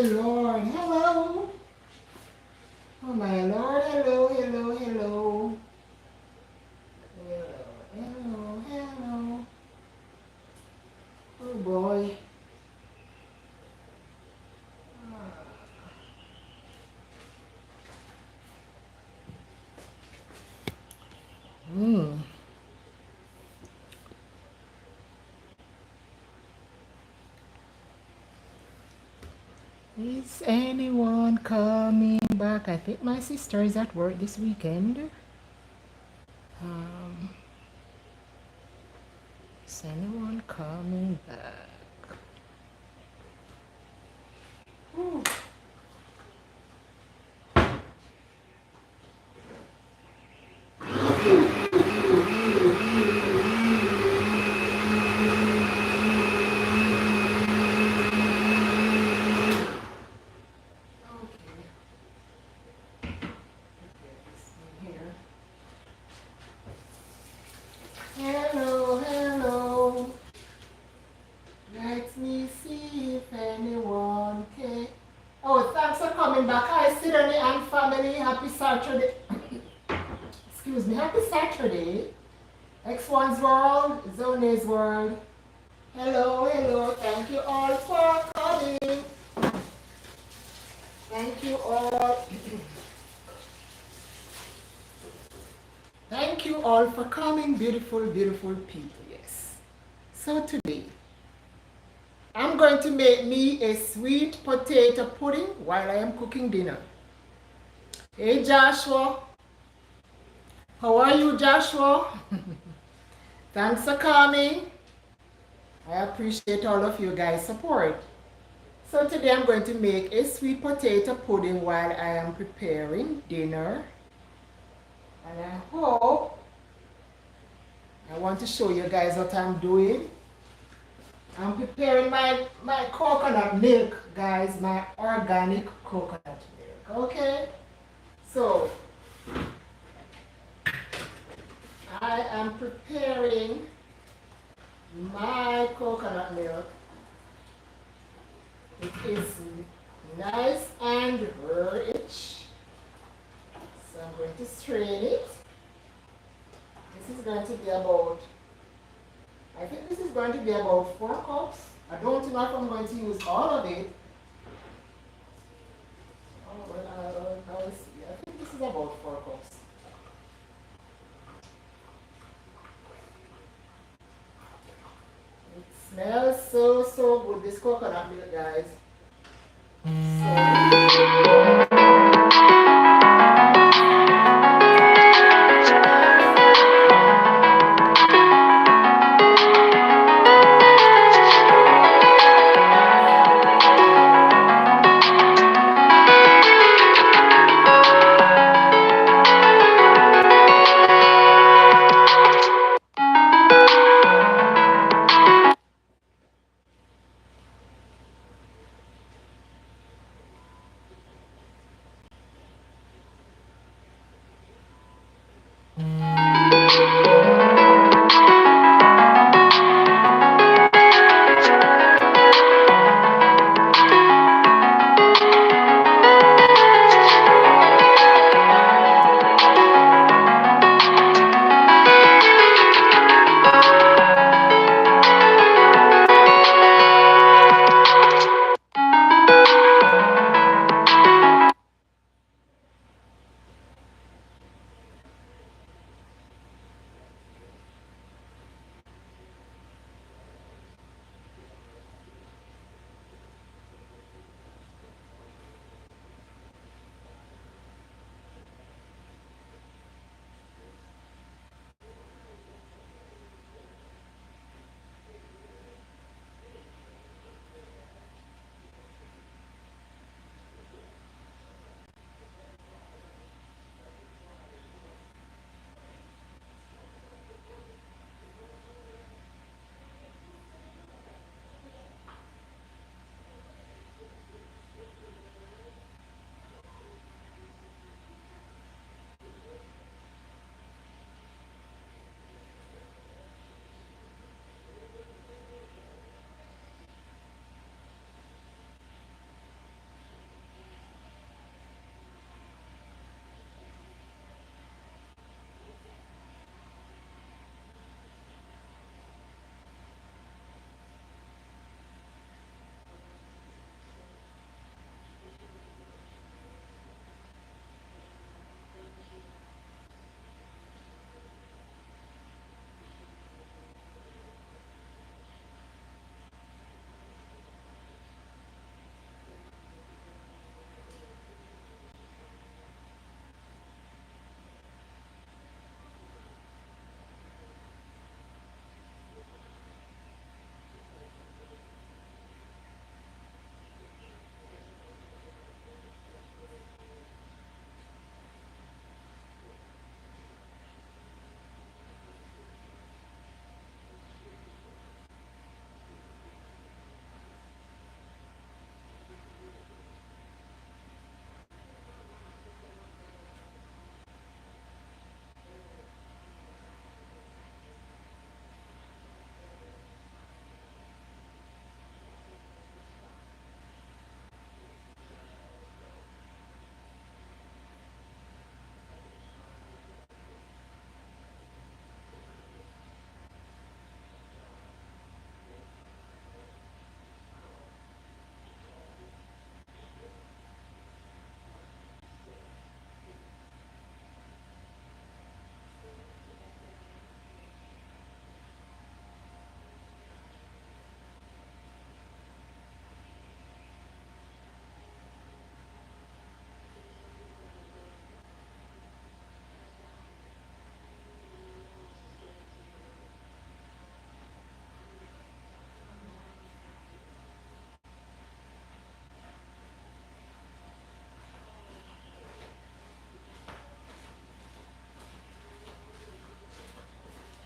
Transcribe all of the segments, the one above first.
my Lord. Hello. Oh my Lord. Hello, hello, hello. Hello, hello, hello. Oh boy. Hmm. Is anyone coming back? I think my sister is at work this weekend. Um, is anyone coming back? Whew. Okay. Here. Hello, hello. Let me see if anyone can. Oh, thanks for coming back. Hi, Sydney and family. Happy Saturday. Excuse me. Happy Saturday. X1's World, Zone's World. Hello, hello. Thank you all for coming. Thank you all. Thank you all for coming, beautiful, beautiful people. Yes. So today, I'm going to make me a sweet potato pudding while I am cooking dinner. Hey Joshua, how are you, Joshua? Thanks for coming. I appreciate all of you guys' support. So today I'm going to make a sweet potato pudding while I am preparing dinner. And I want to show you guys what I'm doing. I'm preparing my coconut milk, guys, my organic coconut milk, okay? So, I am preparing my coconut milk. It is nice and rich. So I'm going to strain it. This is going to be about, I think this is going to be about 4 cups. I don't know if I'm going to use all of it. Oh, well, I'll see. I think this is about 4 cups. It smells so good, this coconut milk, guys.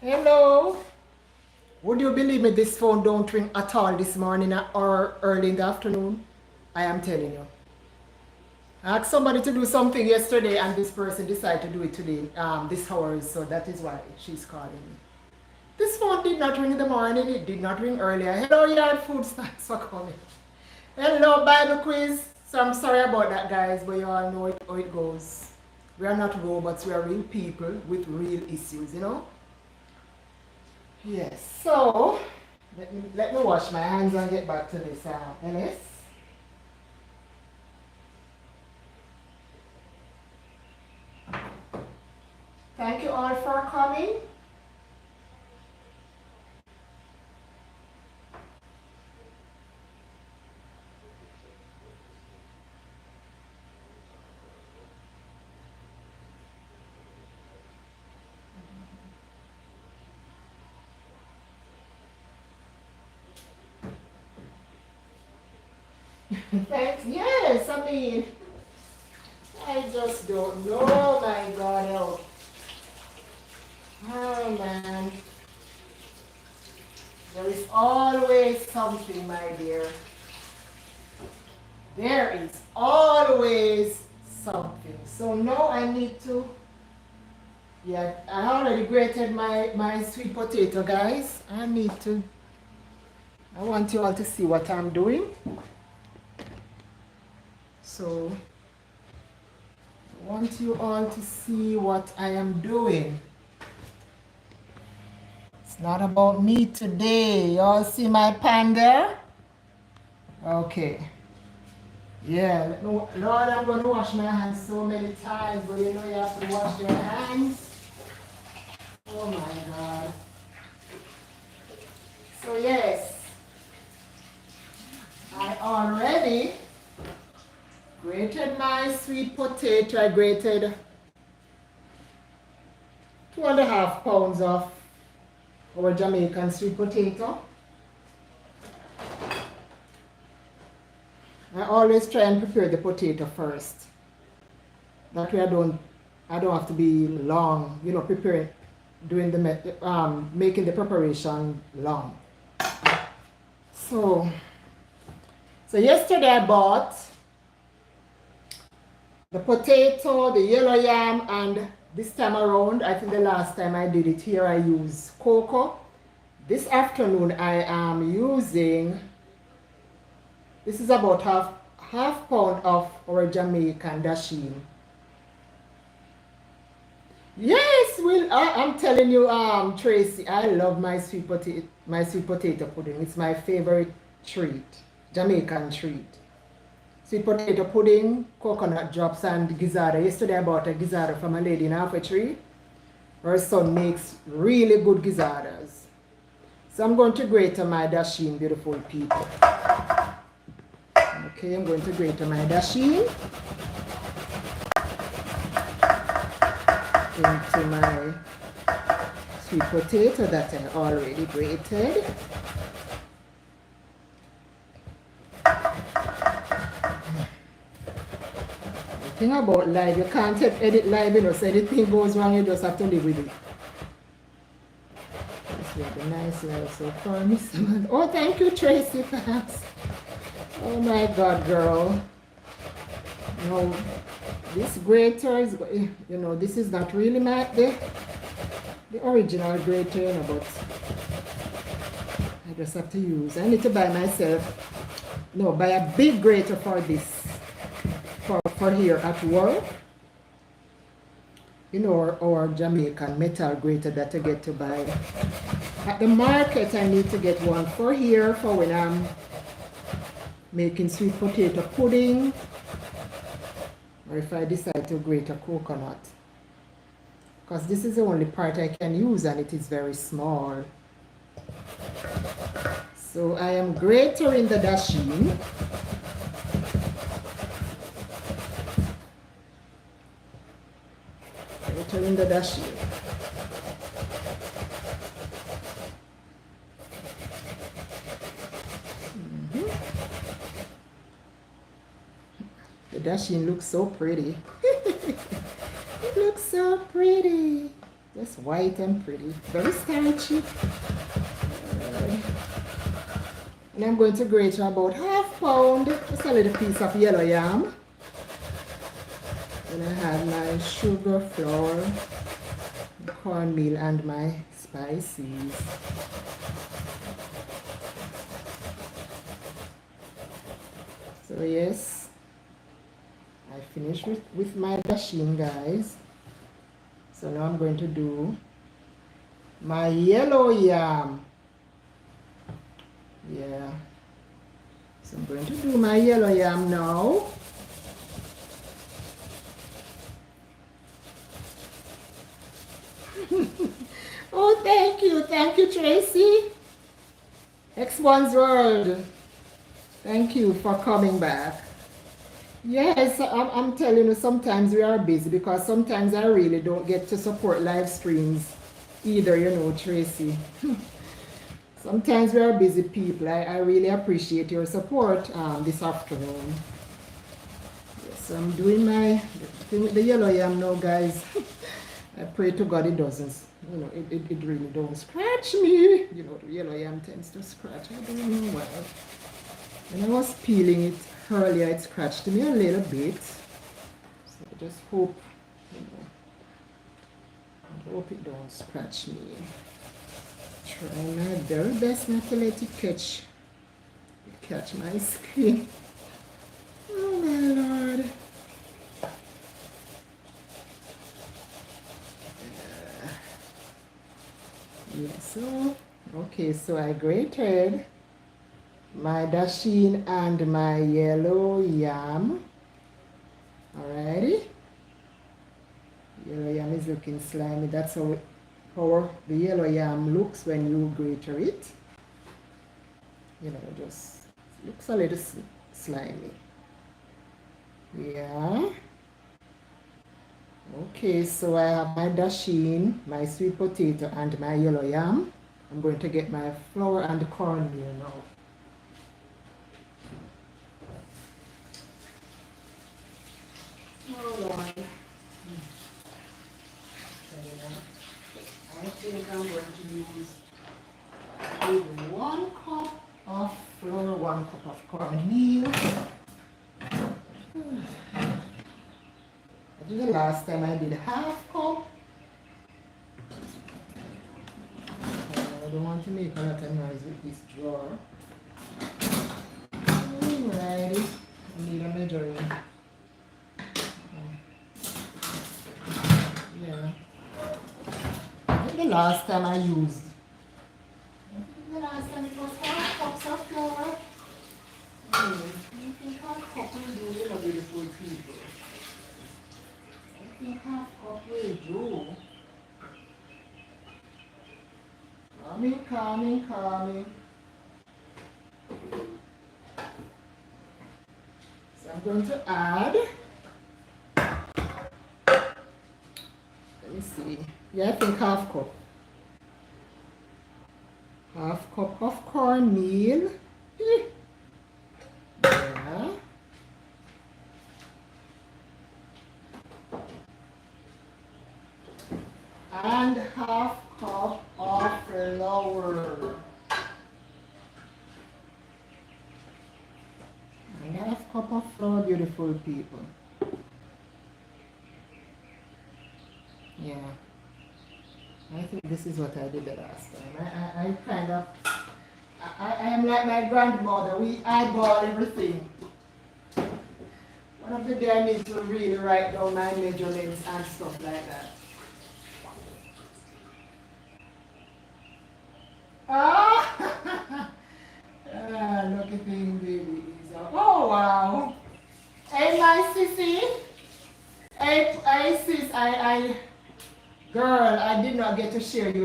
Hello. Would you believe me, this phone don't ring at all this morning or early in the afternoon? I am telling you. I asked somebody to do something yesterday and this person decided to do it today, this hours, so that is why she's calling me. This phone did not ring in the morning, it did not ring earlier. Hello, Yard Foods, thanks for coming. Hello, Bible quiz. So I'm sorry about that, guys, but you all know how it goes. We are not robots, we are real people with real issues, you know? Yes, so let me wash my hands and get back to this, Ellis. Thank you all for coming. Thanks. Yes, I mean, I just don't know, my God help. Oh man. There is always something, my dear. There is always something. So now I need to, yeah, I already grated my sweet potato, guys. I want you all to see what I'm doing. So, I want you all to see what I am doing. It's not about me today. Y'all see my pan there? Okay. Yeah, Lord, I'm going to wash my hands so many times, but you know you have to wash your hands. Oh my God. So yes, I already grated my sweet potato. I grated 2.5 pounds of our Jamaican sweet potato. I always try and prepare the potato first. That way I don't have to be long, you know, preparing, doing the making the preparation long. So yesterday I bought the potato, the yellow yam, and this time around, I think the last time I did it here, I used cocoa. This afternoon I am using, this is about half pound of our Jamaican dasheen. Yes, I'm telling you, Tracy, I love my sweet potato pudding. It's my favorite treat, Jamaican treat. Sweet potato pudding, coconut drops, and gizzardo. Yesterday I bought a gizzardo from a lady in Halfway Tree. Her son makes really good gizzardos. So I'm going to grate my dasheen, beautiful people. Okay, I'm going to grate my dasheen into my sweet potato that I already grated. The thing about live, you can't edit live, you know, so anything goes wrong, you just have to live with it. This will be nice now so far, Miss Amanda. Oh, thank you, Tracy, perhaps. Oh my God, girl. No, this grater is, you know, this is not really the original grater, you know, but I just have to use. I need to buy myself, no, buy a big grater for this, for here at work. You know, our Jamaican metal grater that I get to buy. At the market, I need to get one for here for when I'm making sweet potato pudding, or if I decide to grate a coconut, because this is the only part I can use and it is very small. So I am gratering the dasheen. Gratering the dasheen. The dasheen looks so pretty. It looks so pretty. Just white and pretty. Very starchy. And I'm going to grate about ½ pound, just a little piece of yellow yam. And I have my sugar, flour, cornmeal, and my spices. So yes, I finished with my dasheen, guys. So now I'm going to do my yellow yam. Yeah. So I'm going to do my yellow yam now. Oh, thank you, Tracy. X1's World. Thank you for coming back. Yes, I'm telling you, sometimes we are busy because sometimes I really don't get to support live streams either, you know, Tracy. Sometimes we are busy people. I really appreciate your support this afternoon. Yes, I'm doing my thing with the yellow yam now, guys. I pray to God it doesn't, you know, it really don't scratch me. You know, the yellow yam tends to scratch. I don't know why. When I was peeling it earlier, it scratched me a little bit. So I just hope, you know, I hope it don't scratch me. Try my very best not to let it catch my skin. Oh my Lord. Yeah, so, okay, so I grated my dasheen and my yellow yam. Alrighty. Yellow yam is looking slimy. That's how the yellow yam looks when you grate it. You know, just looks a little slimy. Yeah. Okay, so I have my dasheen, my sweet potato, and my yellow yam. I'm going to get my flour and cornmeal now. Hold on. I think I'm going to use 1 cup of flour, 1 cup of cornmeal. I did the last time I did ½ cup. I don't want to make a lot of noise with this drawer. Alrighty, I need a measuring. Yeah. I think the last time it was ½ cups of flour. I think ½ cup will do, you know, beautiful people. I think ½ cup will do. Calming. So I'm going to add, let me see, yeah, I think ½ cup. ½ cup of cornmeal. Yeah. And ½ cup of flour. And ½ cup of flour, beautiful people. Yeah. I think this is what I did the last time. I am like my grandmother. We eyeball everything. One of the day I need to really write down my measurements and stuff like that. Ah! Look at thing, baby. Oh, wow. Hey, my sissy. Hey, sis, girl, I did not get to share with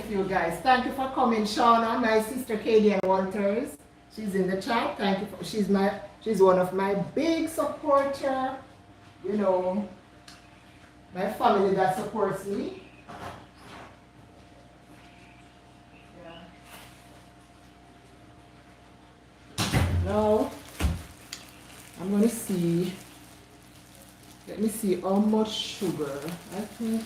you guys. Thank you for coming, Shauna, my sister Katie and Walters. She's in the chat. Thank you. She's one of my big supporter. You know, my family that supports me. Now, I'm going to see, let me see how much sugar. I think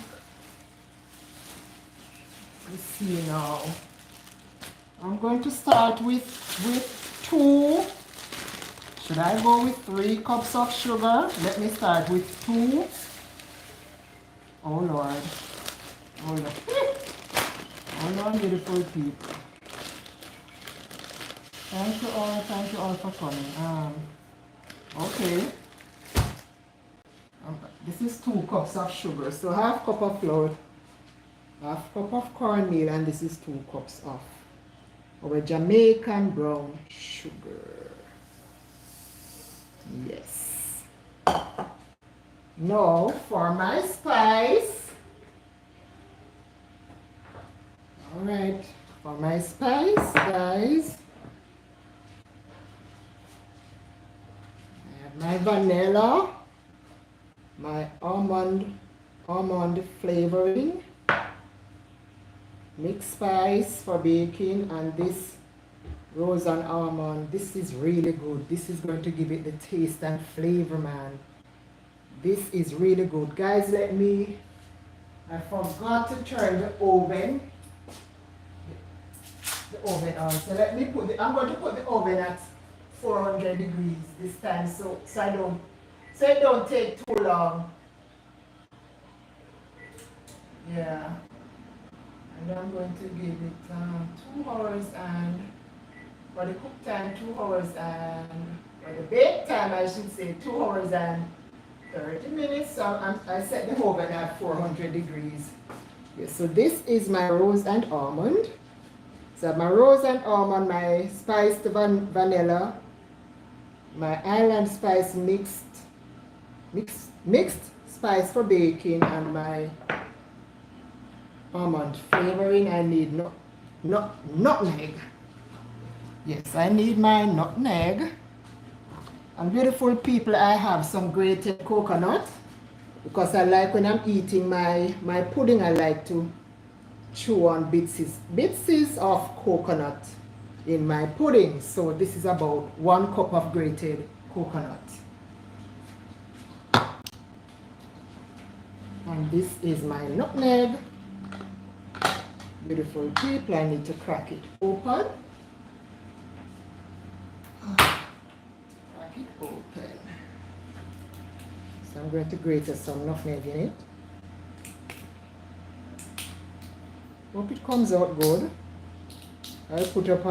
Let's see now. I'm going to start with 2. Should I go with 3 cups of sugar? Let me start with 2. Oh Lord. Oh Lord. Oh Lord, beautiful people. Thank you all for coming. Okay. This is 2 cups of sugar. So half cup of flour, half cup of cornmeal, and this is 2 cups of our Jamaican brown sugar. Yes. Now for my spice. Alright, for my spice, guys, I have my vanilla, my almond flavoring, mixed spice for baking, and this rose and almond. This is really good. This is going to give it the taste and flavor, man. This is really good. Guys, I forgot to turn the oven on. So let me I'm going to put the oven at 400 degrees this time so it don't take too long. Yeah. And I'm going to give it 2 hours, and for the cook time 2 hours, and for the bake time I should say 2 hours and 30 minutes. So I set the oven at 400 degrees. Yes, so this is my rose and almond. So my rose and almond, my spiced vanilla, my island spice mixed spice for baking, and my almond flavoring. I need nutmeg. Yes, I need my nutmeg. And beautiful people, I have some grated coconut, because I like, when I'm eating my pudding, I like to chew on bits of coconut in my pudding. So this is about 1 cup of grated coconut. And this is my nutmeg. Beautiful people, I need to crack it open. Crack it open. So I'm going to grate some nutmeg in it. Hope it comes out good. I'll put up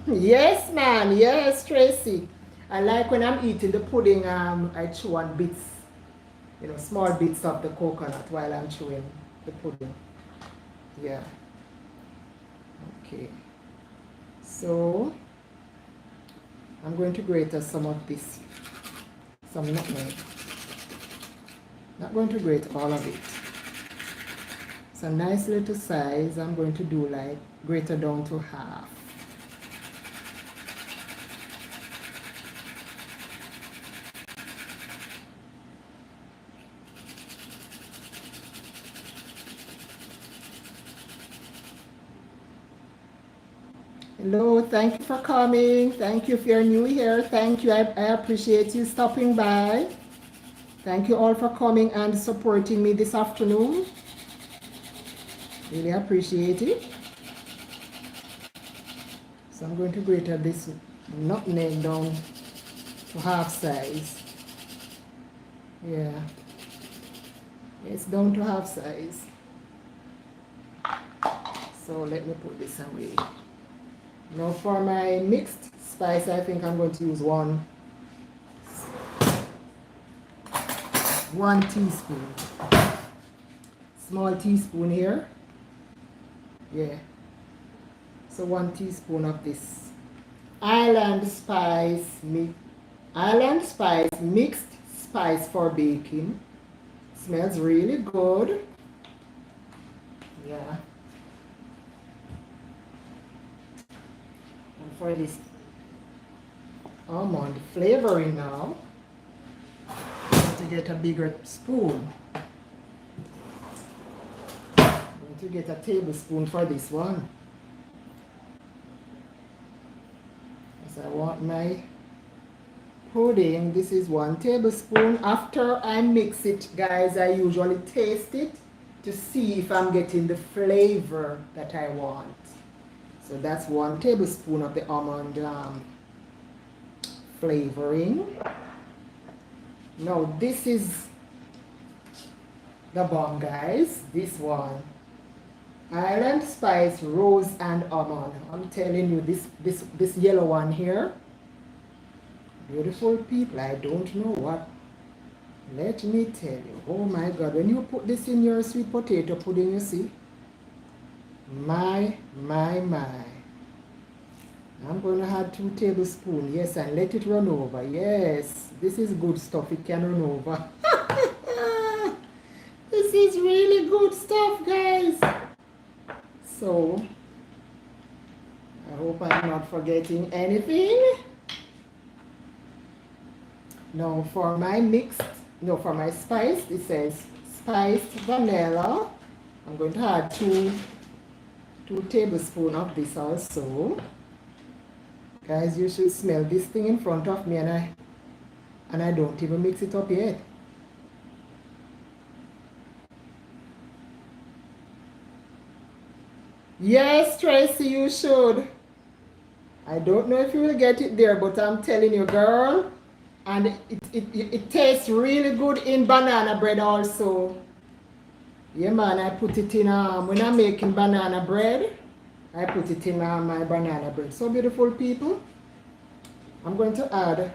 yes, man. Yes, Tracy. I like, when I'm eating the pudding, I chew on bits, small bits of the coconut while I'm chewing the pudding. Yeah. Okay. So I'm going to grate some of this, some nutmeg. Not going to grate all of it. It's a nice little size. I'm going to do like grate it down to half. Hello, thank you for coming. Thank you if you're new here. Thank you. I appreciate you stopping by. Thank you all for coming and supporting me this afternoon. Really appreciate it. So I'm going to grate this nutmeg down to half size. Yeah. It's down to half size. So let me put this away. Now for my mixed spice, I think I'm going to use one teaspoon. Small teaspoon here. Yeah. So 1 teaspoon of this island spice mixed spice for baking. Smells really good. Yeah. And for this almond flavoring now, to get a bigger spoon. I'm going to get a tablespoon for this one. Because I want my pudding. This is 1 tablespoon. After I mix it, guys, I usually taste it to see if I'm getting the flavor that I want. So that's 1 tablespoon of the almond flavoring. Now this is the bomb, guys. This one, Island Spice Rose and Almond. I'm telling you, this yellow one here, beautiful people. I don't know what. Let me tell you. Oh my God! When you put this in your sweet potato pudding, you see. My. I'm going to add 2 tablespoons. Yes, and let it run over. Yes, this is good stuff. It can run over. This is really good stuff, guys. So, I hope I'm not forgetting anything. Now, for my for my spice, it says spiced vanilla. I'm going to add 2 tablespoons of this also. Guys, you should smell this thing in front of me, and I don't even mix it up yet. Yes, Tracy, you should. I don't know if you will get it there, but I'm telling you, girl, and it tastes really good in banana bread also. Yeah, man, I put it in, when I'm making banana bread, I put it in my banana bread. So beautiful, people. I'm going to add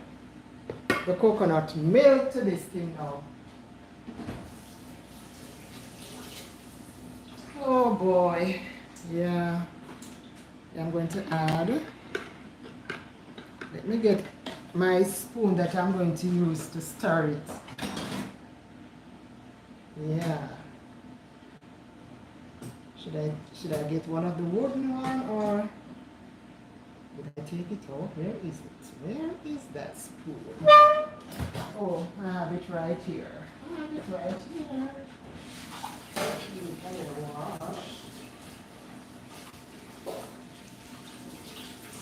the coconut milk to this thing now. Oh boy. Yeah. I'm going to add. Let me get my spoon that I'm going to use to stir it. Yeah. Should I get one of the wooden one, or did I take it out? Where is it? Where is that spoon? Oh, I have it right here. I have it right here. Wash.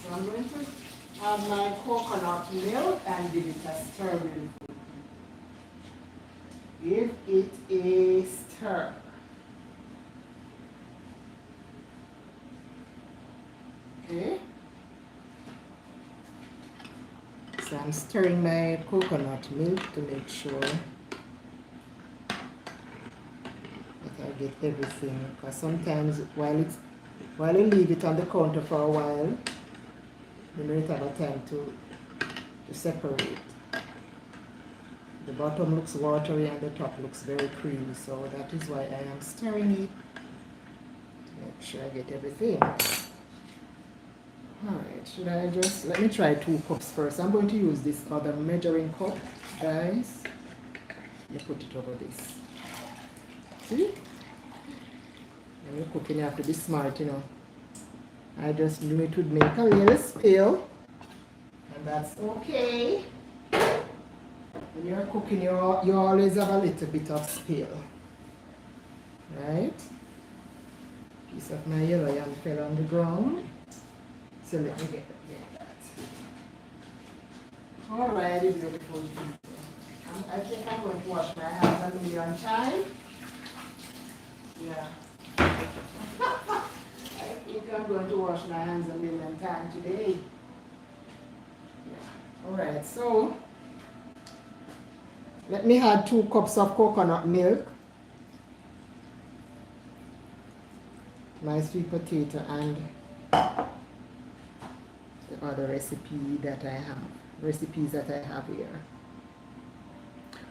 So I'm going to add my coconut milk and give it a stir. Give it a stir. Okay. So I'm stirring my coconut milk to make sure that I get everything. Because sometimes while you leave it on the counter for a while, you might have a time to separate. The bottom looks watery and the top looks very creamy, so that is why I am stirring it to make sure I get everything. Alright, let me try 2 cups first. I'm going to use this other measuring cup, guys. You put it over this. See? When you're cooking, you have to be smart, you know. I just knew it would make a little spill, and that's okay. When you're cooking, you always have a little bit of spill. Right? Piece of my yellow yam fell on the ground. So let me get that. Alrighty, beautiful people. I think I'm going to wash my hands a million times. Yeah. I think I'm going to wash my hands a million times today. Yeah. Alright, so let me add 2 cups of coconut milk, my sweet potato, and the other recipes that I have here.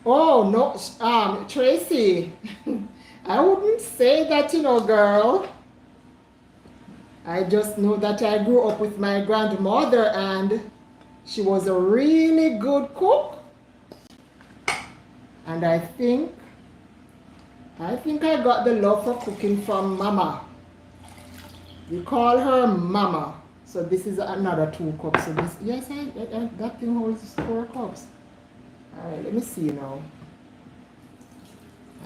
Oh no, Tracy, I wouldn't say that, you know, girl. I just know that I grew up with my grandmother and she was a really good cook. And I think I got the love for cooking from Mama. We call her Mama. So this is another 2 cups. So this, yes, that thing holds 4 cups. All right, let me see now.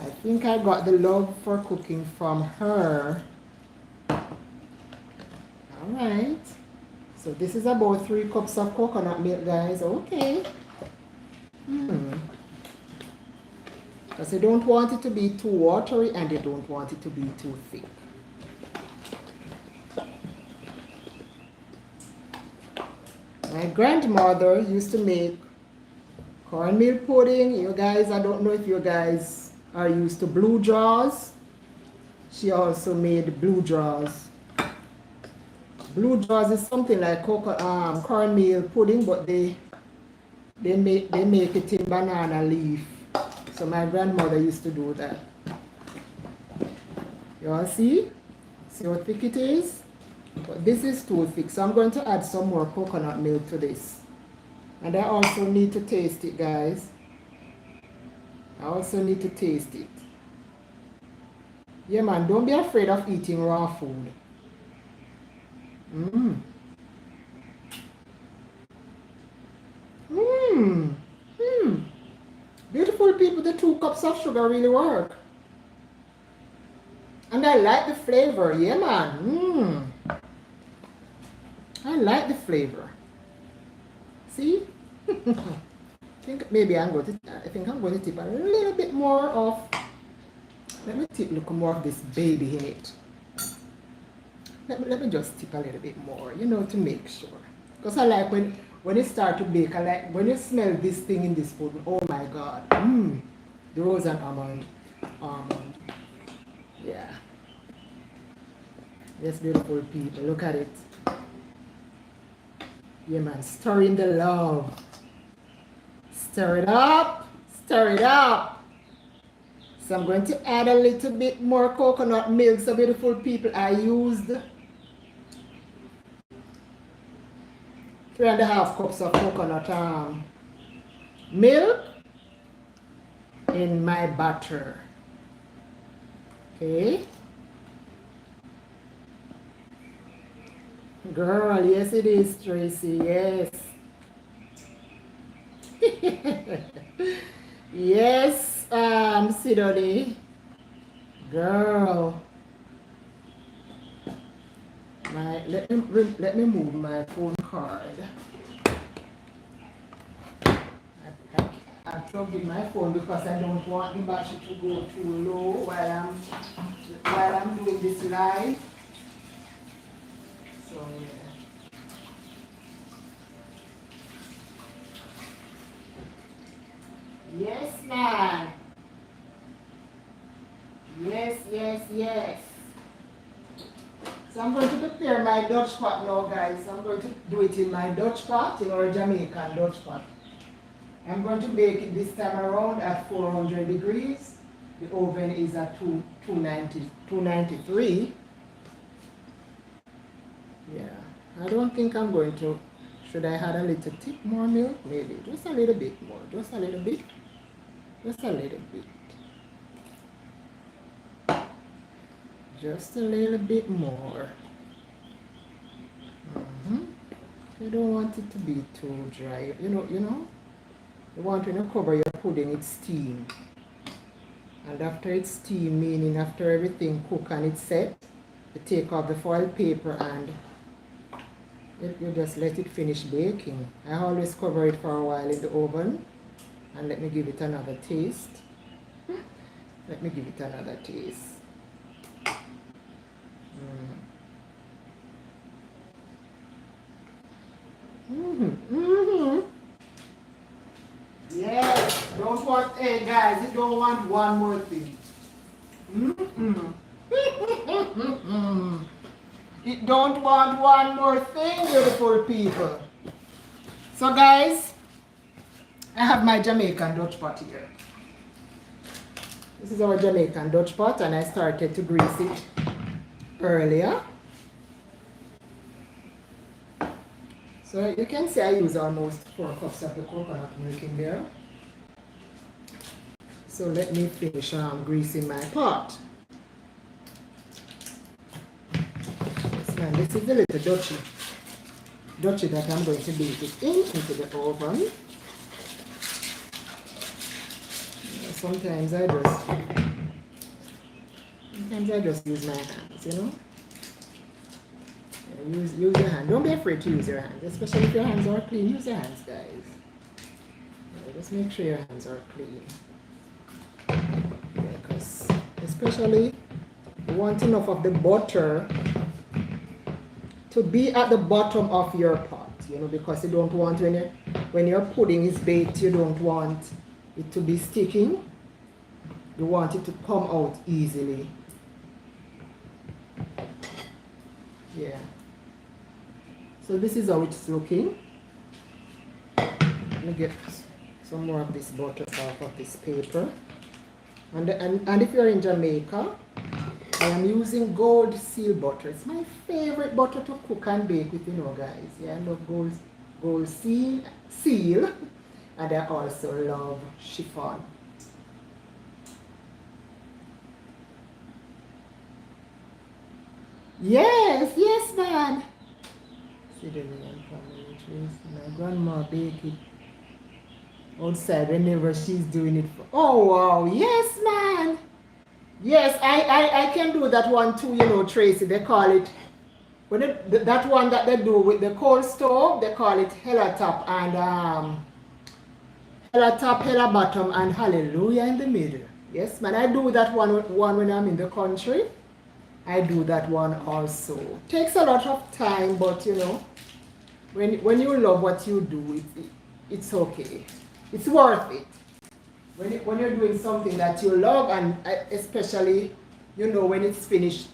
I think I got the love for cooking from her. All right. So this is about 3 cups of coconut milk, guys. Okay. Because you don't want it to be too watery and you don't want it to be too thick. My grandmother used to make cornmeal pudding. You guys, I don't know if you guys are used to blue jaws. She also made blue jaws. Blue jaws is something like cornmeal pudding, but they make it in banana leaf. So my grandmother used to do that. You all see? See how thick it is? But this is too thick, so I'm going to add some more coconut milk to this. And I also need to taste it, guys. I also need to taste it. Yeah, man, don't be afraid of eating raw food. Mmm. Mmm. Mmm. Beautiful people, the 2 cups of sugar really work. And I like the flavor. Yeah, man. Mmm. I like the flavor. See? I think I'm going to tip a little bit more of, let me tip a little more of this baby in it. Let me just tip a little bit more, you know, to make sure. Because I like when it start to bake, I like when you smell this thing in this food. Oh my God. Mmm. The rose and almond. Yeah. Yes, beautiful people. Look at it. Yeah, man. Stir in the love. Stir it up. Stir it up. So I'm going to add a little bit more coconut milk. So beautiful people, I used 3.5 cups of coconut milk in my butter. Okay. Girl, yes it is, Tracy. Yes. Yes, Sidoni. Girl. Let me move my phone card. I plugged in my phone because I don't want the battery to go too low while I'm doing this live. So yeah. Yes, man. Yes, yes, yes. So I'm going to prepare my Dutch pot now, guys. I'm going to do it in my Dutch pot, in our Jamaican Dutch pot. I'm going to bake it this time around at 400 degrees. The oven is at 293. Yeah, I don't think I'm going to. Should I add a little tip more milk? Maybe just a little bit more. Just a little bit. Just a little bit. Just a little bit more. You don't want it to be too dry. You know. You want to cover your pudding, it's steam. And after it's steam, meaning after everything cooked and it's set, you take off the foil paper and you just let it finish baking. I always cover it for a while in the oven. And let me give it another taste. Let me give it another taste. Yes, don't want, hey guys, you don't want one more thing. It don't want one more thing, beautiful people. So guys, I have my Jamaican Dutch pot here. This is our Jamaican Dutch pot and I started to grease it earlier. So you can see I use almost 4 cups of the coconut milk in there. So let me finish greasing my pot. And this is the little dutchie that I'm going to bake it into the oven. Sometimes I just use my hands, you know. Use your hand. Don't be afraid to use your hands, especially if your hands are clean. Use your hands, guys. Just make sure your hands are clean. Especially you want enough of the butter to be at the bottom of your pot, you know, because you don't want, when your pudding is baked, you don't want it to be sticking. You want it to come out easily. Yeah. So this is how it's looking. Let me get some more of this butter off of this paper. And if you're in Jamaica, I am using gold seal butter. It's my favorite butter to cook and bake with, you know, guys. Yeah, I love gold seal, and I also love chiffon. Yes, man. See the family trees. My grandma baked it outside whenever she's doing it. Oh wow, yes, man. Yes, I can do that one too, you know, Tracy. They call it, that one that they do with the coal stove, they call it hella top, and hella top, hella bottom, and hallelujah in the middle. Yes, man, I do that one when I'm in the country. I do that one also. Takes a lot of time, but you know, when you love what you do, it's okay. It's worth it. When you're doing something that you love, and especially, you know, when it's finished,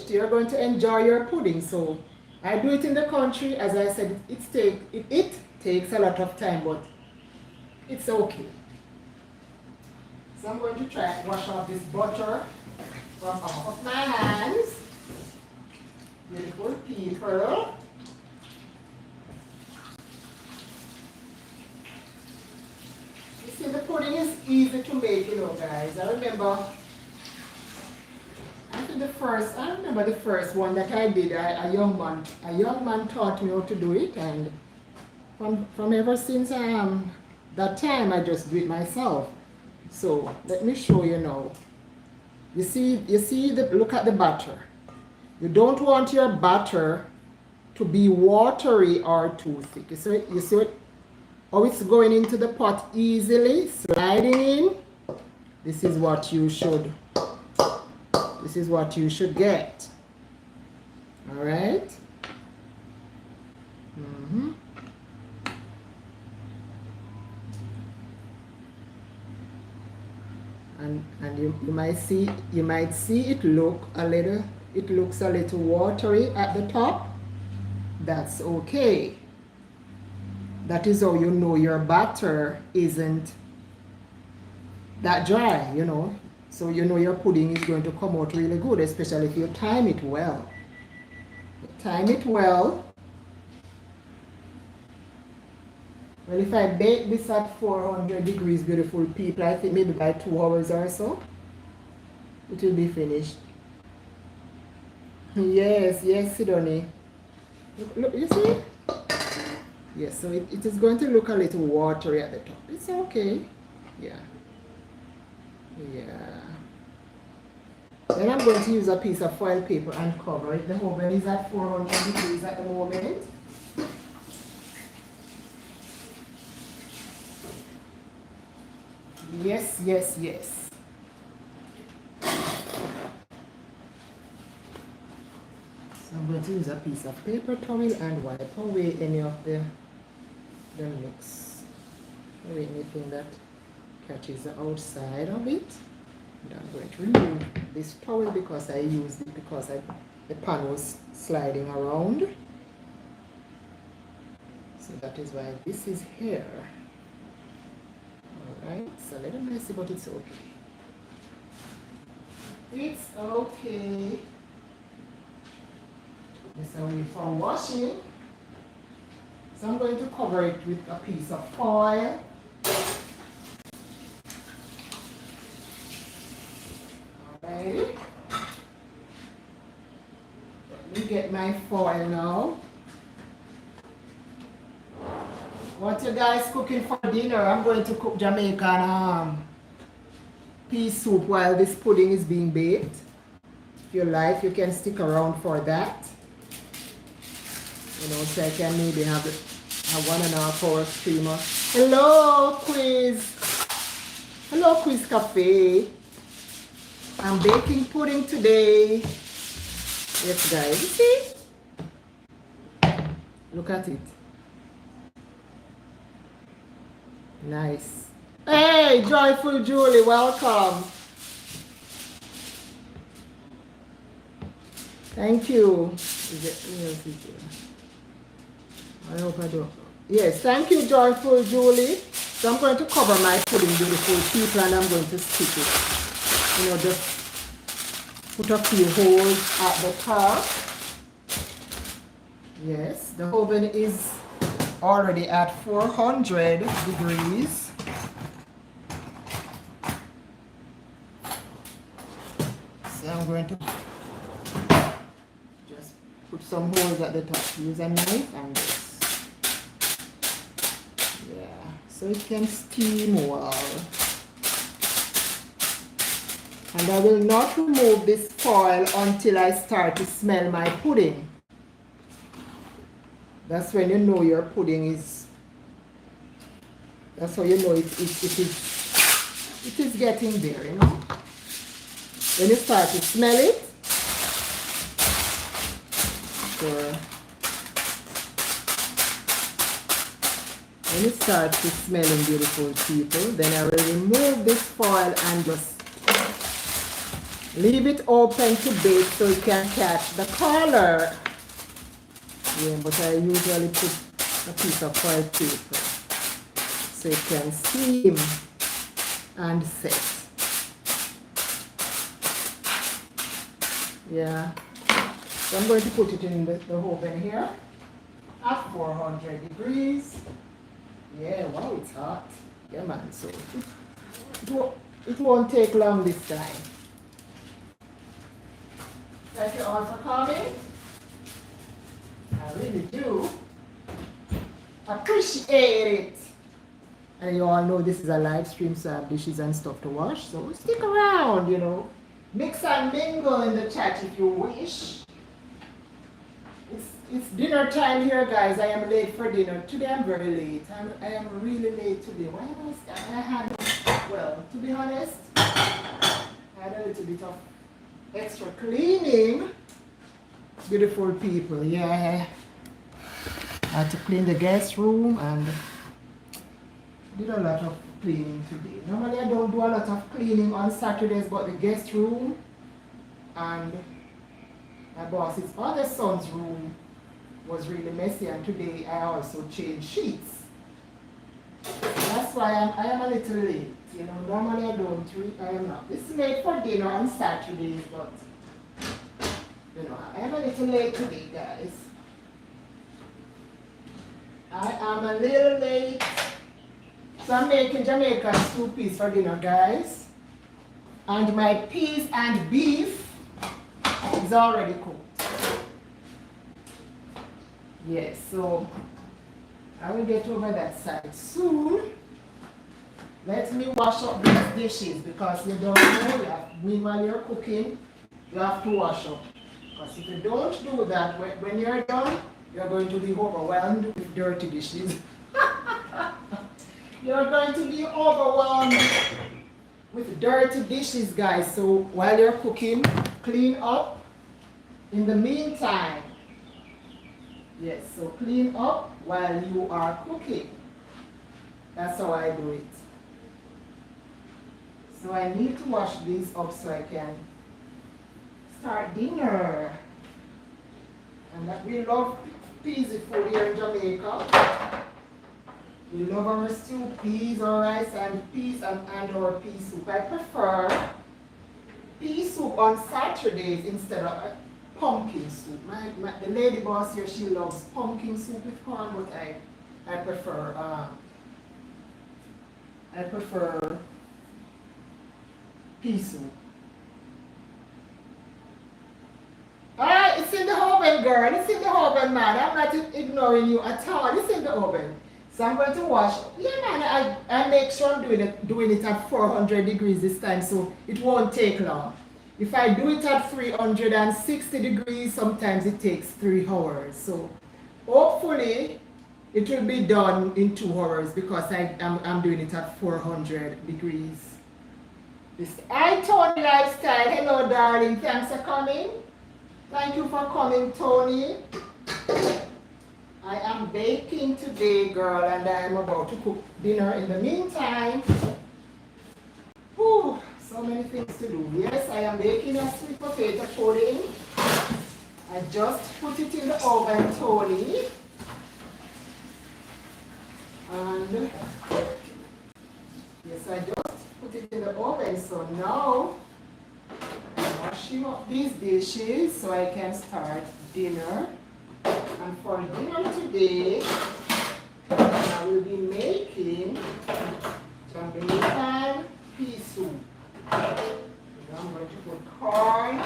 you're going to enjoy your pudding. So I do it in the country. As I said, it takes a lot of time, but it's okay. So I'm going to try and wash off this butter from off of my hands. Beautiful people. See, the pudding is easy to make, you know, guys. I remember the first one that I did. A young man taught me how to do it, and from ever since that time, I just do it myself. So let me show you now. You see look at the batter. You don't want your batter to be watery or too thick. You see it? How it's going into the pot easily, sliding in. This is what you should get. All right. And you might see it looks a little watery at the top. That's okay. That is how you know your batter isn't that dry, you know. So you know your pudding is going to come out really good, especially if you time it well. Time it well. Well, if I bake this at 400 degrees, beautiful people, I think maybe by 2 hours or so, it will be finished. Yes, Sidonie. Look, you see? Yes, so it is going to look a little watery at the top. It's okay. Yeah. Then I'm going to use a piece of foil paper and cover it. The oven is at 400 degrees at the moment. Yes. So I'm going to use a piece of paper towel and wipe away any of the mix, or anything that catches the outside of it. And I'm going to remove this towel because I used it because the pan was sliding around. So that is why this is here. Alright, it's a little messy, but it's okay. It's okay. This away from washing. So I'm going to cover it with a piece of foil. Alright. Let me get my foil now. What you guys cooking for dinner? I'm going to cook Jamaican pea soup while this pudding is being baked. If you like, you can stick around for that. You know, so I can maybe have a 1.5 hour steamer. Hello, Quiz. Hello, Quiz Cafe. I'm baking pudding today. Yes, guys, you see? Look at it. Nice. Hey, Joyful Julie, welcome. Thank you. I hope I don't. Yes, thank you, Joyful Julie. So I'm going to cover my pudding, beautiful people, and I'm going to stick it. You know, just put a few holes at the top. Yes, the oven is already at 400 degrees. So I'm going to just put some holes at the top. Use a knife and this. Yeah, so it can steam well. And I will not remove this foil until I start to smell my pudding. That's when you know your pudding is, that's how you know it is getting there, you know. When you start to smell it, sure. When you start to smelling, beautiful people, then I will remove this foil and just leave it open to bake so it can catch the color. Yeah, but I usually put a piece of foil paper so it can steam and set. Yeah, so I'm going to put it in the oven here at 400 degrees. Yeah, wow, it's hot. Yeah, man, so it won't take long this time. Thank you all for coming. I really do appreciate it. And you all know this is a live stream, so I have dishes and stuff to wash. So stick around, you know. Mix and mingle in the chat if you wish. It's dinner time here, guys. I am late for dinner. Today I'm very late. I am really late today. Why am I had, well, to be honest, I had a little bit of extra cleaning. Beautiful people, yeah. I had to clean the guest room and did a lot of cleaning today. Normally I don't do a lot of cleaning on Saturdays, but the guest room and my boss's other son's room was really messy, and today I also changed sheets. That's why I am a little late. You know, normally I am not. This is made for dinner on Saturdays, but you know, I am a little late today, guys. I am a little late. So I'm making Jamaican stew peas for dinner, guys. And my peas and beef is already cooked. Yes, so I will get over that side soon. Let me wash up these dishes because you don't know, while you're cooking, you have to wash up. Because if you don't do that, when you're done, you're going to be overwhelmed with dirty dishes. You're going to be overwhelmed with dirty dishes, guys. So while you're cooking, clean up. In the meantime, yes, so clean up while you are cooking. That's how I do it. So I need to wash these up so I can start dinner. And that we love peasy food here in Jamaica. We love our stew, peas or rice and peas and or pea soup. I prefer pea soup on Saturdays instead of pumpkin soup. The lady boss here, she loves pumpkin soup with corn, but I prefer pea soup. Alright, it's in the oven, girl. It's in the oven, man. I'm not ignoring you at all. It's in the oven. So I'm going to wash. Yeah, man, I make sure I'm doing it at 400 degrees this time, so it won't take long. If I do it at 360 degrees, sometimes it takes 3 hours. So hopefully it will be done in 2 hours because I'm doing it at 400 degrees. This I Tony Lifestyle. Hello, darling. Thanks for coming. Thank you for coming, Tony. I am baking today, girl, and I am about to cook dinner in the meantime. Whew, so many things to do. Yes, I am baking a sweet potato pudding. I just put it in the oven, Tony. And yes, I just put it in the oven, so now I'm washing up these dishes so I can start dinner. And for dinner today, I will be making Jamaican pea soup. I'm going to put corn,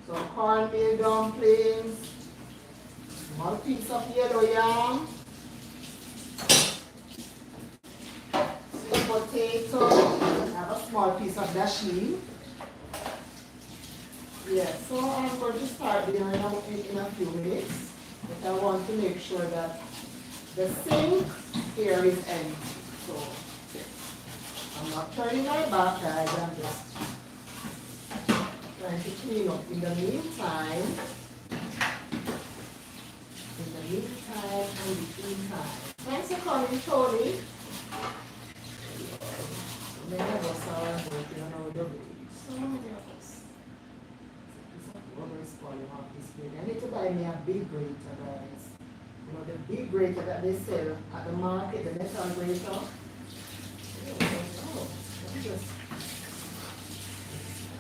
some cornmeal dumplings, small piece of yellow yam, sweet potato, I have a small piece of dashi. Yeah, so I'm going to start dinner in a few minutes, but I want to make sure that the sink here is empty. So I'm not turning my back, guys. I'm just trying to clean up in the meantime. Thanks for coming, Tony. Many of us are working on our babies. So many of us. I need to buy me a big grater, guys. You know, the big grater that they sell at the market, the metal grater. Oh, this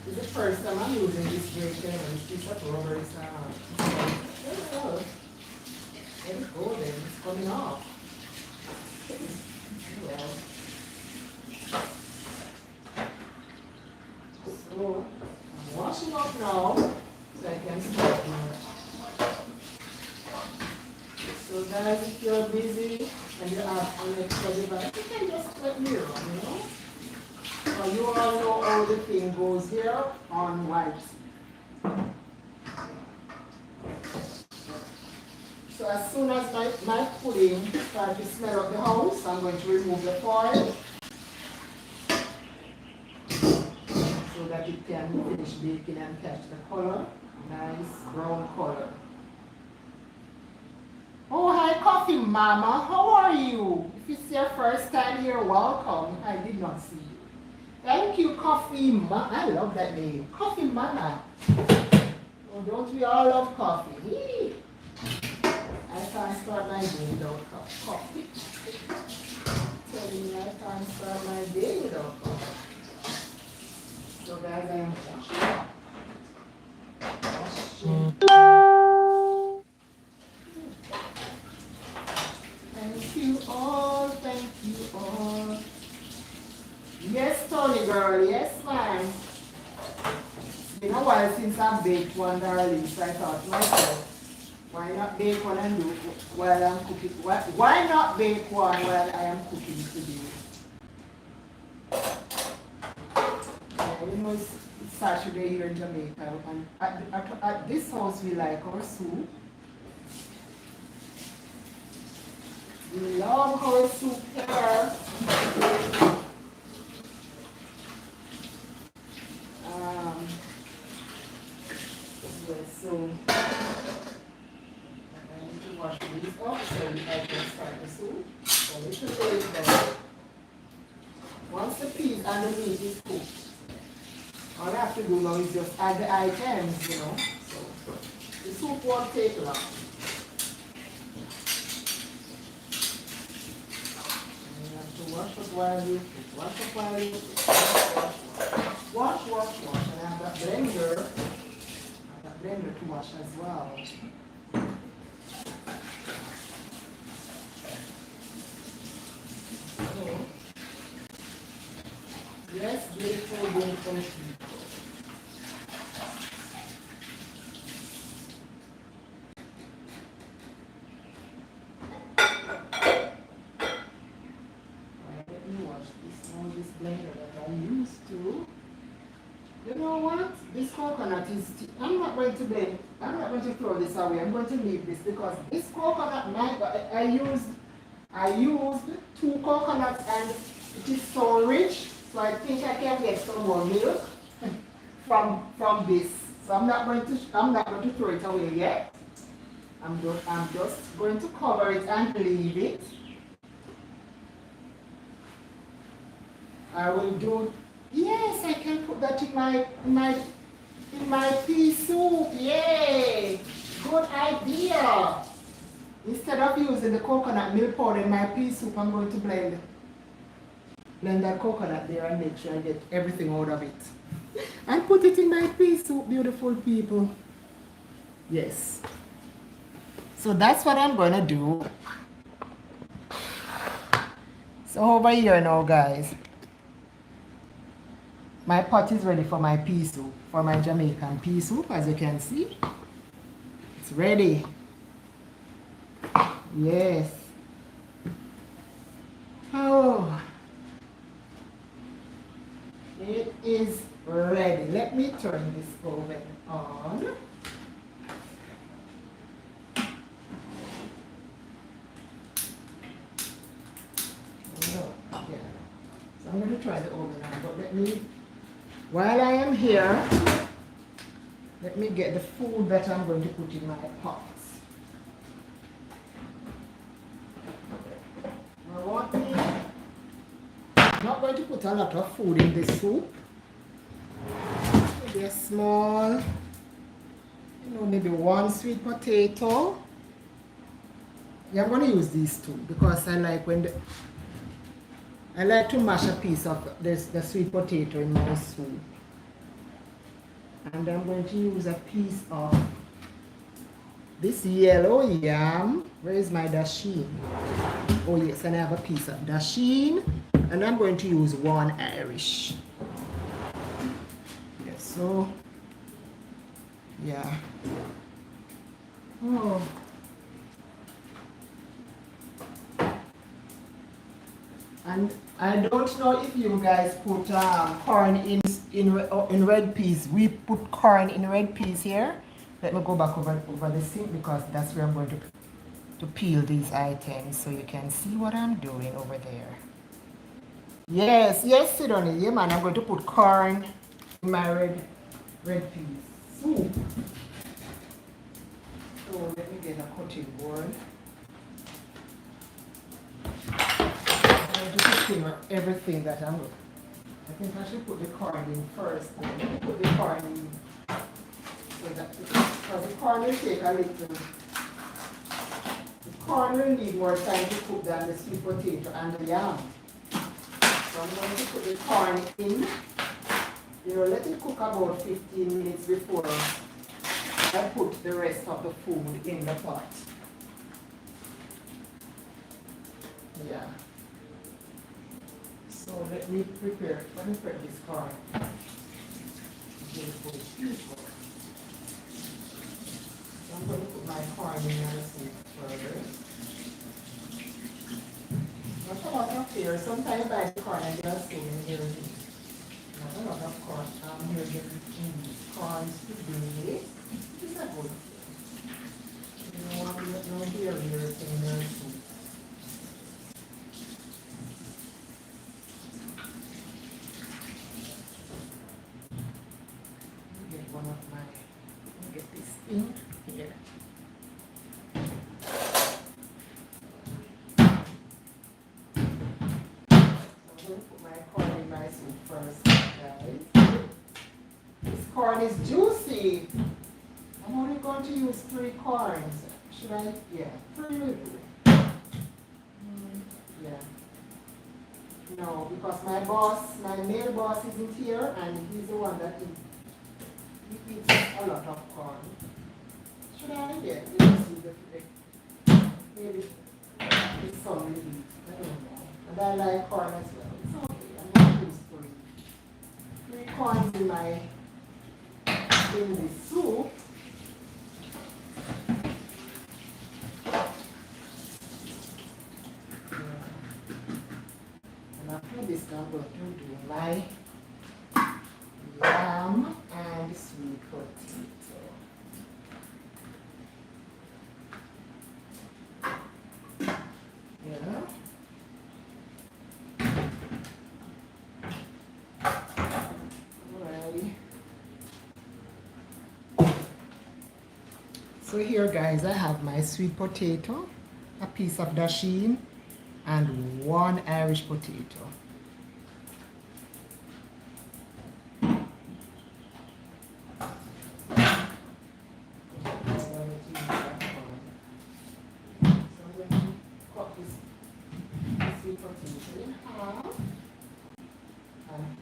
is the first time I'm using this grater, and this piece of rubber is let it go then, it's coming off. Well. So, I'm washing up now, so I can start dinner. So guys, if you're busy and you have an extra device, you can just let me run, you know? So you all know how the thing goes here on white. So as soon as my pudding starts to smell up the house, I'm going to remove the foil so that it can finish baking and catch the color. Nice brown color. Oh, hi, Coffee Mama. How are you? If it's your first time here, welcome. I did not see you. Thank you, Coffee Mama. I love that name. Coffee Mama. Oh, don't we all love coffee? I can't start my day without coffee. Telling me I can't start my day without coffee. So guys, I am washing. Thank you all, thank you all. Yes, Tony girl, yes ma'am. It's been a while since I baked one, darling, so I thought to myself, why not bake one and do while I'm cooking? Why not bake one while I am cooking today? Yeah, you know, it's Saturday here in Jamaica, and at this house we like our soup. We love our soup here. Yes, so wash these off so I can start the soup. So we should do it then. Once the peas and the meat is cooked, all I have to do now is just add the items, you know. So the soup won't take long. And you have to wash up while you cook. Wash up while you cook. Wash. And I have that blender. Blender to wash as well. So, yes, beautiful people. Let me wash this blender that I used to. You know what? This coconut is, I'm not going to blend, I'm not going to throw this away. I'm going to leave this because this coconut, I used 2 coconuts and it is so rich. So So I think I can get some more milk from this. So I'm not going to throw it away yet. I'm just going to cover it and leave it. I will do. Yes, I can put that in my pea soup. Yay! Good idea. Instead of using the coconut milk powder in my pea soup, I'm going to blend that coconut there and make sure I get everything out of it. And put it in my pea soup, beautiful people. Yes. So that's what I'm going to do. So over here now, guys. My pot is ready for my pea soup, for my Jamaican pea soup, as you can see. It's ready. Yes. Oh. It is ready. Let me turn this oven on. Yeah. So I'm going to try the oven on, but while I am here, let me get the food that I'm going to put in my pots. I'm not going to put a lot of food in this soup. Maybe a small, maybe one sweet potato. Yeah, I'm going to use these two because I like I like to mash a piece of the sweet potato in my soup. And I'm going to use a piece of this yellow yam. Where is my dasheen? Oh yes, and I have a piece of dasheen. And I'm going to use one Irish. Yes, so, yeah. Oh. And I don't know if you guys put corn in red peas. We put corn in red peas here. Let me go back over the sink because that's where I'm going to peel these items so you can see what I'm doing over there. Yes, Sidonie. Yeah, man, I'm going to put corn in my red peas soup. So let me get a cutting board. I'm going to simmer everything that I'm going. I think I should put the corn in first. Let me put the corn in so that because the corn will take a little. The corn will need more time to cook than the sweet potato and the yam. So I'm going to put the corn in. Let it cook about 15 minutes before I put the rest of the food in the pot. Yeah. So let me prepare this corn. So I'm going to put my corn in the soup first. Not a lot of here. Sometimes I buy the corn and just say in here. Not a lot of corn. I'm using corn today. This is a good thing. You don't want to get no here in your soup. Get this in here. So I'm going to put my corn in my soup first, guys. This corn is juicy. I'm only going to use 3 corns. Should I? Yeah, 3 will do. Yeah. No, because my male boss isn't here and he's the one that eats. He eats a lot of corn. Should I? Yeah, let's see maybe his son will eat. I don't know. And I like corn as well. It's okay. I'm going to use 3 corns in the soup. And after this, I'm going to do my yam and sweet potato. Yeah. So here guys, I have my sweet potato, a piece of dasheen, and one Irish potato.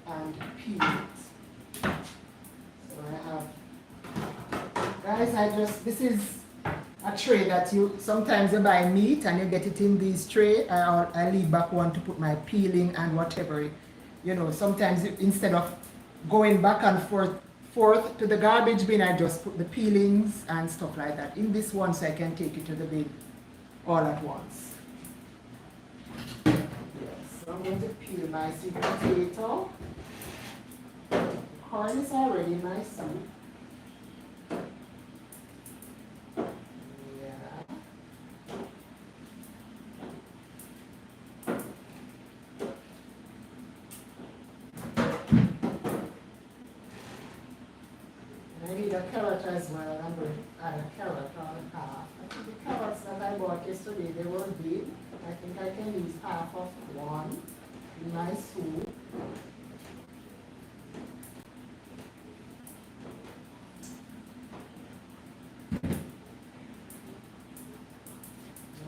And peel it. So I have, guys, this is a tray that sometimes you buy meat and you get it in these tray. I leave back one to put my peeling and whatever. Sometimes instead of going back and forth to the garbage bin, I just put the peelings and stuff like that in this one so I can take it to the bin all at once. Yes, so I'm going to peel my sweet potato. Corn is already in my soup. Yeah. And I need a carrot as well. I'm going to add a carrot on half. I think the carrots that I bought yesterday, they were big. I think I can use half of one in my soup.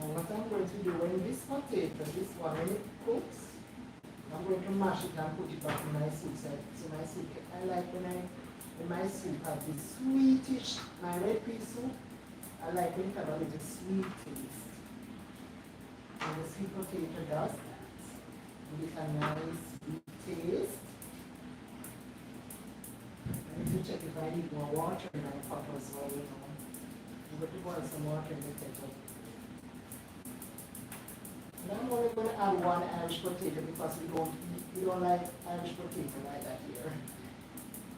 What I'm going to do when this potato, this one, when it cooks, I'm going to mash it and put it back in my soup. So my soup, I like when my soup has this sweetish, my red pea soup, I like when it has a little sweet taste. And the sweet potato does that. Give it a nice sweet taste. I need to check if I need more water in my pot as well, I'm going to boil some water in the kettle. And I'm only going to add one Irish potato because we don't like Irish potato like that here.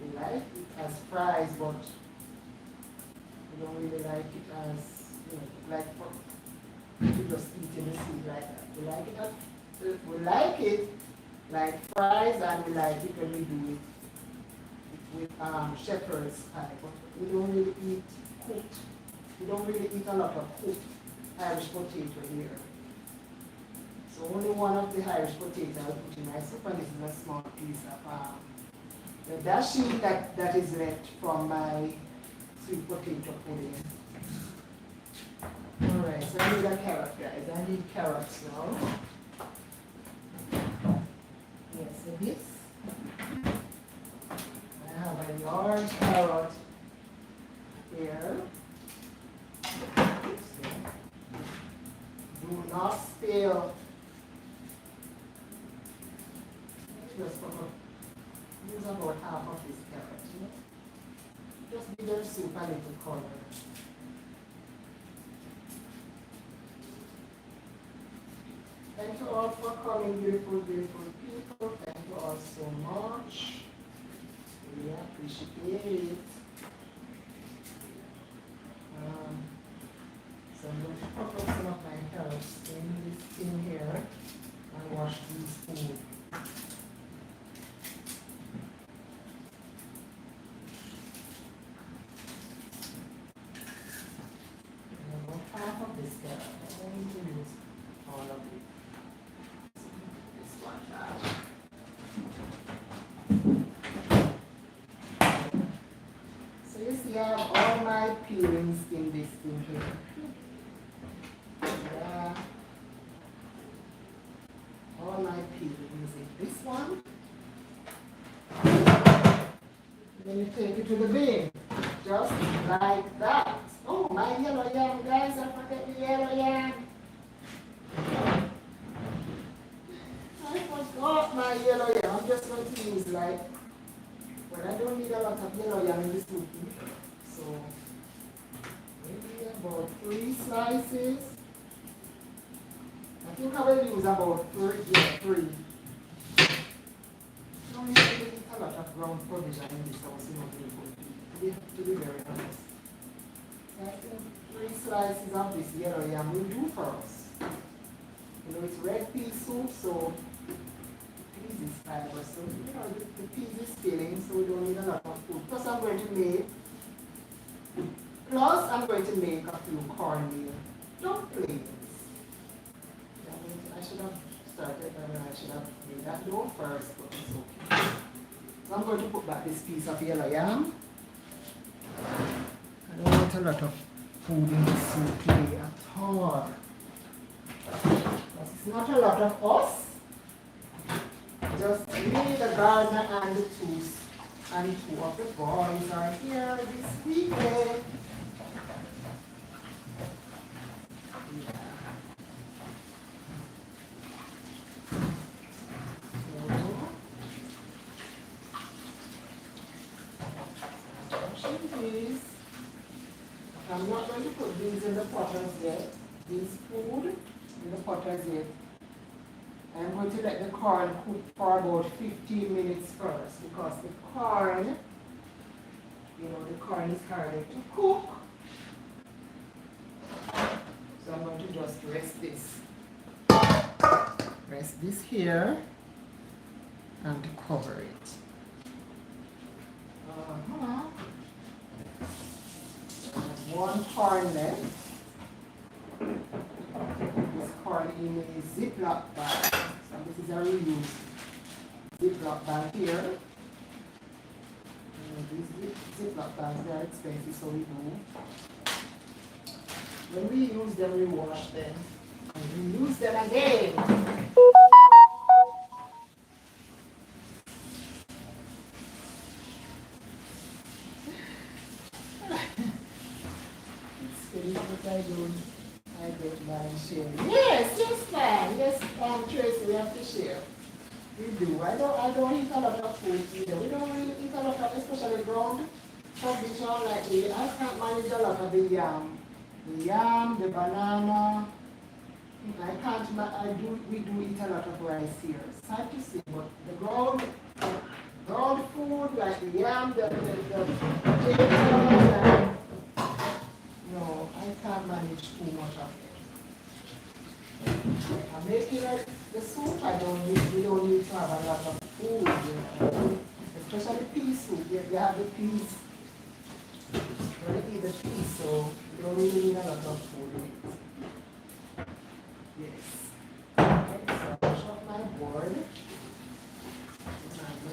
We like it as fries, but we don't really like it as, like to just eat in the seed like that. We like it like fries, and we like it when we do it with shepherd's pie, but we don't really eat cooked. We don't really eat a lot of cooked Irish potato here. So only one of the Irish potato I'll put in my soup, and this is a small piece of the dasheen that is left from my sweet potato pudding. Alright, so I need a carrot, guys. I need carrots now. Yes, so this. I have a large carrot here. Do not spill. Use about half of this carrot. Just give your soup a little color. Thank you all for coming, beautiful, beautiful people. Thank you all so much. We appreciate it. So I'm going to put up some of my carrots in this thing here and wash these food. Half of this carrot. I don't need to use all of it. This one now. So you see I have all my peelings in this thing here. Yeah. All my peelings in this one. Then you take it to the bin. Just like that. Oh, my yellow yam, guys, I forget the yellow yam. I forgot my yellow yam. I'm just going to use like, well, I don't need a lot of yellow yam in this soup. So, maybe about 3 slices. I think I will use about 3. Don't need to eat a lot of ground provision in this house, to be very honest. I think 3 slices of this yellow yam will do for us. It's red pea soup, so peas is fiber. So, the peas is filling, so we don't need a lot of food. Plus, I'm going to make Plus, I'm going to make a few cornmeal dumplings. I should have started, I should have made that dough first, but it's okay. So I'm going to put back this piece of yellow yam. I don't want a lot of food in the soup today at all. Because it's not a lot of us. Just me, the gardener, and the two of the boys are here this weekend. I'm not going to put these in the potters yet, these food in the potters yet. I'm going to let the corn cook for about 15 minutes first because the corn, the corn is harder to cook. So I'm going to just rest this here and cover it. One corn left. This corn in a Ziploc bag. So this is a reused Ziploc bag here. These Ziploc bags are expensive, so we do. When we use them, we wash them. And we use them again. I don't mind sharing. Yes, ma'am. Yes, Tracy, we have to share. We do. I don't eat a lot of food either. We don't really eat a lot of, especially ground cabbage all like this. I can't manage a lot of the yam. The yam, the banana. We do eat a lot of rice here. It's hard to see, but the ground food like the yam, the potatoes, no, I can't manage too much of it. I'm making the soup. We don't need to have a lot of food, especially pea soup. You have the peas. You want to eat the peas, so you don't really need a lot of food in it. Yes. Okay, so I shut my board.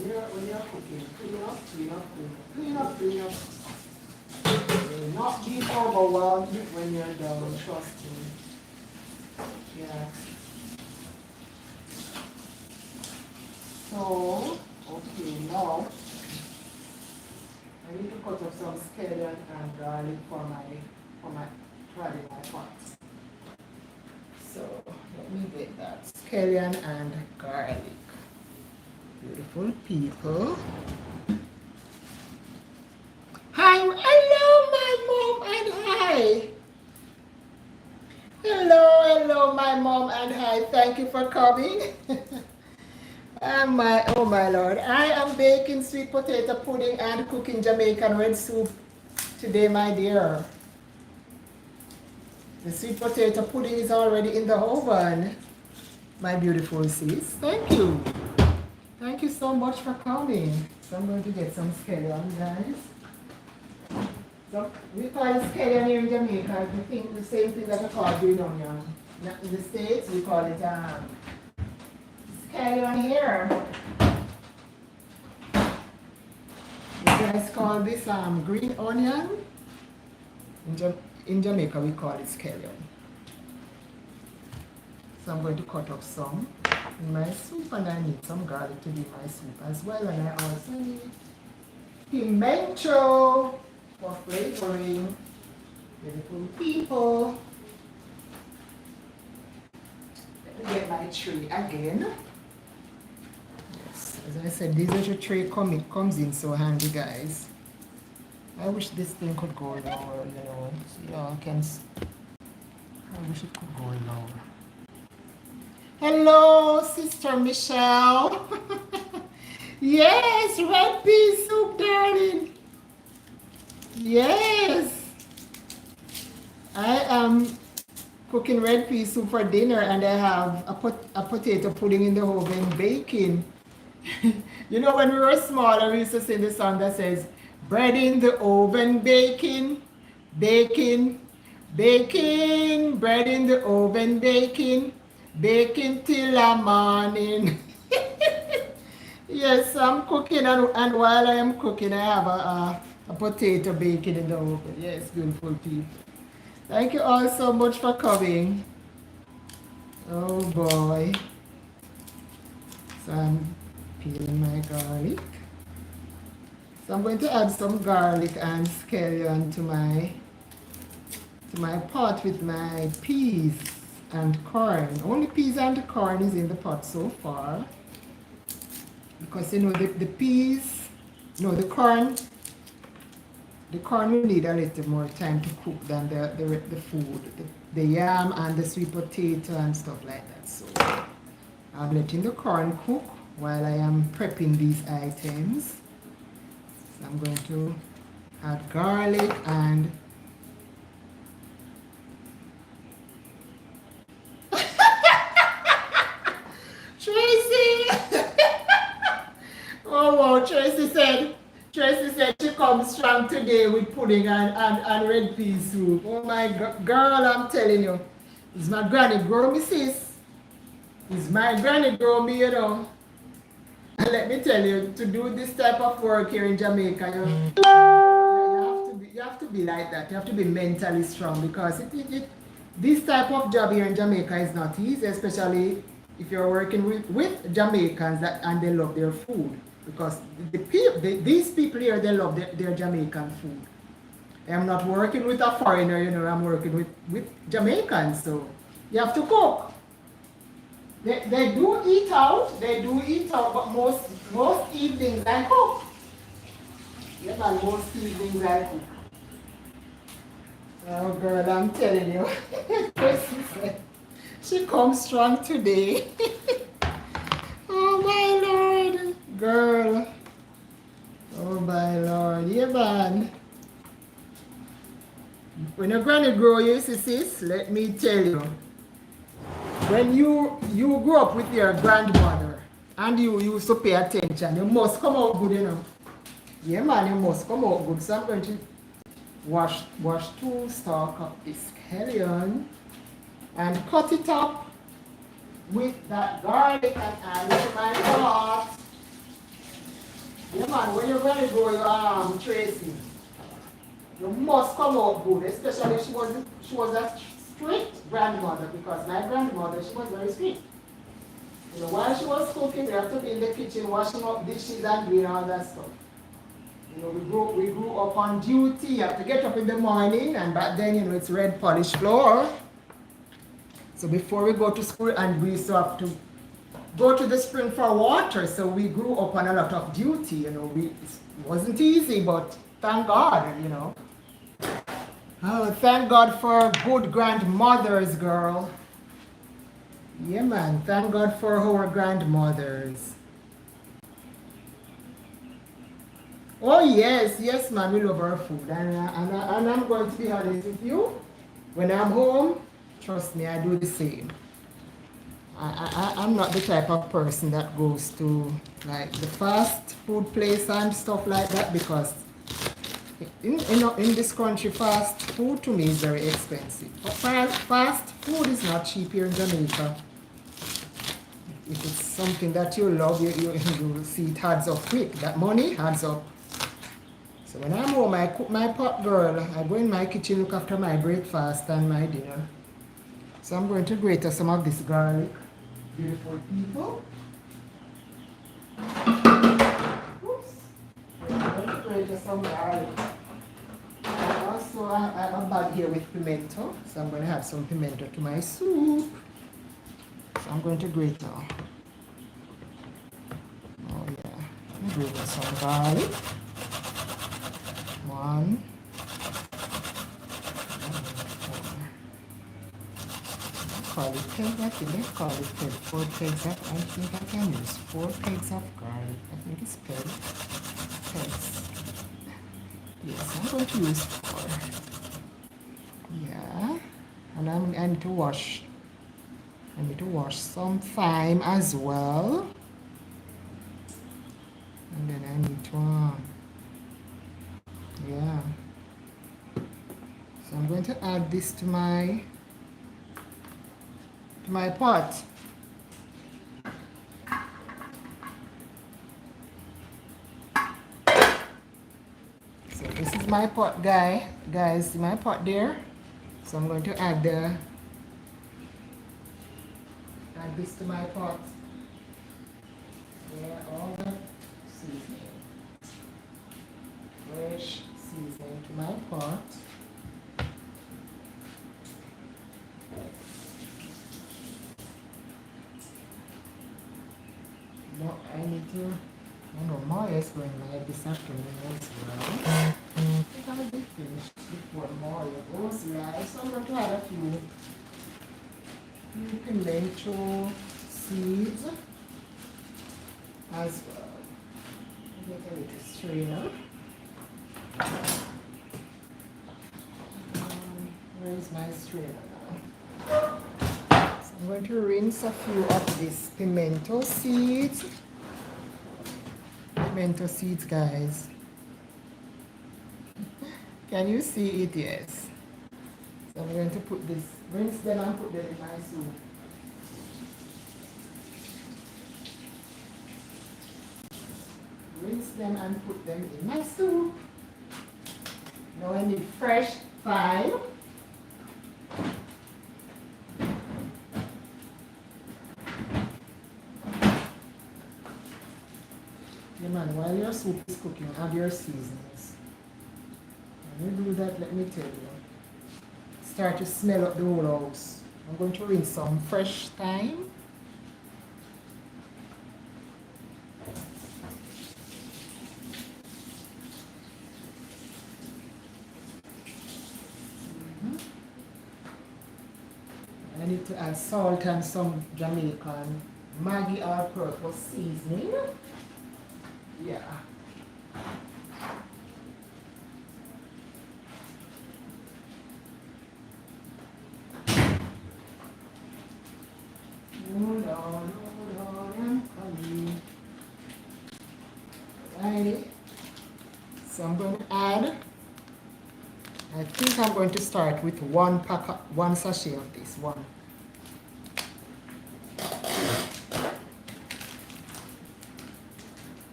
When you're cooking, clean up. Not be overwhelmed when you're done, trust me. Yeah. So, okay, now I need to cut up some scallion and garlic for my pot. So let me get that scallion and garlic. Beautiful people. Hello, my mom, and hi. Hello, my mom, and hi. Thank you for coming. Oh my Lord, I am baking sweet potato pudding and cooking Jamaican red soup today, my dear. The sweet potato pudding is already in the oven, my beautiful sis. Thank you. Thank you so much for coming. So I'm going to get some scallion, guys. So we call it scallion here in Jamaica. We think the same thing that we call green onion. In the States, we call it scallion here. You guys call this green onion. In Jamaica, we call it scallion. So I'm going to cut up some in my soup, and I need some garlic to be my soup as well. And I also need pimento for flavoring. Beautiful people. Let me get my tray again. Yes, as I said, this little tray comes in so handy, guys. I wish this thing could go lower, so y'all can. I wish it could go lower. Hello, Sister Michelle. Yes, red pea soup, darling. Yes. I am cooking red pea soup for dinner, and I have a potato pudding in the oven baking. You know, when we were smaller, we used to sing the song that says, bread in the oven baking, baking, baking, bread in the oven, baking, baking till the morning. Yes, I'm cooking, and while I am cooking, I have a potato baking in the oven. Yes, beautiful people. Thank you all so much for coming. Oh boy. So I'm peeling my garlic. So I'm going to add some garlic and scallion to my pot with my peas and corn. Only peas and corn is in the pot so far. Because you know the peas, no, the corn will need a little more time to cook than the food. The yam and the sweet potato and stuff like that. So I'm letting the corn cook while I am prepping these items. So I'm going to add garlic and Tracy! Oh wow, Tracy said she comes strong today with pudding and red pea soup. Oh my girl, I'm telling you. It's my granny grow me, sis. It's my granny grow me, you know. And let me tell you, to do this type of work here in Jamaica, you have to be like that. You have to be mentally strong because this type of job here in Jamaica is not easy, especially if you're working with Jamaicans and they love their food. Because these people here, they love their Jamaican food. I'm not working with a foreigner, you know, I'm working with Jamaicans, so you have to cook. They do eat out, but most evenings I cook. Yeah, man, most evenings I cook. Oh girl, I'm telling you. She comes strong today. Oh my Lord, girl. Oh my Lord, yeah man. When your granny grow you, sis, let me tell you. When you grew up with your grandmother and you used to pay attention, you must come out good, you know. Yeah man, you must come out good. So I'm going to wash 2 stalks of this scallion and cut it up with that garlic and add it to my pot. Yeah man, when you're going to go Tracy, you must come out good, especially she was a strict grandmother because my grandmother, she was very strict. You know, while she was cooking, you have to be in the kitchen washing up dishes and doing all that stuff. You know, we grew up on duty. You have to get up in the morning, and back then, you know, it's red polished floor. So before we go to school, and we used to have to go to the spring for water. So we grew up on a lot of duty. You know, it wasn't easy, but thank God, you know. Oh, thank God for good grandmothers, girl. Yeah, man. Thank God for our grandmothers. Oh, yes, man. We love our food. And I'm going to be honest with you. When I'm home, trust me, I do the same. I'm not the type of person that goes to like the fast food place and stuff like that because in this country, fast food to me is very expensive. Fast food is not cheap here in Jamaica. If it's something that you love, you see it adds up quick. That money adds up. So when I'm home, I cook my pot, girl. I go in my kitchen, look after my breakfast and my dinner. So I'm going to grate some of this garlic. Beautiful people. Oops. I'm going to grate some garlic. Also, I have a bag here with pimento, so I'm going to add some pimento to my soup. So I'm going to grate now. Oh yeah, I'm grating some garlic. 1, 4. Call it peg, I think they call it peg. 4 pegs of, I think I can use 4 pegs of garlic. I think it's pegs. Yes, I'm going to use 4. Yeah, and I need to wash. I need to wash some thyme as well. And then I need to, yeah. So I'm going to add this to my pot. So this is my pot, guys, my pot there. So I'm going to add this to my pot. Yeah, all the seasoning, fresh seasoning to my pot. No, I need to, more is going live this afternoon as well. I think I'll be finished before more goes live. So I'm going to add a few pimento seeds as well. Get a little strainer. Where's my strainer now? So I'm going to rinse a few of these pimento seeds. Pimento seeds, guys. Can you see it? Yes. So I'm going to put this, rinse them and put them in my soup. Rinse them and put them in my soup. Now I need fresh thyme. Yeah, man, while your soup is cooking, add your seasonings. When you do that, let me tell you, start to smell up the whole house. I'm going to rinse some fresh thyme. I need to add salt and some Jamaican Maggi all-purpose seasoning. Yeah. Hold on, I'm coming. Right. So I'm going to add, I think I'm going to start with one sachet of this one.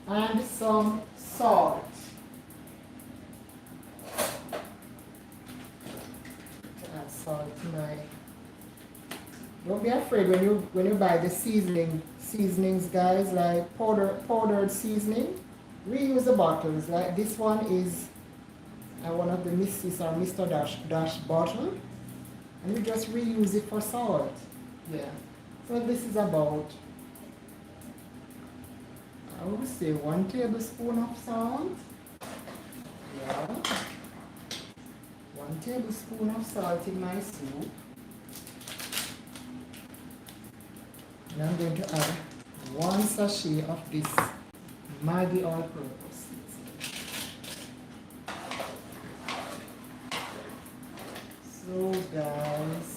And some salt. Add salt to my. Don't be afraid when you buy the seasonings, guys, like powdered seasoning. Reuse the bottles. Like this one is one of the Mrs. or Mr. Dash bottle, and you just reuse it for salt. Yeah. So this is about, I would say, 1 tablespoon of salt. Yeah. 1 tablespoon of salt in my soup. And I'm going to add 1 sachet of this Maggi all-purpose seasoning. So guys,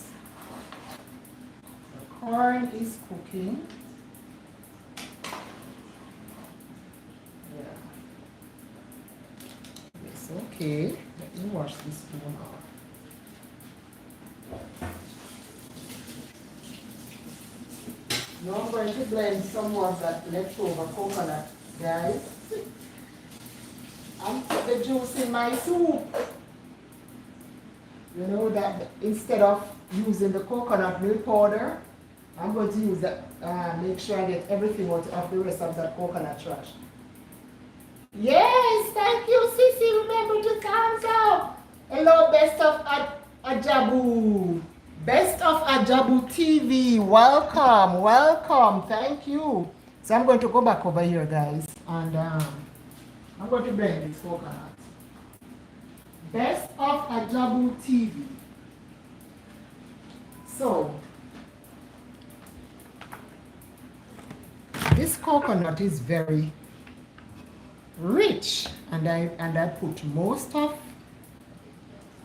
the corn is cooking. Okay, let me wash this spoon off. Now I'm going to blend some of that leftover coconut, guys, and put the juice in my soup. You know that instead of using the coconut milk powder, I'm going to use that, make sure I get everything out of the rest of that coconut trash. Yes, thank you, Sissy. Remember to thumbs up. Hello, Best of Ajabu. Best of Ajabu TV. Welcome, welcome. Thank you. So I'm going to go back over here, guys, and I'm going to blend this coconut. Best of Ajabu TV. So, this coconut is very rich, and I put most of,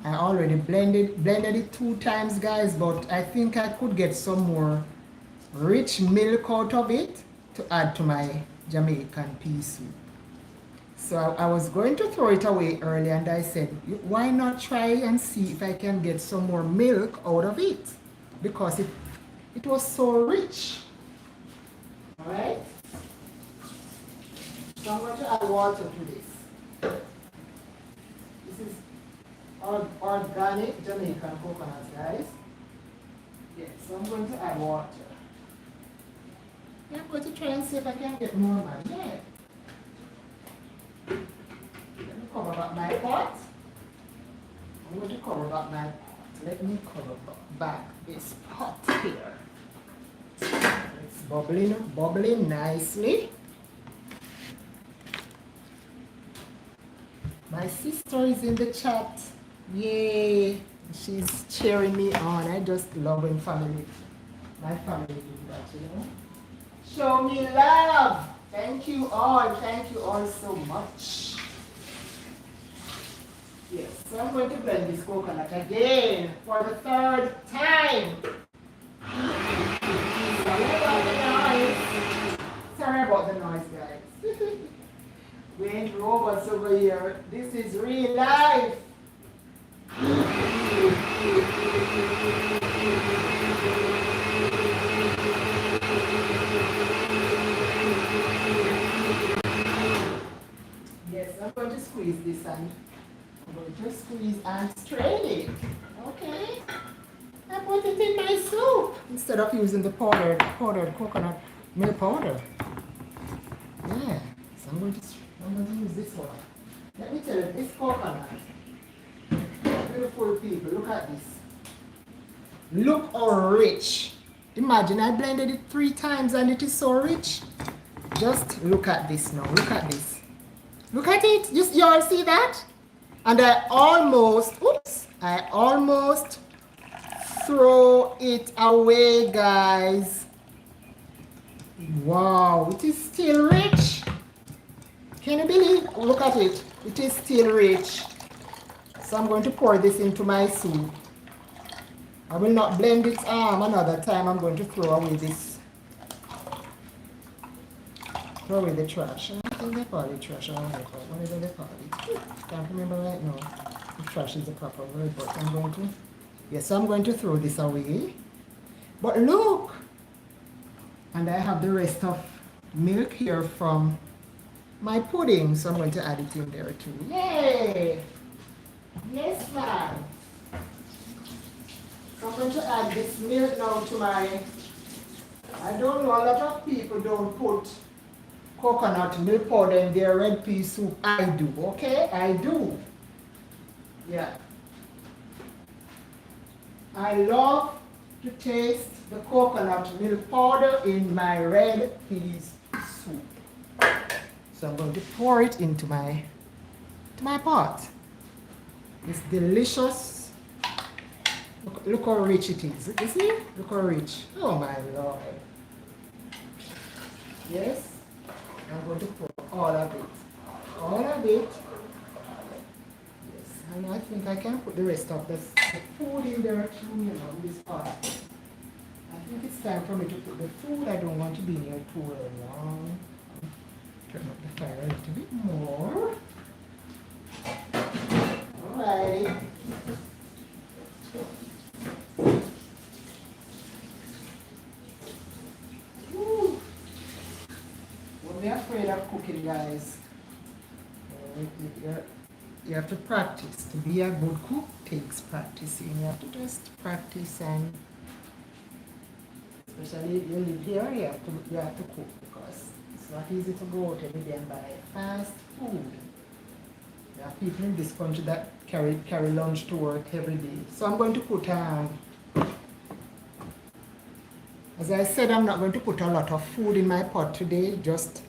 I already blended it 2 times, guys, but I think I could get some more rich milk out of it to add to my Jamaican pea soup. So I was going to throw it away early, and I said, why not try and see if I can get some more milk out of it? Because it was so rich. All right? So I'm going to add water to this. This is organic Jamaican coconuts, guys. Yes, so I'm going to add water. Yeah, I'm going to try and see if I can get more, man. Yeah. Let me cover up my pot. I'm going to cover up my pot. Let me cover back this pot here. It's bubbling nicely. My sister is in the chat. Yay! She's cheering me on. I just love when my family do that, you know. Show me love. Thank you all. Thank you all so much. Yes, so I'm going to blend this coconut again for the third time. Sorry about the noise, guys. We ain't robots over here. This is real life. Yes, I'm going to squeeze this and I'm going to squeeze and strain it. Okay. I put it in my soup instead of using the powdered coconut milk powder. Yeah. So I'm going to use this one. Let me tell you, this coconut, beautiful people, look at this. Look how rich. Imagine I blended it 3 times and it is so rich. Just look at this now. Look at this. Look at it. You all see that? And I almost throw it away, guys. Wow, it is still rich. Can you believe? Look at it. It is still rich. So I'm going to pour this into my soup. I will not blend it another time. I'm going to throw away this. Throw away the trash. I think they call it trash. Whatever they call it. Can't remember right now. The trash is the proper word, but I'm going to. Yes, I'm going to throw this away. But look! And I have the rest of milk here from my pudding, so I'm going to add it in there too. Yay! Yes, ma'am. So I'm going to add this milk now to my, I don't know, a lot of people don't put coconut milk powder in their red pea soup. I do, okay? I do. Yeah. I love to taste the coconut milk powder in my red peas soup. So I'm going to pour it into my pot. It's delicious. Look how rich it is. You see? Look how rich. Oh my Lord. Yes? I'm going to pour all of it. All of it. Yes. And I think I can put the rest of the food in there too, you know, in this pot. I think it's time for me to put the food. I don't want to be here too long. Turn up the fire a little bit more. Alrighty. Woo. Don't be afraid of cooking, guys. You have to practice. To be a good cook takes practicing. You have to just practice, and especially if you live here, you have to cook, because it's not easy to go out every day and buy fast food. There are people in this country that carry lunch to work every day. So I'm going to put, as I said, I'm not going to put a lot of food in my pot today. Just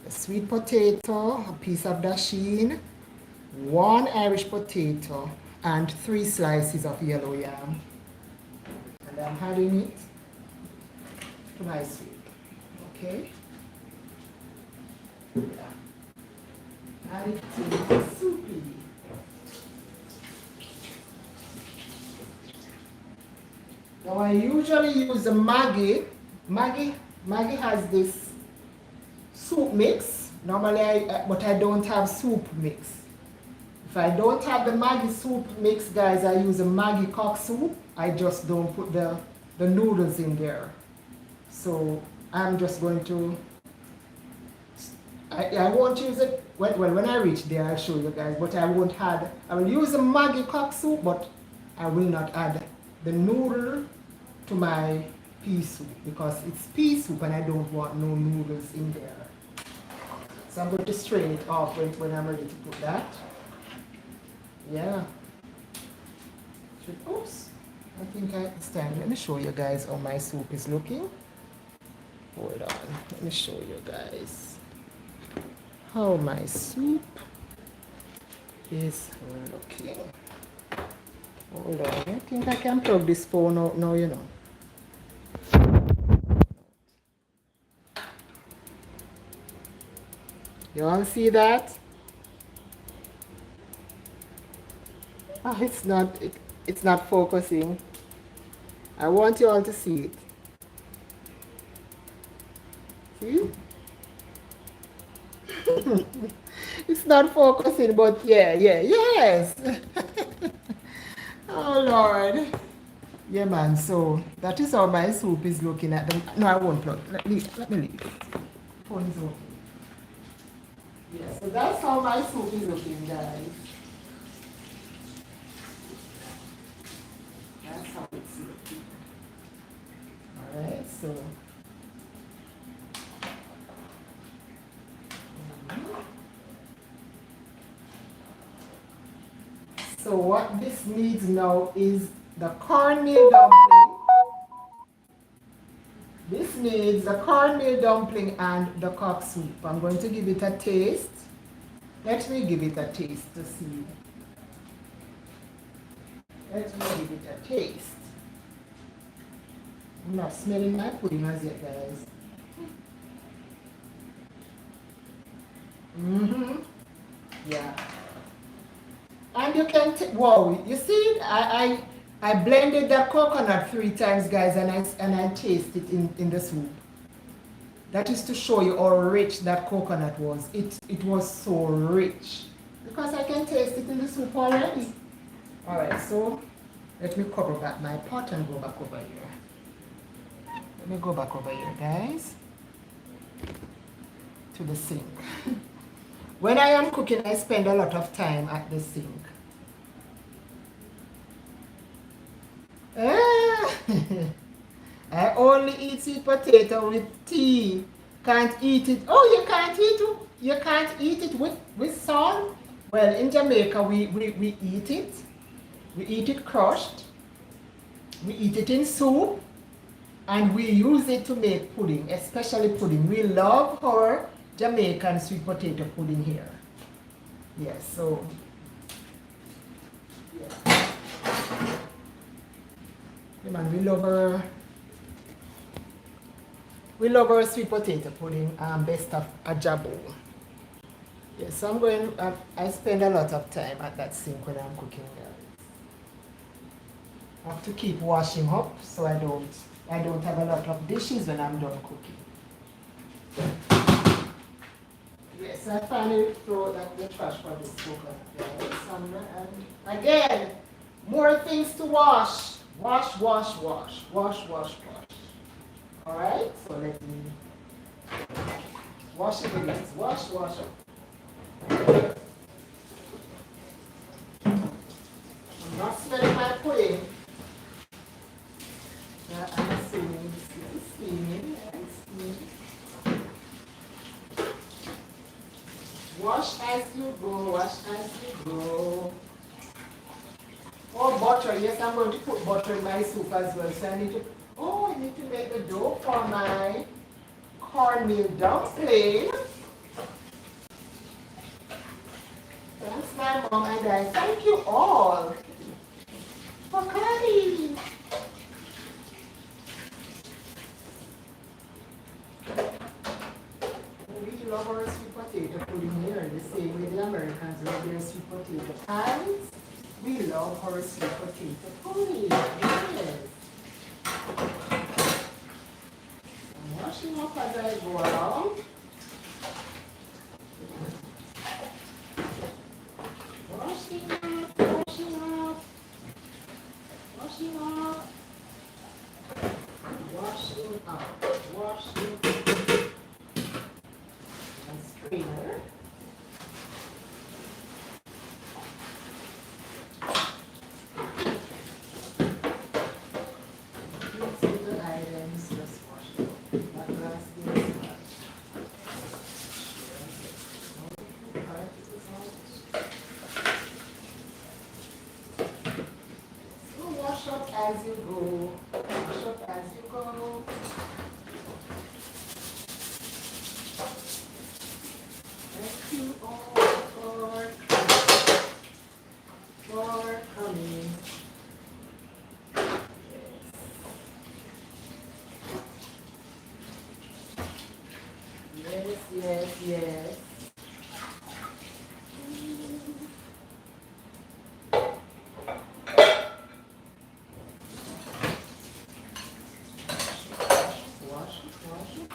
a sweet potato, a piece of dasheen, 1 Irish potato, and 3 slices of yellow yam. And I'm adding it to my soup. Okay? Yeah. Add it to the soupy. Now I usually use the Maggi. Maggi has this soup mix, Normally, but I don't have soup mix. If I don't have the Maggi soup mix, guys, I use a Maggi cock soup. I just don't put the noodles in there. So I'm just going to, I won't use it, well, when I reach there, I'll show you guys, but I won't add, I will use the Maggi cock soup, but I will not add the noodle to my pea soup because it's pea soup and I don't want no noodles in there. So I'm going to strain it off when I'm ready to put that. Yeah. Oops. I think it's time. Let me show you guys how my soup is looking. Hold on. Let me show you guys how my soup is looking. Hold on. I think I can plug this phone out now, you know. You all see that? Oh, it's not focusing. I want you all to see it. See? It's not focusing, but yes. Oh Lord. Yeah man, so that is how my soup is looking at them. No, I won't plug. Let me leave. Phone is okay. Yeah, so that's how my soup is looking, guys. That's how it's looking. Alright, so so what this needs now is the cornmeal dumpling. This needs the cornmeal dumpling and the cock soup. I'm going to give it a taste. Let me give it a taste to see. Let me give it a taste. I'm not smelling my pudding as yet, guys. Yeah. And you can wow, you see, I blended that coconut 3 times, guys, and I taste it in the soup. That is to show you how rich that coconut was. It was so rich. Because I can taste it in the soup already. Alright, so let me cover back my pot and go back over here. Let me go back over here, guys. To the sink. When I am cooking, I spend a lot of time at the sink. I only eat sweet potato with tea. Can't eat it. Oh, you can't eat it. You can't eat it with salt. Well, in Jamaica, we eat it. We eat it crushed. We eat it in soup. And we use it to make pudding, especially pudding. We love our Jamaican sweet potato pudding here. Yes, so yeah. Yeah, man, we love our sweet potato pudding, best of a jabo. Yes, so I'm going. I spend a lot of time at that sink when I'm cooking. I have to keep washing up so I don't have a lot of dishes when I'm done cooking. Yes, I finally throw the trash for this cooker. And again, more things to wash. Wash. Alright, so let me wash it again. Wash. I'm not smelling my pudding. I'm assuming this is steaming and steaming. Wash as you go. Oh, butter. Yes, I'm going to put butter in my soup as well. So I need to make the dough for my cornmeal dumpling. Thanks, my mom and dad. Thank you all for coming. We love our sweet potato pudding here, the same way the Americans love their sweet potato pies. We love our sweet potato pudding. Yes. I'm washing up as I go along. out. Wash it and strainer. These little items, just wash it up. That glass is hot. So wash up as you go. Wash up as you go. Thank you all for coming. Yes, yes, yes. Wash it, wash it.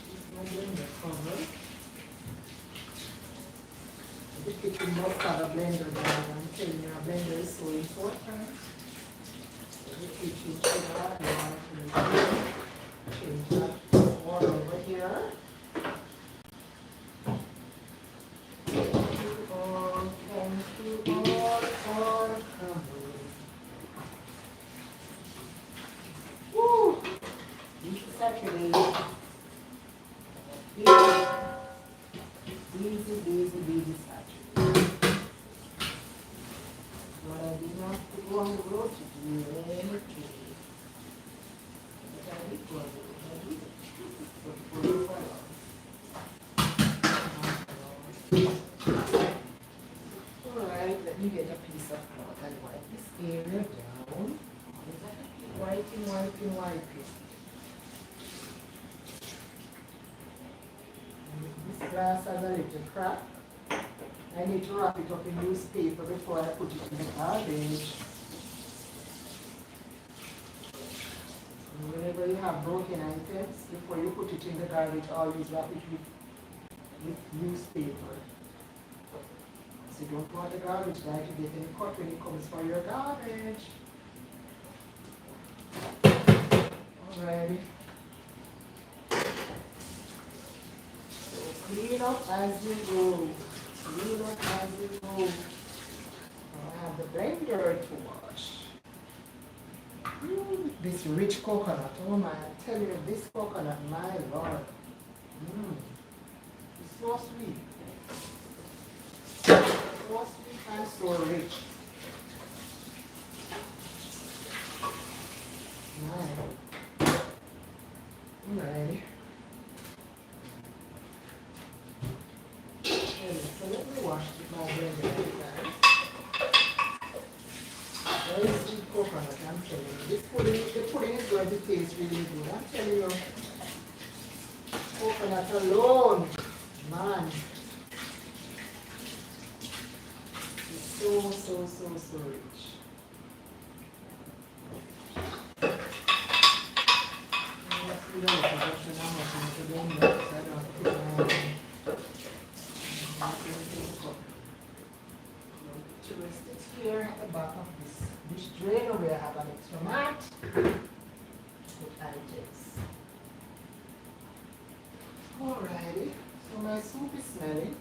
This one in the cover. The kitchen must have a blender, guys. I'm telling you, a blender is so important. The kitchen should have one. Change that water over here. Thank you all for coming. Woo! This is Saturday. Busy Saturday. But I did not have to go on the road to do anything. But I did go on the road. I did. But for you, alright, let me get a piece of cloth and wipe this area down. Wiping. This glass has a little crack. I need to wrap it up in newspaper before I put it in the garbage. And whenever you have broken items, before you put it in the garbage, always wrap it with newspaper. So you don't want the garbage guy to get any cut when it comes for your garbage. Alrighty. So clean up as you go. Clean up as you go. I have the blender to wash. This rich coconut. Oh my, I tell you, this coconut, my lord. It's so sweet. So sweet and so rich. Alright. So let me wash my blender, guys. Very sweet coconut, I'm telling you. This pudding, the pudding is going to taste really good. I'm telling you. Coconut alone, man. It's so rich. To rest it here at the back of this dish drain where I have an extra mat with items. Alrighty, so my soup is smelling.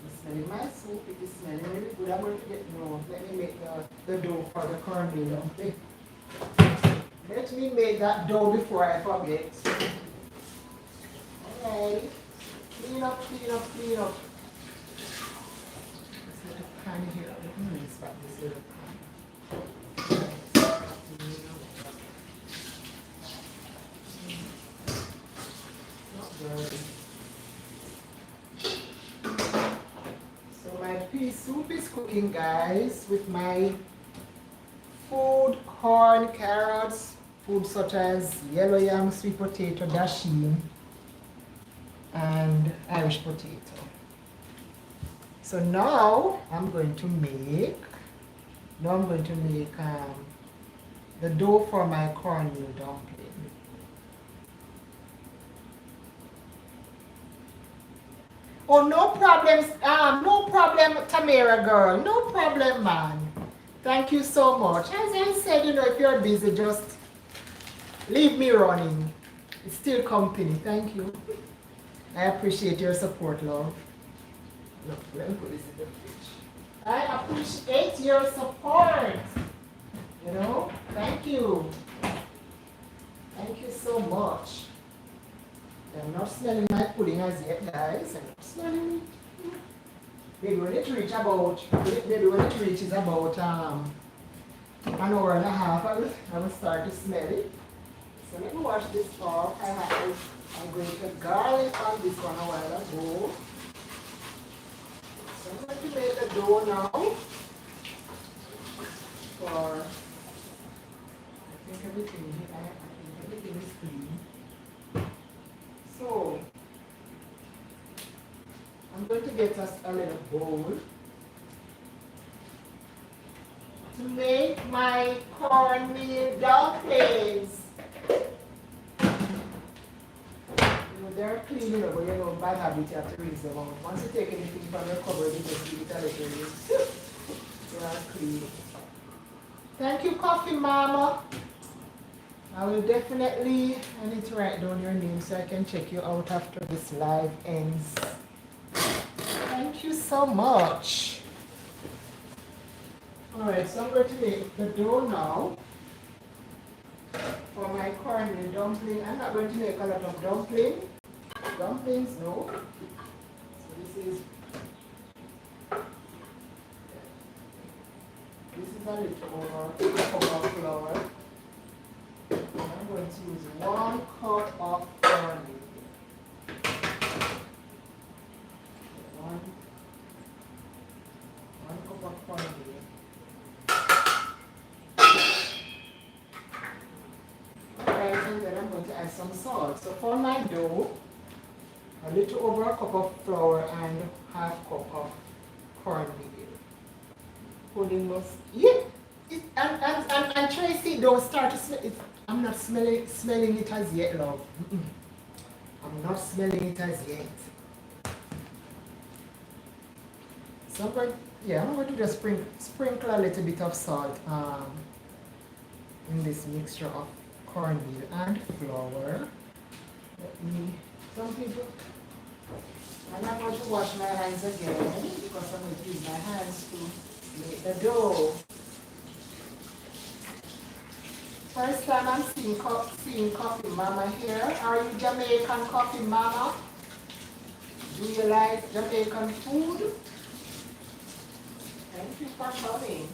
It's smelling my soup, it is smelling really good. I'm going to get no. Let me make the dough for the cornmeal. Okay. Let me make that dough before I forget. Alrighty. Clean up. This little pan here. Let me rinse back this little pan. Not dirty. So my pea soup is cooking, guys, with my food, corn, carrots, food such as yellow yam, sweet potato, dasheen, and Irish potato. So now I'm going to make the dough for my cornmeal dumpling. Oh, no problem, Tamara girl. No problem, man. Thank you so much. As I said, if you're busy, just leave me running. It's still company. Thank you. I appreciate your support, love. Look, let me put this in the fridge. I appreciate your support. Thank you. Thank you so much. I'm not smelling my pudding as yet, guys. I'm not smelling it. Maybe when it reaches about, an hour and a half, I will start to smell it. So let me wash this off. I'm going to garlic on this one a while ago. So I'm going to make the dough now. For I think everything is clean. So I'm going to get us a little bowl to make my cornmeal dumplings. They're clean, but bad habit, you have to rinse them out. Once you take anything from your cupboard, you just give it a little rinse. They are clean. Thank you, Coffee Mama. I will definitely, I need to write down your name so I can check you out after this live ends. Thank you so much. Alright, so I'm going to make the dough now for my cornmeal dumpling. I'm not going to make a lot of dumplings, no. So this is a little over a cup of flour. I'm going to use 1 cup of cornmeal. One cup of cornmeal. Alright, and then I'm going to add some salt. So for my dough, a little over a cup of flour and half cup of cornmeal. Pudding must, and Tracy, don't start to smell it. I'm not smelling it as yet, love. I'm not smelling it as yet. So I'm going to just sprinkle a little bit of salt in this mixture of cornmeal and flour. Some people, I'm not going to wash my hands again because I'm going to use my hands to make the dough. First time I'm seeing Coffee Mama here. Are you Jamaican, Coffee Mama? Do you like Jamaican food? Thank you for coming.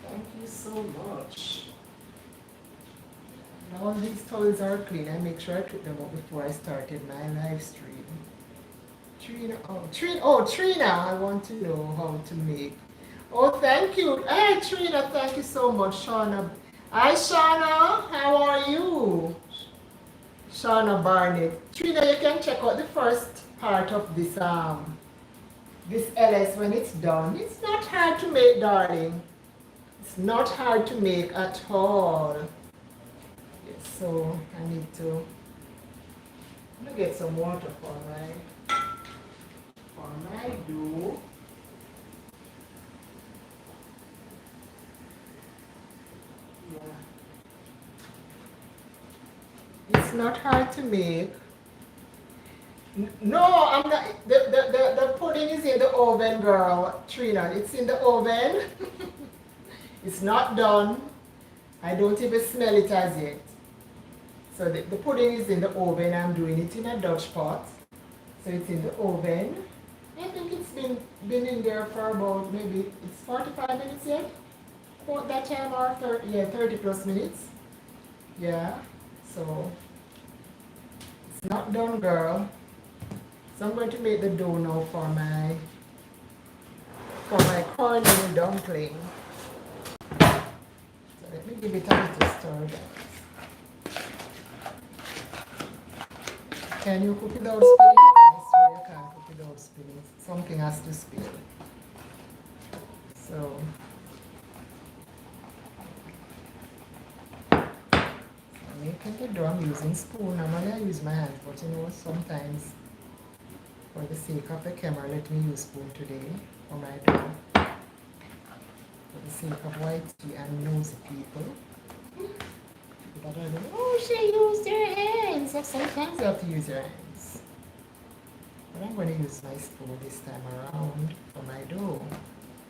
Thank you so much. Now all these towels are clean. I make sure I took them up before I started my live stream. Trina, I want to know how to make. Oh, thank you. Hey, Trina, thank you so much, Shauna. Hi, Shauna. How are you? Shauna Barnett. Trina, you can check out the first part of this this LS when it's done. It's not hard to make, darling. It's not hard to make at all. Yes, so I need to I'm gonna get some water for my dough. Yeah. It's not hard to make. No, I'm not. The pudding is in the oven, girl. Trina, it's in the oven. It's not done. I don't even smell it as yet. So the pudding is in the oven. I'm doing it in a Dutch pot. So it's in the oven. I think it's been in there for about maybe it's 45 minutes yet. About that time or 30 plus minutes. Yeah. So it's not done, girl. So I'm going to make the dough now for my cornmeal dumpling. So let me give it a little stir, guys. Can you cook without spilling? I swear you can't cook without spilling. Something has to spill. So I'm making the dough. I'm using spoon. Normally I use my hands, but sometimes for the sake of the camera, let me use spoon today for my dough. the sake of white tea and nosy people. But I don't know. Oh, she used her hands. So sometimes you have to use your hands. But I'm going to use my spoon this time around for my dough.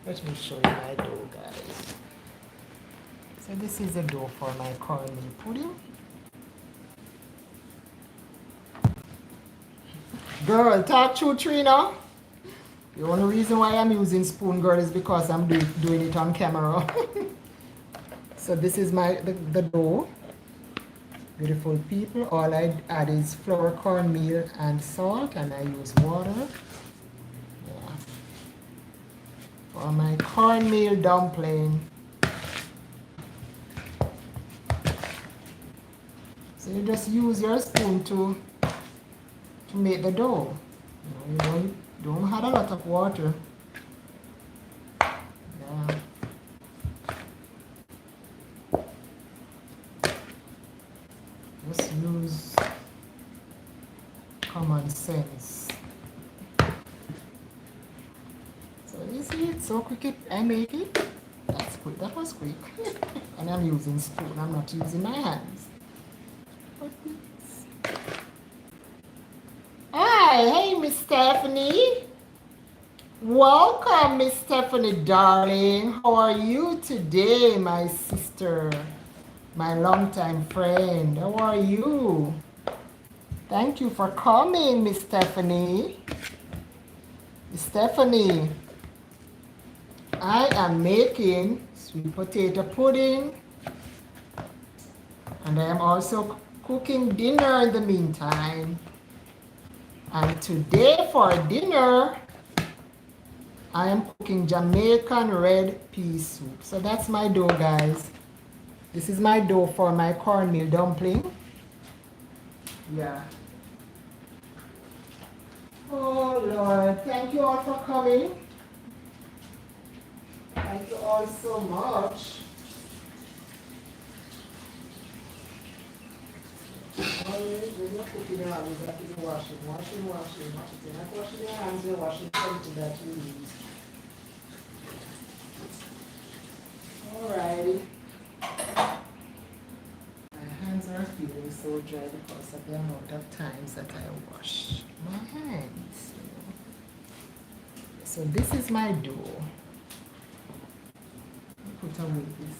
Let me show you my dough, guys. So this is the dough for my cornmeal pudding. Girl, talk true, Trina. The only reason why I'm using spoon, girl, is because I'm doing it on camera. So this is the dough. Beautiful people. All I add is flour, cornmeal, and salt, and I use water. Yeah. For my cornmeal dumpling. So you just use your spoon to make the dough. You don't add a lot of water. Yeah. Just use common sense. So you see it, so quick I make it. That's quick, that was quick. And I'm using spoon, I'm not using my hands. Hi, hey Miss Stephanie. Welcome, Miss Stephanie, darling. How are you today, my sister? My longtime friend. How are you? Thank you for coming, Miss Stephanie. Miss Stephanie, I am making sweet potato pudding. And I am also cooking dinner in the meantime. And today for dinner, I am cooking Jamaican red pea soup. So that's my dough, guys. This is my dough for my cornmeal dumpling. Yeah. Oh, Lord. Thank you all for coming. Thank you all so much. Always, when you're cooking, you always have to be washing. You're not washing your hands, you're washing something that you use. Alrighty. My hands are feeling so dry because of the amount of times that I wash my hands. So this is my dough. Put away this.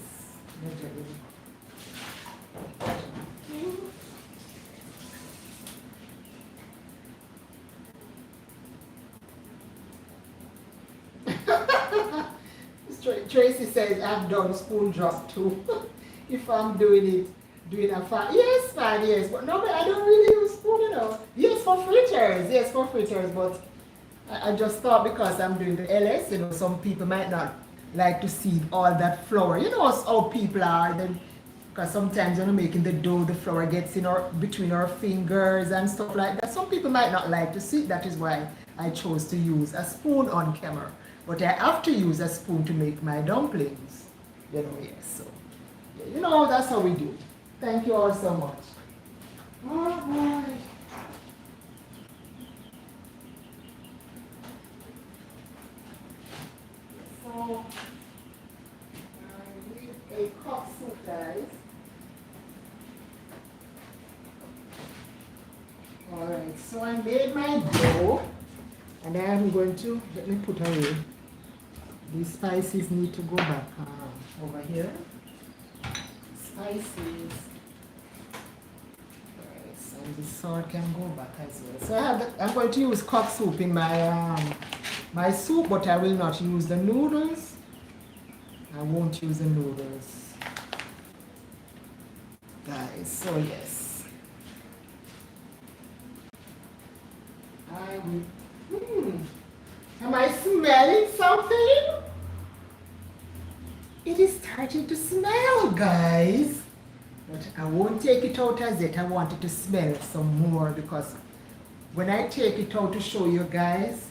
Tracy says I've done spoon drop too. If I'm doing a fat, yes, fine, yes, but no, but I don't really use spoon, you know. Yes, for fritters, but I just thought because I'm doing the LS, you know, some people might not like to see all that flour. You know how people are, then, because sometimes when you're making the dough, the flour gets in between our fingers and stuff like that. Some people might not like to see it. That is why I chose to use a spoon on camera. But I have to use a spoon to make my dumplings. You know, yes. So, you know, that's how we do. Thank you all so much. All right. So, I need a cup soup, guys. All right, so I made my dough, and I'm going to, let me put away. These spices need to go back over here. Spices. Yes, and the salt can go back as well. So I'm going to use cock soup in my soup, but I will not use the noodles. I won't use the noodles. Guys, so yes. I will. Am I smelling something? It is starting to smell, guys. But I won't take it out as yet. I want it to smell some more because when I take it out to show you guys,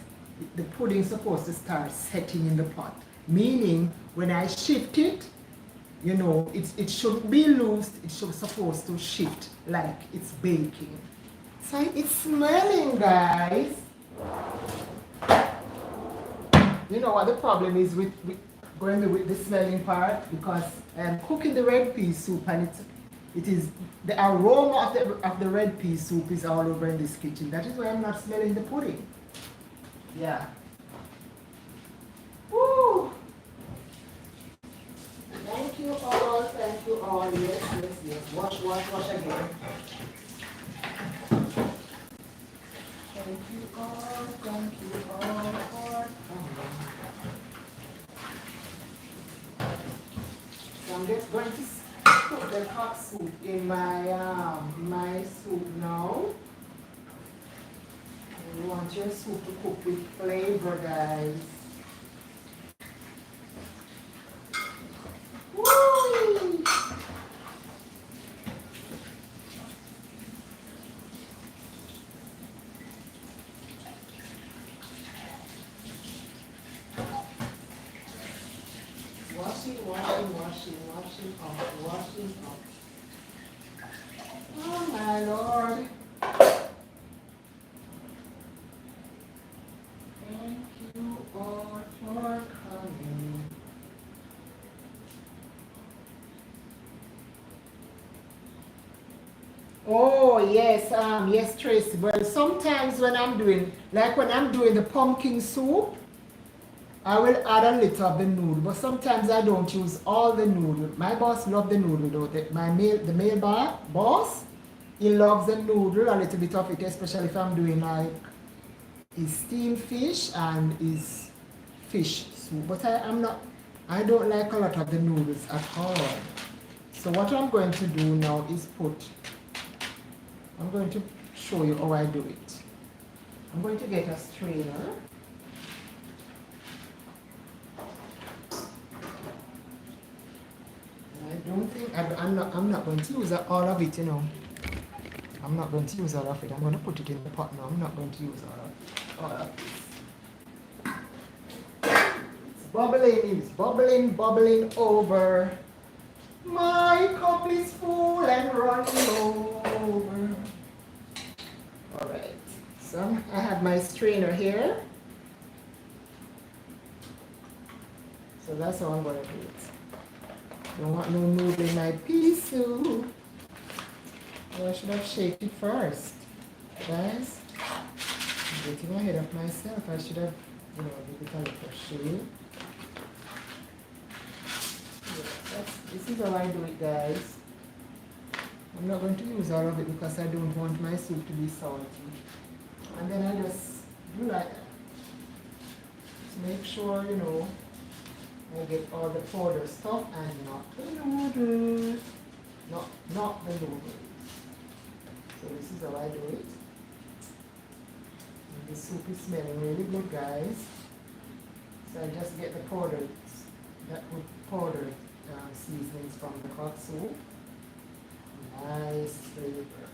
the pudding is supposed to start setting in the pot. Meaning, when I shift it, you know, it shouldn't be loose. It's supposed to shift like it's baking. So it's smelling, guys. You know what the problem is with going with the smelling part because I'm cooking the red pea soup and it is the aroma of the red pea soup is all over in this kitchen. That is why I'm not smelling the pudding. Yeah. Woo! Thank you all, thank you all. Yes, yes, yes. Wash, wash, wash again. Thank you all for coming. So I'm just going to put the hot soup in my soup now. You want your soup to cook with flavor, guys. Woo! Washing up. Oh my Lord. Thank you all for coming. Oh yes, yes, Tracy. Well, sometimes when I'm doing the pumpkin soup, I will add a little of the noodle, but sometimes I don't use all the noodle. My boss loves the noodle though. The male boss, he loves the noodle, a little bit of it, especially if I'm doing like his steamed fish and his fish soup. But I don't like a lot of the noodles at all. So what I'm going to do now is I'm going to show you how I do it. I'm going to get a strainer. I don't think, I'm not going to use all of it, you know. I'm not going to use all of it. I'm going to put it in the pot now. I'm not going to use all of it. It's bubbling over. My cup is full and running over. Alright, so I have my strainer here. So that's how I'm going to do it. Don't want no noodle in my pea soup. Oh, I should have shaken it first. Guys, I'm getting ahead of myself. I should have, give it a little shake. Yeah, this is how I do it, guys. I'm not going to use all of it because I don't want my soup to be salty. And then I just do like that. Just make sure, I get all the powder stuff and not the noodles. Not the noodles. So this is how I do it. And the soup is smelling really good, guys. So I just get the powdered seasonings from the hot soup. Nice flavor.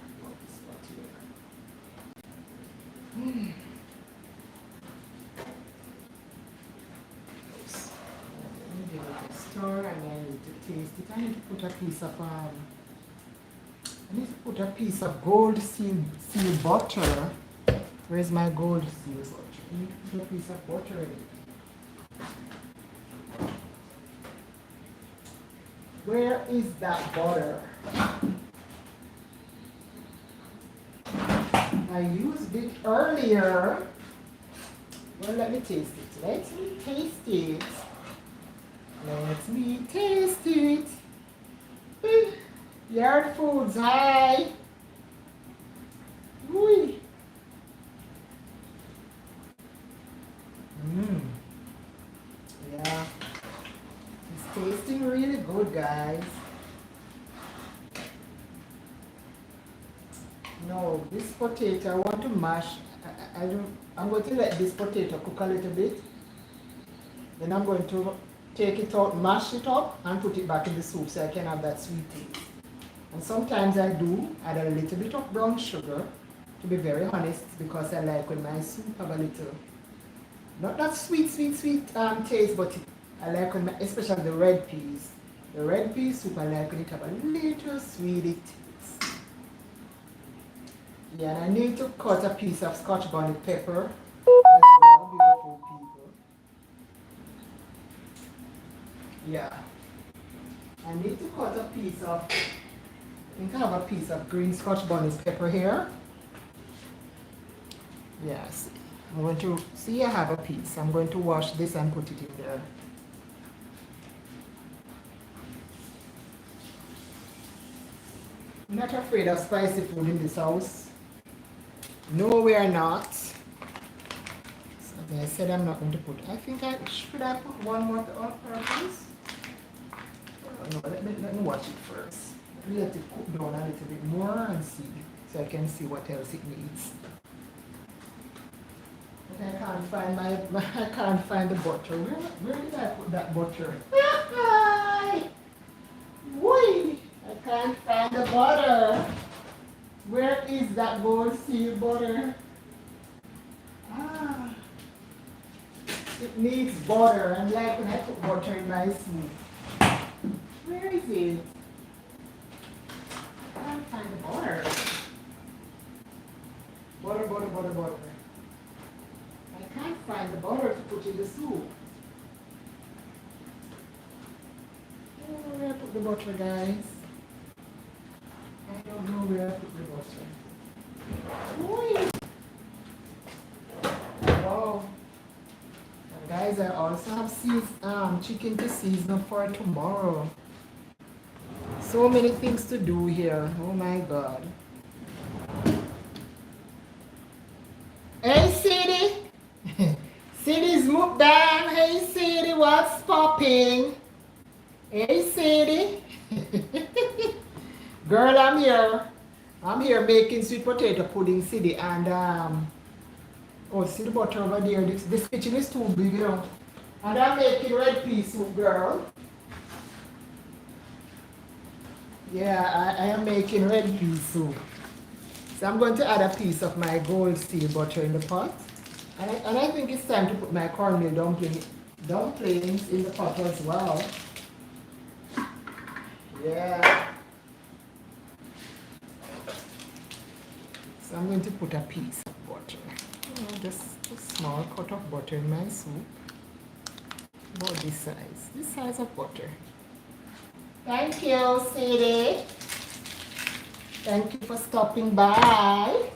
Give it a stir and I need to taste it. I need to put a piece of gold seal butter. Where's my gold seal butter? I need to put a piece of butter in it. Where is that butter? I used it earlier. Well, let me taste it. Let me taste it. Yard Foods, hi. Woo. Yeah. It's tasting really good, guys. No, this potato, I want to mash. I'm going to let this potato cook a little bit. Then I'm going to take it out, mash it up, and put it back in the soup so I can have that sweet taste. And sometimes I do add a little bit of brown sugar, to be very honest, because I like when my soup have a little, not that sweet taste, but I like when especially the red peas. The red pea soup, I like when it have a little sweet taste. Yeah, and I need to cut a piece of Scotch bonnet pepper as well, beautiful people. Yeah. I need to cut a piece of, I think I have a piece of green Scotch bonnet pepper here. Yes. I'm going to, see I have a piece. I'm going to wash this and put it in there. I'm not afraid of spicy food in this house. No, we are not. So I said I'm not going to put, I think should I put one more on purpose? No, let me watch it first. Let me let it cook down a little bit more and see, so I can see what else it needs. But I can't find I can't find the butter. Where did I put that butter? Whee! I can't find the butter. Where is that gold seal butter? Ah, it needs butter. And like when I put butter in my soup. Where is it? I can't find the butter. Butter. I can't find the butter to put in the soup. I don't know where I put the butter, guys. I don't know where I put the butter. Wow. And guys, I also have chicken to season for tomorrow. So many things to do here. Oh my God. Hey, City. City's mukbang. Hey, City, what's popping? Hey, City. Girl, I'm here. I'm here making sweet potato pudding, City, and oh, see the butter over there. This kitchen is too big, you know. And I'm making red pea soup, girl. Yeah, I am making red pea soup. So I'm going to add a piece of my gold seal butter in the pot. And I think it's time to put my cornmeal dumplings in the pot as well. Yeah. So I'm going to put a piece of butter. Just a small cut of butter in my soup. About this size of butter. Thank you, Sadie. Thank you for stopping by.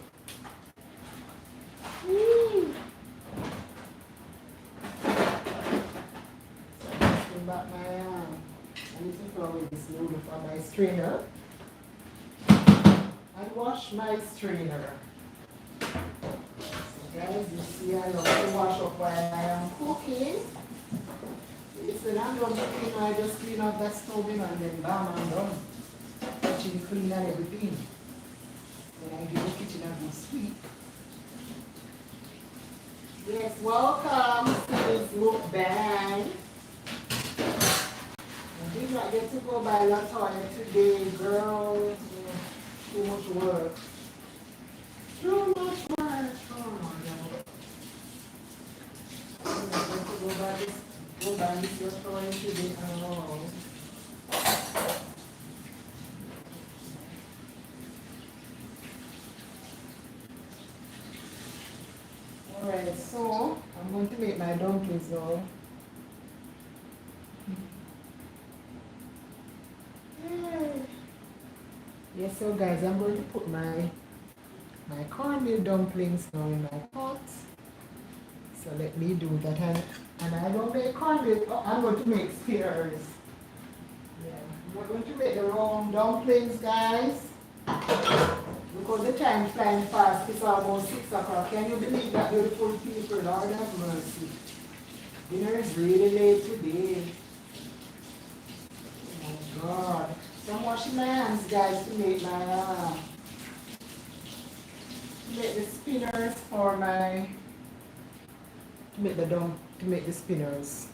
Back I need to throw away this noodle from my strainer and wash my strainer. So guys, you see I love to wash up while I am cooking. Listen, I'm done cooking, I just clean up that stove and then bam, I'm done. Kitchen clean and everything. Then I give the kitchen a good sweep. Yes, welcome to this mukbang. I did not get to go by Latoya today, girl. Too much work. Too much work. Oh no. I'm not going to go by this Latoya today at all. Alright, so I'm going to make my dumplings now. Yes, so guys, I'm going to put my cornmeal dumplings now in my pot. So let me do that. And I don't make cornmeal, I'm going to make spears. Yeah, I'm not going to make the round dumplings, guys. Because the time flying fast, it's almost 6 o'clock. Can you believe that, beautiful people? Lord have mercy. Dinner is really late today. Oh my God. So I'm washing my hands, guys, to make my the spinners for my to make the spinners.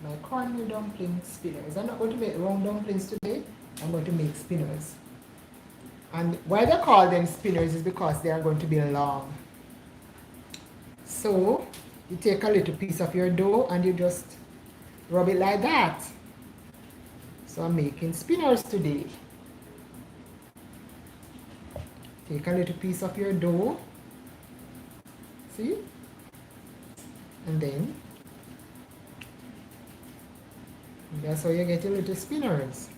My cornmeal dumpling spinners. I'm not going to make round dumplings today. I'm going to make spinners. And why they call them spinners is because they are going to be long. So you take a little piece of your dough and you just rub it like that. So I'm making spinners today. Take a little piece of your dough. See? And then That's how you get your little spinners.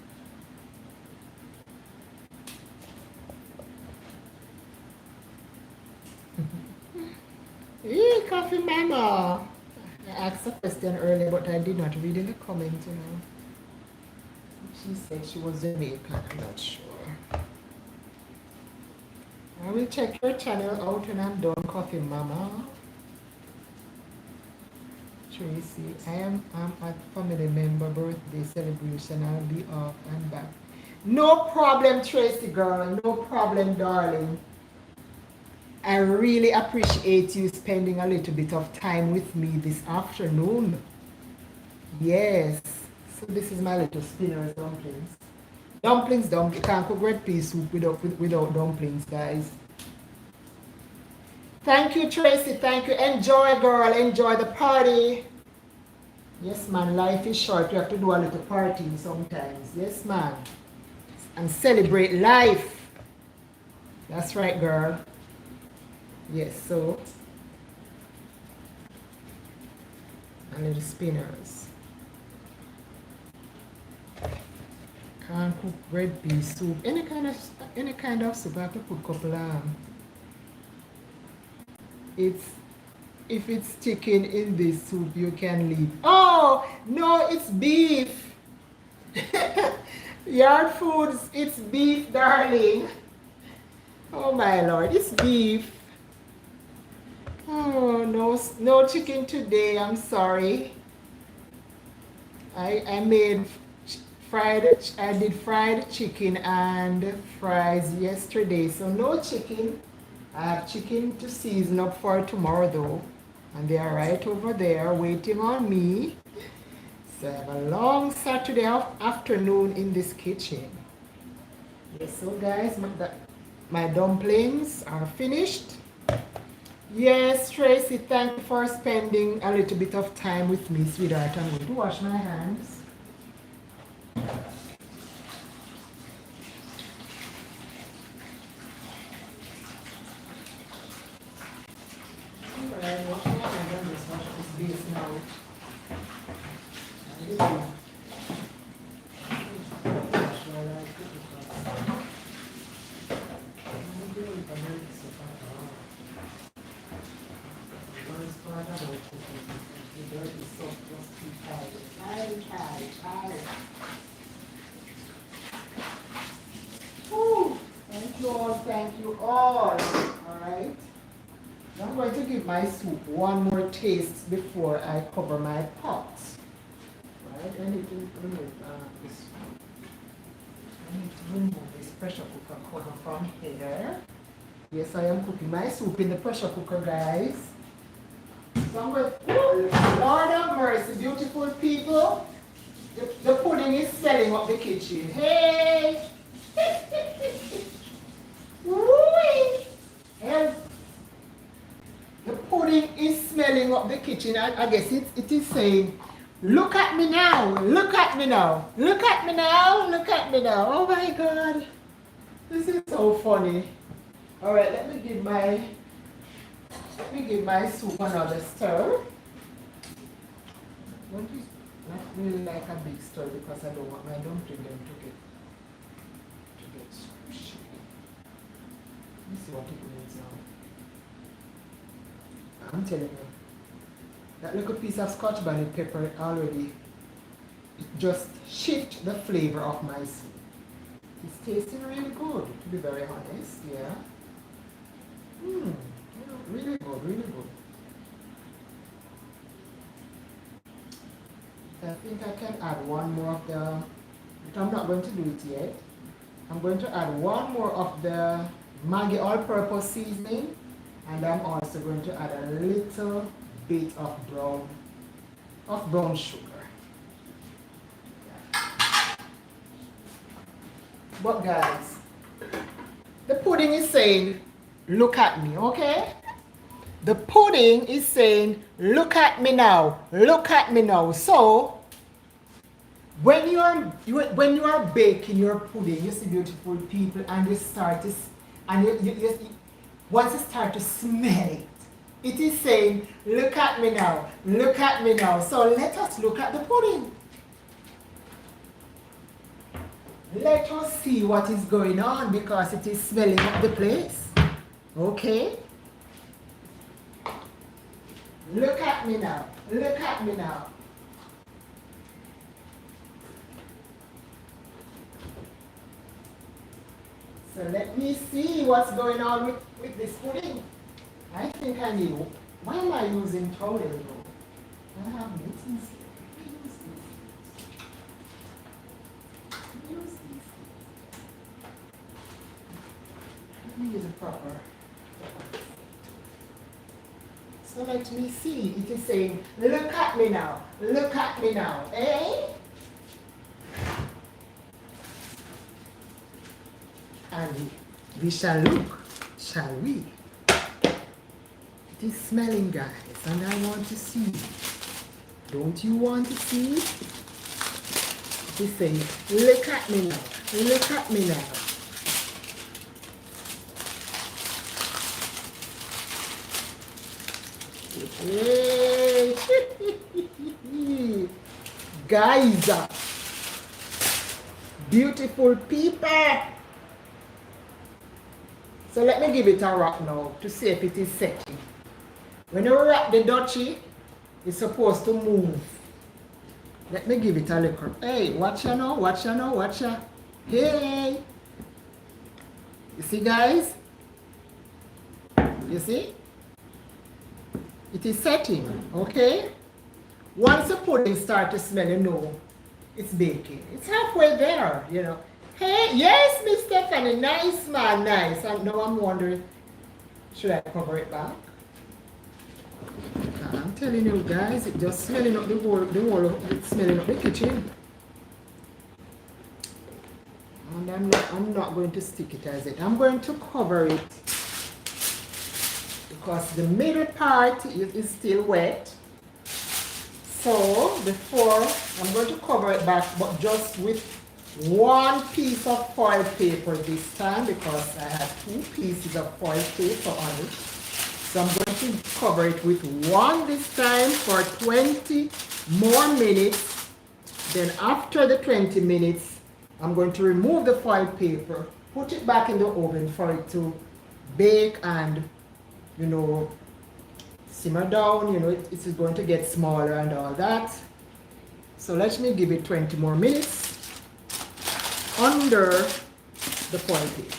Hey, Coffee Mama. I asked a question earlier, but I did not read in the comments, you know. She said she was Jamaican, I'm not sure. I will check your channel out when I'm done, Coffee Mama. Tracy, I'm at family member birthday celebration. I'll be off and back. No problem, Tracy girl. No problem, darling. I really appreciate you spending a little bit of time with me this afternoon. Yes. So this is my little spinners dumplings. Dumplings, you can't cook red pea soup without dumplings, guys. Thank you, Tracy. Thank you. Enjoy, girl. Enjoy the party. Yes, man. Life is short. You have to do a little partying sometimes. Yes, man. And celebrate life. That's right, girl. Yes, so. A little spinners. Can't cook red pea soup. Any kind of soup. I have to put a couple if it's chicken in this soup, you can leave. Oh no, it's beef. Yard Foods, it's beef, darling. Oh my lord, it's beef. Oh no chicken today. I'm sorry. I made I did fried chicken and fries yesterday, so no chicken. I have chicken to season up for tomorrow though, and they are right over there waiting on me. So I have a long Saturday afternoon in this kitchen. Yes, so guys, my dumplings are finished. Yes, Tracy, thank you for spending a little bit of time with me, sweetheart. I'm going to wash my hands. Thank you all. All right. I'm going to give my soup one more taste before I cover my pot. Right. I need to remove this pressure cooker cover from here. Yes, I am cooking my soup in the pressure cooker, guys. So I'm going to, Lord have mercy, beautiful people. The pudding is smelling up the kitchen. Hey! And the pudding is smelling up the kitchen. I guess it is saying, look at me now, look at me now, look at me now, look at me now. Oh my God. This is so funny. All right, let me give my soup another stir. Not really like a big stir because I don't want my dumpling them to get squishy. Let me see what it means now. I'm telling you, that little piece of Scotch bonnet pepper already just shift the flavor of my soup. It's tasting really good, to be very honest, yeah. Really good, really good. I think I can add one more of the, but I'm not going to do it yet. I'm going to add one more of the Maggi all-purpose seasoning, and I'm also going to add a little bit of brown sugar. But guys, the pudding is saying, look at me, okay? The pudding is saying, look at me now, look at me now. So, when you are baking your pudding, you see, beautiful people, and you start to, and once you start to smell it, it is saying, look at me now, look at me now. So let us look at the pudding. Let us see what is going on because it is smelling up the place. Okay? Look at me now. Look at me now. So let me see what's going on with this pudding. I think I knew. Why am I using towel though? I have mittens here. Let me use these. Let me use these. Let me use a proper. So let me see. It is saying, look at me now. Look at me now. Eh? And we shall look, shall we? It is smelling, guys, and I want to see. Don't you want to see? It is saying, look at me now. Look at me now. Hey. Guys, beautiful people. So let me give it a rock now to see if it is setting. When you rock the dutchie, it's supposed to move. Let me give it a little. Hey, watch ya now, watch ya now, watch ya. Hey. You see, guys? You see? It is setting, okay? Once the pudding starts to smell, you know it's baking. It's halfway there, you know. Hey, yes, Miss Stephanie, nice man, nice. And now I'm wondering, should I cover it back? I'm telling you guys, it's just smelling up the whole, it's smelling up the kitchen. And I'm not going to stick it as it. I'm going to cover it because the middle part is still wet. So before, I'm going to cover it back, but just with one piece of foil paper this time because I have 2 pieces of foil paper on it. So I'm going to cover it with one this time for 20 more minutes. Then after the 20 minutes, I'm going to remove the foil paper, put it back in the oven for it to bake and, you know, simmer down. You know, it is going to get smaller and all that. So let me give it 20 more minutes under the foil paper.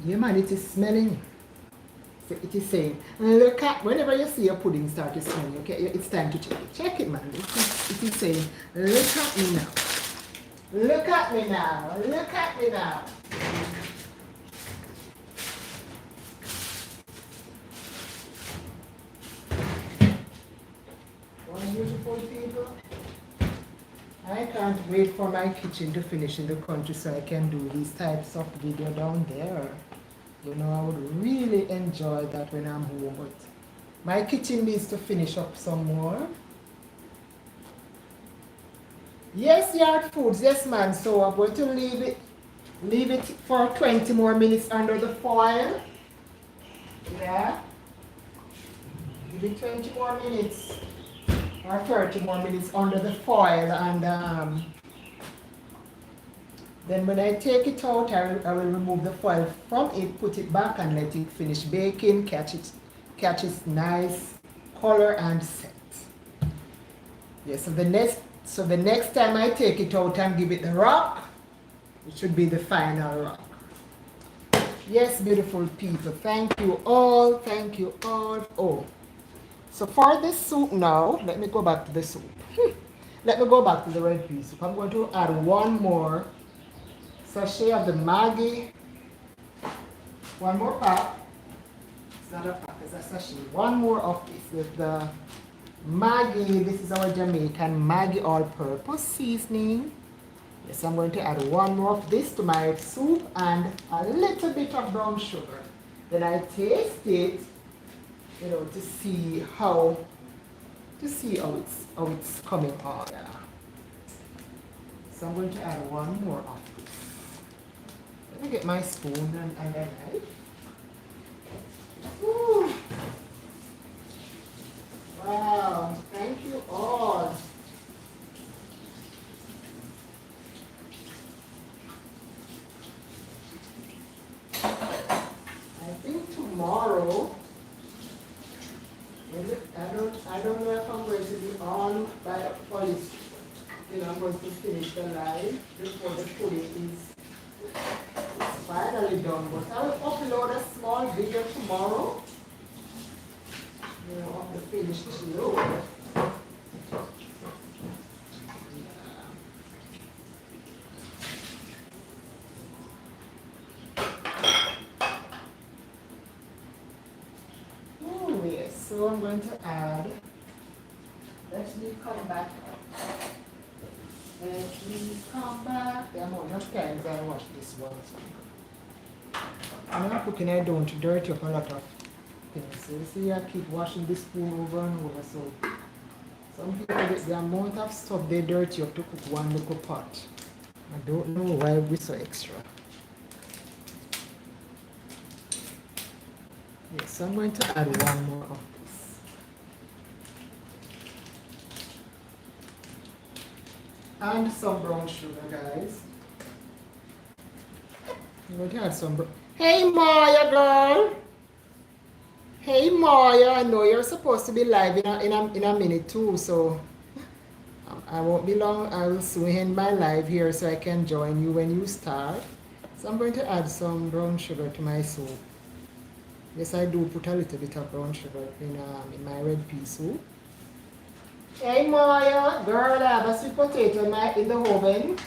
Yeah, man, it is smelling. So it is saying, look at, whenever you see a pudding start to smell, okay, it's time to check it. Check it, man. It is saying, look at me now. Look at me now. Look at me now. One beautiful people. I can't wait for my kitchen to finish in the country so I can do these types of video down there. You know, I would really enjoy that when I'm home, but my kitchen needs to finish up some more. Yes, yard foods, yes man, so I'm going to leave it for 20 more minutes under the foil. Yeah. Give it 20 more minutes or 30 more minutes under the foil, and then when I take it out, I will remove the foil from it, put it back and let it finish baking, catch its nice color and set. Yeah, so the next time I take it out and give it the rock, it should be the final rock. Yes, beautiful people, thank you all, thank you all. Oh, so for this soup now, let me go back to the soup. Let me go back to the red pea soup. I'm going to add one more sachet of the Maggi. One more pack. It's not a pack, it's a sachet. One more of this with the Maggi. This is our Jamaican Maggi all-purpose seasoning. Yes, I'm going to add one more of this to my soup and a little bit of brown sugar. Then I taste it, you know, to see how it's coming on. Yeah. So I'm going to add one more of this. Let me get my spoon and a knife. Woo. Wow, thank you all. know. I don't know if I'm going to be on by for this. You know, I'm going to finish the live before the pudding is finally done. But I will upload a small video tomorrow. You know, of the finished load. Oh yes, so I'm going to add. Let me come back. Let me come back. The amount of times I wash this one. When I'm cooking, I don't dirty up a lot of things. So you see, I keep washing the spoon over and over. So some people, the amount of stuff they dirty up to cook one little pot. I don't know why we're so extra. Yes, so I'm going to add one more of this. And some brown sugar, guys. I'm going to add some brown. Hey Maya, girl. Hey Maya, I know you're supposed to be live in a minute too, so I won't be long. I will soon end my live here so I can join you when you start. So I'm going to add some brown sugar to my soup. Yes, I do put a little bit of brown sugar in my red pea soup. Hey Maya, girl, I have a sweet potato in the oven.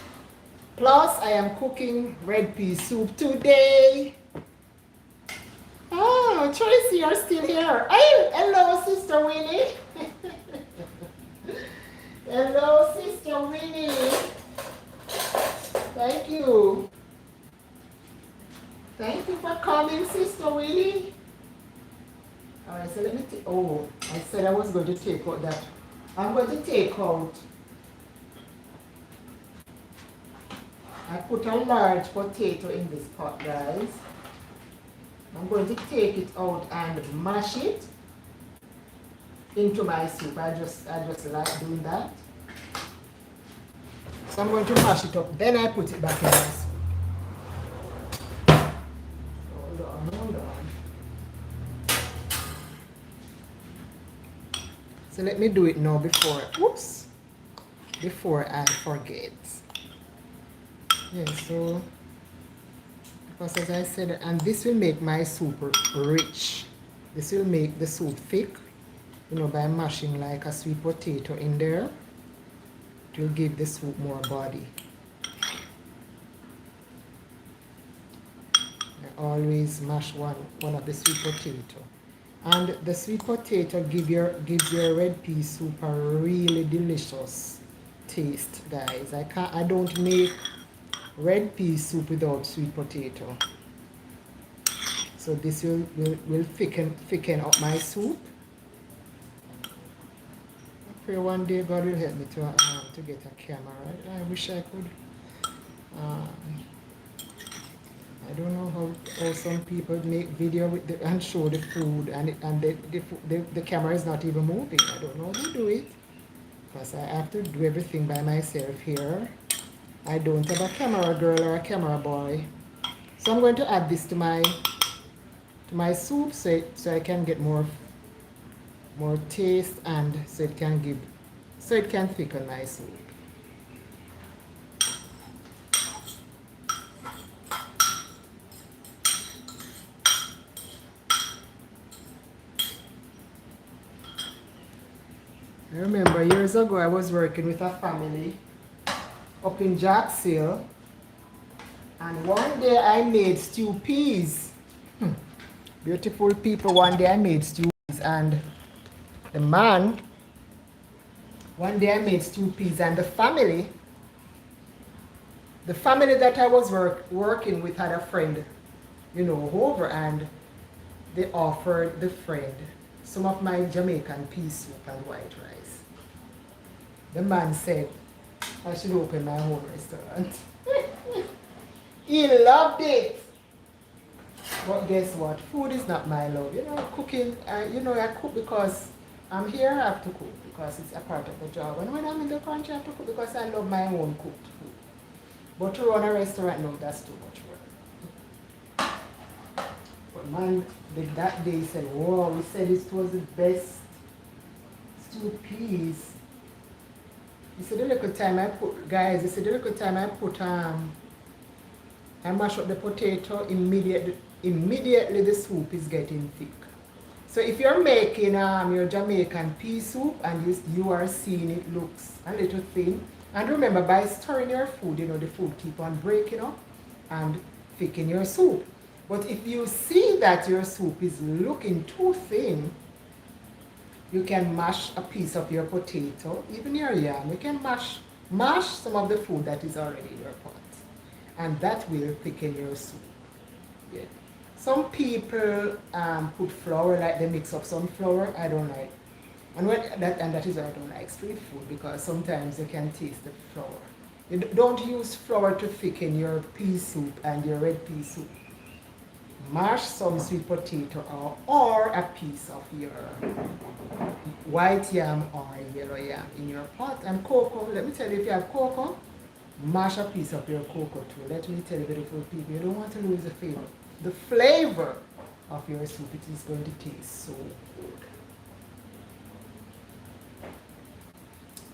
Plus, I am cooking red pea soup today. Oh, Tracy, you're still here. Hey, hello, Sister Winnie. Hello, Sister Winnie. Thank you. Thank you for coming, Sister Winnie. All right, so let me take, oh, I said I was going to take out that. I'm going to take out, I put a large potato in this pot, guys. I'm going to take it out and mash it into my soup. I just like doing that. So I'm going to mash it up, then I put it back in my soup. Hold on, hold on. So let me do it now before I forget. Yeah, so because as I said, and this will make my soup rich. This will make the soup thick, you know, by mashing like a sweet potato in there. It will give the soup more body. I always mash one of the sweet potato. And the sweet potato gives your red pea soup a really delicious taste, guys. I don't make red pea soup without sweet potato. So this will thicken up my soup. I pray one day God will help me to get a camera. Right? I wish I could. I don't know how some people make video with and show the food and the camera is not even moving. I don't know how to do it because I have to do everything by myself here. I don't have a camera girl or a camera boy. So I'm going to add this to my soup so I can get more taste and so it can thicken my soup. I remember years ago I was working with a family up in Jacksonville, and one day I made stew peas. Beautiful people, one day I made stew peas and the man, one day I made stew peas and the family that I was working with had a friend, you know, over, and they offered the friend some of my Jamaican pea soup and white rice. The man said I should open my own restaurant. He loved it. But guess what? Food is not my love. You know, cooking, I cook because I'm here, I have to cook because it's a part of the job. And when I'm in the country, I have to cook because I love my own cooked food. But to run a restaurant, no, that's too much work. But man that day said, "Wow, we said it was the best stewed peas." You see the little time I put, guys, you see the little time I put, I mash up the potato, immediately the soup is getting thick. So if you're making your Jamaican pea soup and you are seeing it looks a little thin, and remember, by stirring your food, the food keep on breaking up and thicken your soup. But if you see that your soup is looking too thin, you can mash a piece of your potato, even your yam. You can mash some of the food that is already in your pot, and that will thicken your soup. Yeah. Some people put flour, like they mix up some flour. I don't like, and that is why I don't like street food, because sometimes you can taste the flour. You don't use flour to thicken your pea soup and your red pea soup. Mash some sweet potato or a piece of your white yam or yellow yam in your pot. And cocoa, let me tell you, if you have cocoa, mash a piece of your cocoa too. Let me tell you, beautiful people, you don't want to lose the flavor of your soup. It is going to taste so good.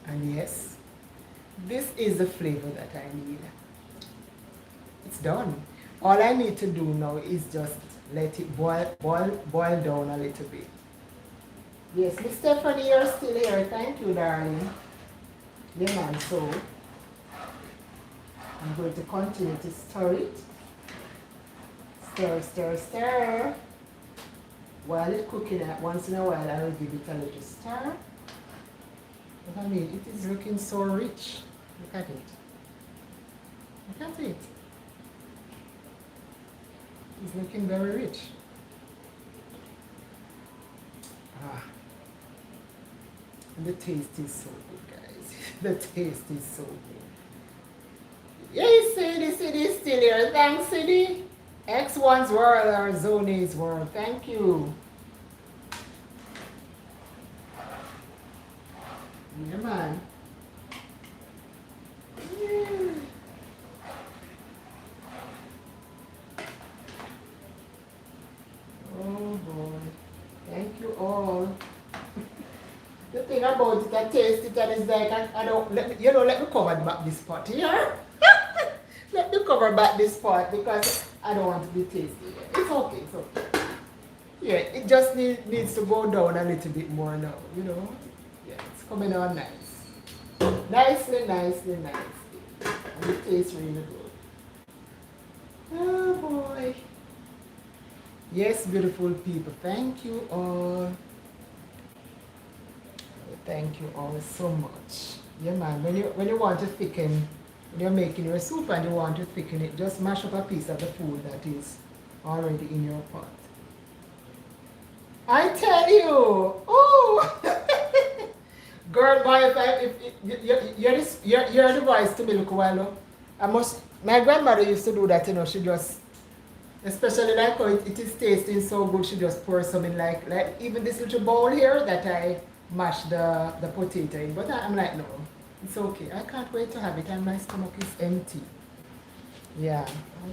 And yes, this is the flavor that I need. It's done. All I need to do now is just let it boil down a little bit. Yes, Miss Stephanie, you're still here. Thank you, darling. Yeah, man, so I'm going to continue to stir it. Stir, stir, stir. While it's cooking, once in a while, I will give it a little stir. But I mean, it is looking so rich. Look at it. Look at it. It's looking very rich. And the taste is so good, guys. The taste is so good. Yes, City is still here. Thanks, City. X1's world or Zoni's world. Thank you. Yeah, man. Yeah. Oh boy. Thank you all. The thing about it, I taste it and it's like I don't let me cover back this pot here. Let me cover back this pot because I don't want to be tasty. It's okay, it's okay. Yeah, it just needs to go down a little bit more now, Yeah, it's coming on nice. Nicely, nicely, nicely. And it tastes really good. Oh boy. Yes, beautiful people. Thank you all. Thank you all so much. Yeah, man. When you want to thicken, when you're making your soup and you want to thicken it, just mash up a piece of the food that is already in your pot. I tell you, oh, girl, boy, if you're the voice to me, look a while. My grandmother used to do that, she just, especially like how it is tasting so good, she just pours some in like even this little bowl here that I mash the potato in. But I'm like, no, it's okay. I can't wait to have it and my stomach is empty. Yeah.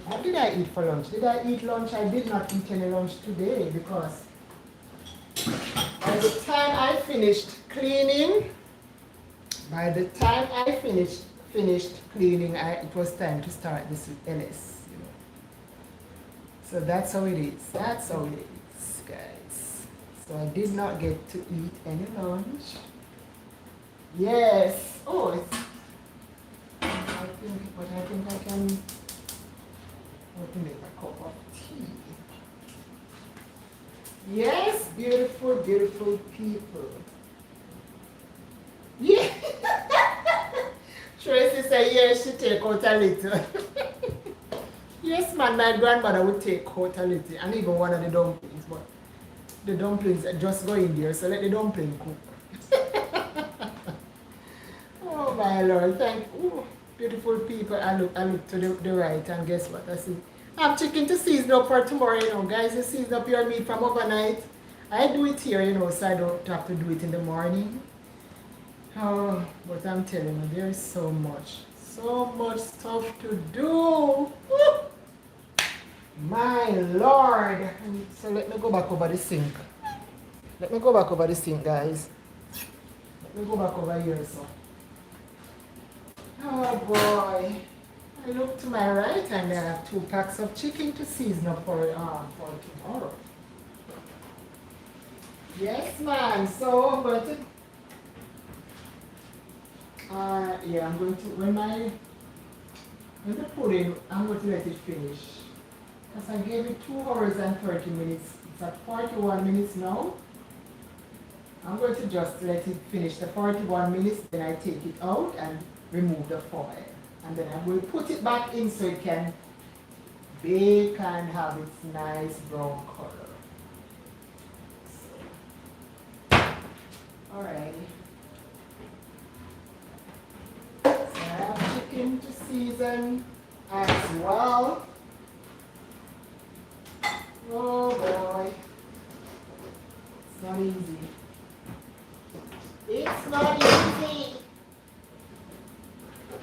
What did I eat for lunch? Did I eat lunch? I did not eat any lunch today because by the time I finished cleaning, it was time to start this with Ellis. So that's how it is. That's how it is, guys. So I did not get to eat any lunch. Yes. Oh, I think I can make a cup of tea. Yes, beautiful, beautiful people. Yeah. Tracy said, yes, she take out a little. Yes, man, my grandmother would take out a little, and even one of the dumplings, but the dumplings just go in there, so let the dumpling cook. Oh, my Lord, thank you. Beautiful people. I look to the right, and guess what I see? I have chicken to season up for tomorrow, guys. You season up your meat from overnight. I do it here, so I don't have to do it in the morning. Oh, but I'm telling you, there's so much stuff to do. Woo! My Lord, I'm So let me go back over the sink. Let me go back over the sink, guys. Let me go back over here, so. Oh boy. I look to my right and I have 2 packs of chicken to season up for tomorrow. Yes, ma'am. So I'm going to, I'm going to, when the pudding, I'm going to let it finish. Because I gave it 2 hours and 30 minutes. It's at 41 minutes now. I'm going to just let it finish the 41 minutes, then I take it out and remove the foil. And then I will put it back in so it can bake and have its nice brown color. Alright. So I have chicken to season as well. Oh boy. It's not easy. It's not easy.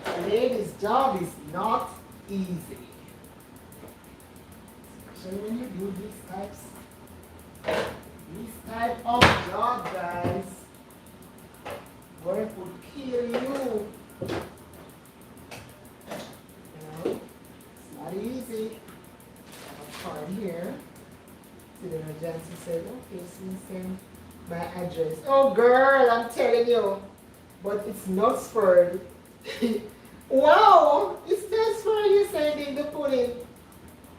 A lady's job is not easy. Especially when you do these type of job, guys. Work would kill you. You know, it's not easy. I have a card here. See, then Jancy said, okay, so you send my address. Oh, girl, I'm telling you. But it's Knutsford. Wow, it's Knutsford you're sending the pudding.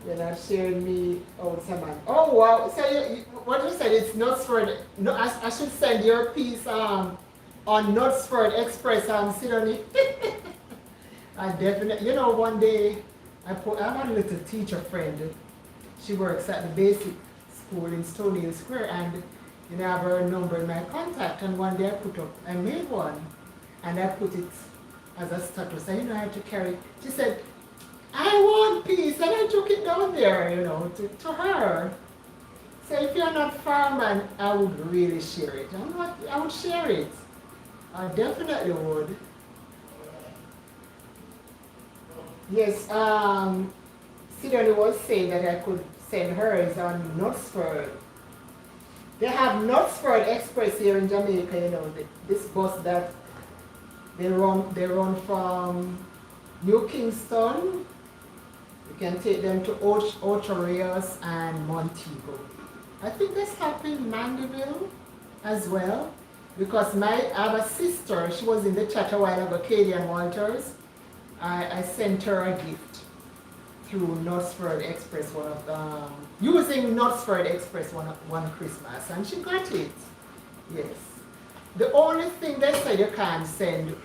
You're not sharing me out someone. Oh, wow. So what you said, it's Knutsford. No, I should send your piece on Knutsford Express, Sydney. I definitely, you know, one day I have a little teacher friend. She works at the basic school in Stony Hill Square, and you know, I have her number in my contact. And one day I made one, and I put it as a status. I didn't know how to carry. She said, I want peace, and I took it down there, you know, to her. So if you're not farming, I would really share it. I would share it. I definitely would. Yes, Sidney was saying that I could send hers on Knutsford. They have Knutsford Express here in Jamaica, you know, this bus that they run from New Kingston. You can take them to Ocho Rios and Montego. I think they stop in Mandeville as well. Because I have a sister, she was in the chat a while ago, Katie and Walters. I sent her a gift through Knutsford Express, using Knutsford Express one Christmas, and she got it. Yes. The only thing they said you can't send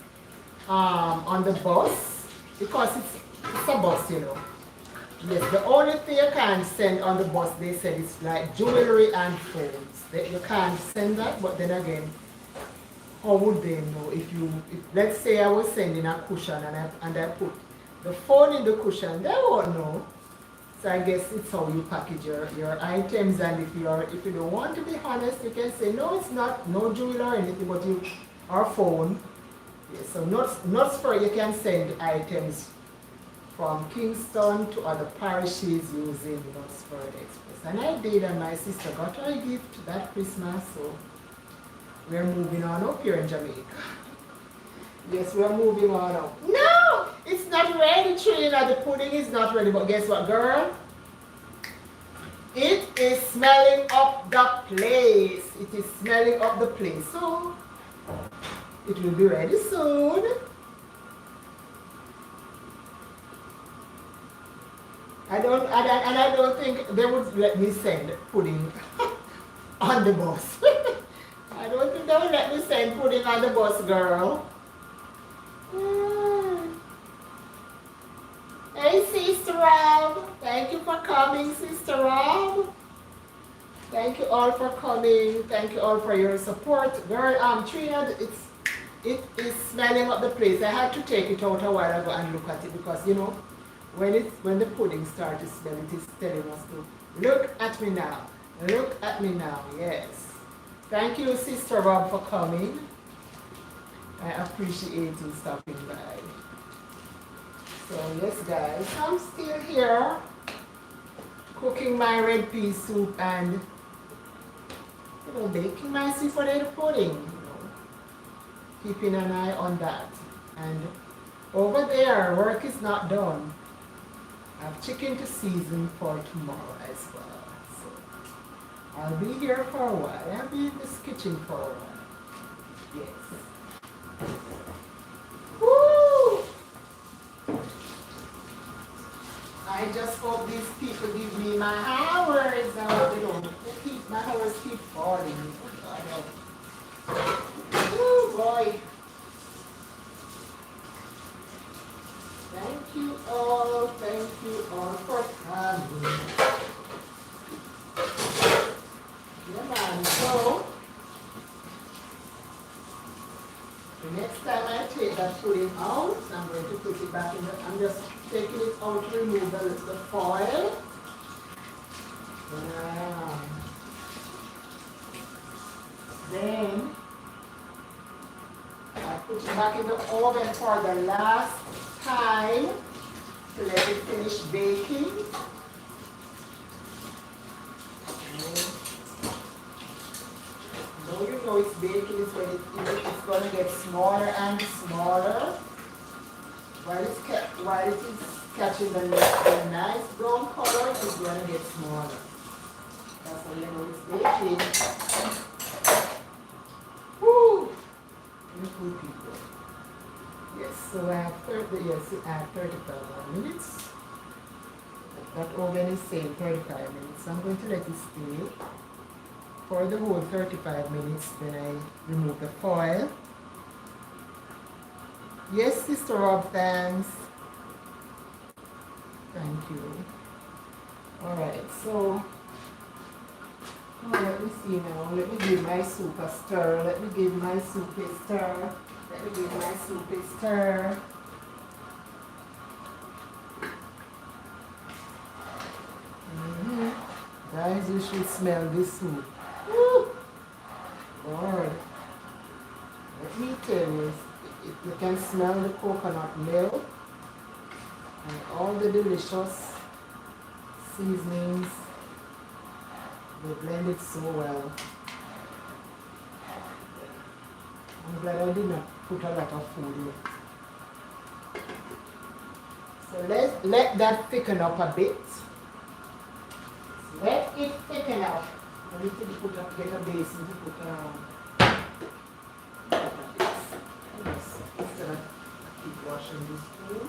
on the bus, because it's a bus, you know. Yes, the only thing you can't send on the bus, they said, it's like jewelry and phones. You can't send that, but then again, how would they know if let's say I was sending a cushion and I put the phone in the cushion, they won't know. So I guess it's how you package your items, and if you don't want to be honest, you can say no, it's not, no jewelry or anything, but or phone. Yes, so not for you can send items from Kingston to other parishes using Knutsford Express. And I did, and my sister got her a gift that Christmas, so we're moving on up here in Jamaica. Yes, we're moving on up. No! It's not ready, Trina. The pudding is not ready. But guess what, girl? It is smelling up the place. It is smelling up the place. So, it will be ready soon. I don't think they would let me send pudding on the bus. I don't think they would let me send pudding on the bus, girl. Hey, Sister Rob. Thank you for coming, Sister Rob. Thank you all for coming. Thank you all for your support. Girl, Trina, it is smelling up the place. I had to take it out a while ago and look at it because, you know, when the pudding starts to smell, it is telling us to look at me now. Look at me now, yes. Thank you, Sister Rob, for coming. I appreciate you stopping by. So yes, guys, I'm still here cooking my red pea soup and, baking my sweet potato pudding, keeping an eye on that. And over there, work is not done. I have chicken to season for tomorrow as well. So I'll be here for a while. I'll be in this kitchen for a while. Yes. Woo! I just hope these people give me my hours. My hours keep falling. Oh boy. Thank you all for coming. Yeah, man. So, the next time I take that pudding out, I'm going to put it back in I'm just taking it out to remove the foil. Then, I put it back in the oven for the last time to let it finish baking. Now you know it's baking is when it's going to get smaller and smaller. While it is catching the nice brown color, it's going to get smaller. That's how you know it's baking. Woo! Beautiful people. Yes, so I have 35 more minutes. That oven is saying 35 minutes. So I'm going to let it stay for the whole 35 minutes. Then I remove the foil. Yes, Sister Rob, thanks. Thank you. Alright, so let me see now. Let me give my soup a stir. Let me give my soup a stir. Let me give my soup a stir. Guys, you should smell this soup. Woo! Lord. Let me tell you, you can smell the coconut milk and all the delicious seasonings. They blend it so well. I'm glad I did not put a lot of food in it. So let that thicken up a bit. Let it thicken up. I need to get a basin to put instead of keep washing this spoon.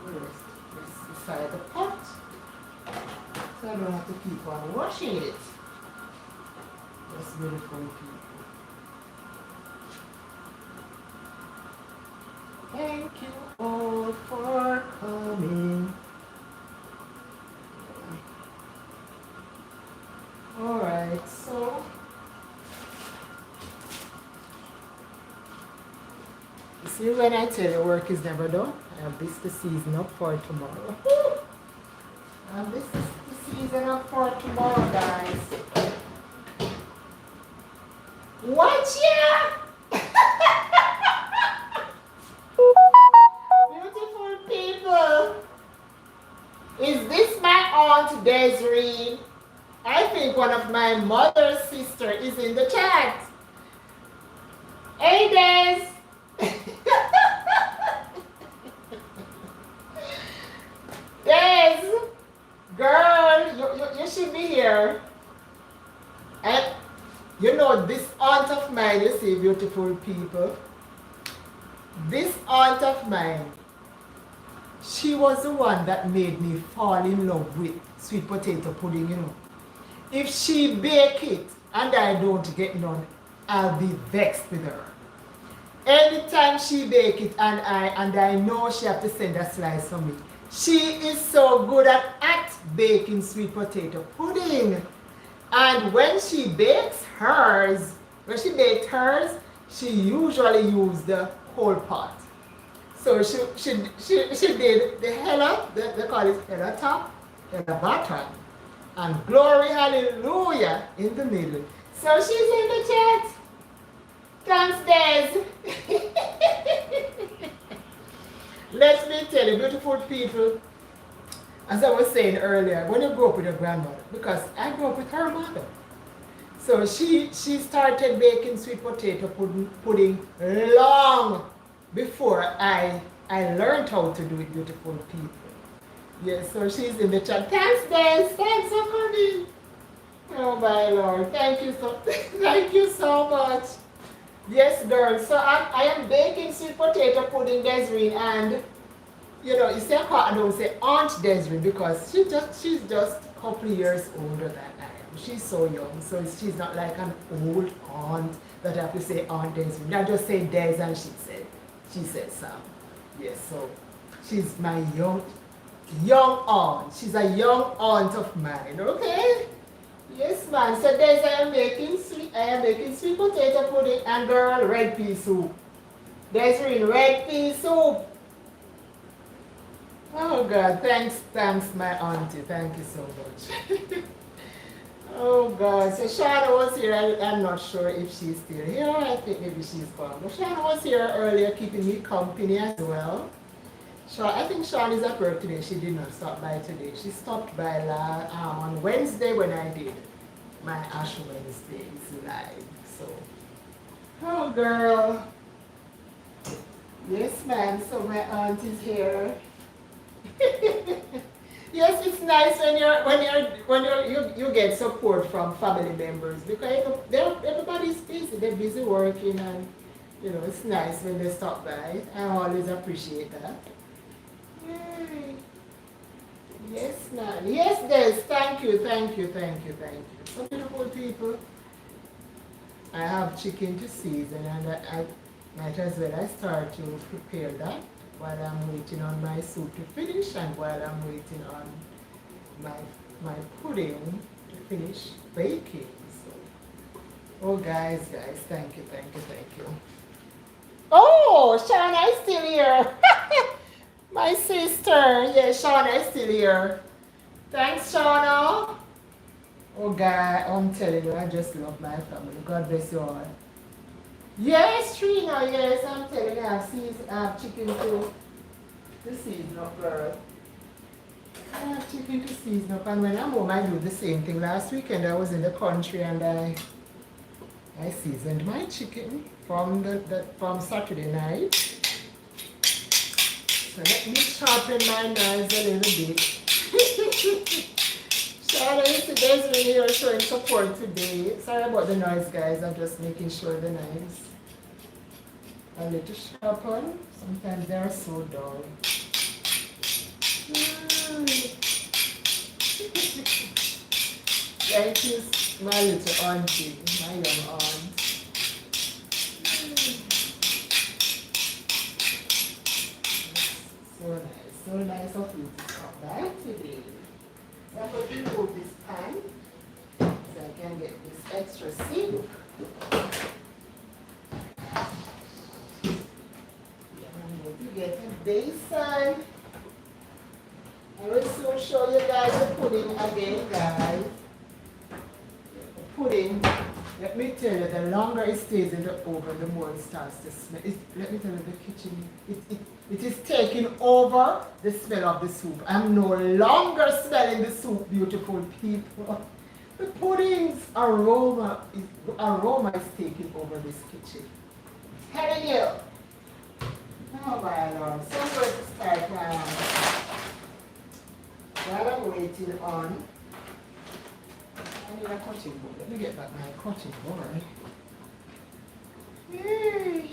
Rest beside the pot. So I don't have to keep on washing it. That's beautiful people. Thank you all for coming. Alright, so you see when I tell you work is never done, I have this to season up for tomorrow. And this is the season up for tomorrow, guys. What ya? Beautiful people. Is this my Aunt Desiree? I think one of my mother's sister is in the chat. Hey, Des. Des, girl, you should be here. And you know, this aunt of mine, you see, beautiful people, this aunt of mine, she was the one that made me fall in love with sweet potato pudding, you know. If she bake it and I don't get none, I'll be vexed with her. Anytime she bake it and I know she have to send a slice for me. She is so good at baking sweet potato pudding. And when she bakes hers, she usually used the whole pot. So she did the hella, they call it hella top, hella bottom, and glory hallelujah in the middle. So she's in the chat. Thanks, Des. Let me tell you, beautiful people, As I was saying earlier, when you grow up with your grandmother, because I grew up with her mother. So she started baking sweet potato pudding long before I learned how to do it, beautiful people. Yes, so she's in the chat. Thanks, Des. Thanks for coming. Oh my Lord. Thank you so thank you so much. Yes, girls. So I am baking sweet potato pudding, Desiree, and you know, you say I don't say Aunt Desiree because she's just a couple of years older than I am. She's so young, so she's not like an old aunt that I have to say Aunt Desiree. I just say Des and she said Sam. Yes, so she's my young aunt. She's a young aunt of mine, okay? Yes, man. So Des, I am making sweet potato pudding and girl red pea soup. Desiree, red pea soup. Oh God, thanks, my auntie. Thank you so much. Oh God, so Shauna was here. I'm not sure if she's still here. I think maybe she's gone. But Shauna was here earlier keeping me company as well. I think Shauna is at work today. She did not stop by today. She stopped by on Wednesday when I did my Ash Wednesdays live. So, oh girl. Yes ma'am, so my aunt is here. Yes, it's nice when you get support from family members because everybody's busy. They're busy working, and you know it's nice when they stop by. I always appreciate that. Yay. Yes, ma'am. Yes, Des. Thank you. So beautiful people. I have chicken to season, and I might as well I start to prepare that while I'm waiting on my soup to finish and while I'm waiting on my pudding to finish baking. So, oh guys, thank you. Oh, Shauna is still here. My sister. Yeah, Shauna is still here. Thanks, Shauna. Oh God, I'm telling you, I just love my family. God bless you all. Yes, Trina, yes, I'm telling you, I have chicken to season up, girl. I have chicken to season up, and when I'm home, I do the same thing. Last weekend, I was in the country, and I seasoned my chicken from Saturday night. So let me sharpen my knives a little bit. Shout out to Desiree here showing support today. Sorry about the noise, guys. I'm just making sure the knives are a little sharpened. Sometimes they are so dull. Thank you, my little auntie, my young aunt. So nice of you to stop by today. So I'm going to remove this pan so I can get this extra soup. I'm going to get a basin. I will soon show you guys the pudding again, guys. The pudding, let me tell you, the longer it stays in the oven, the more it starts to smell. Let me tell you, the kitchen, it is taking over the smell of the soup. I'm no longer smelling the soup, beautiful people. The pudding's aroma is taking over this kitchen. Telling you. Oh my Lord. So I'm going to start now. While I'm waiting on, I need a cutting board. Let me get back my cutting board. Yay.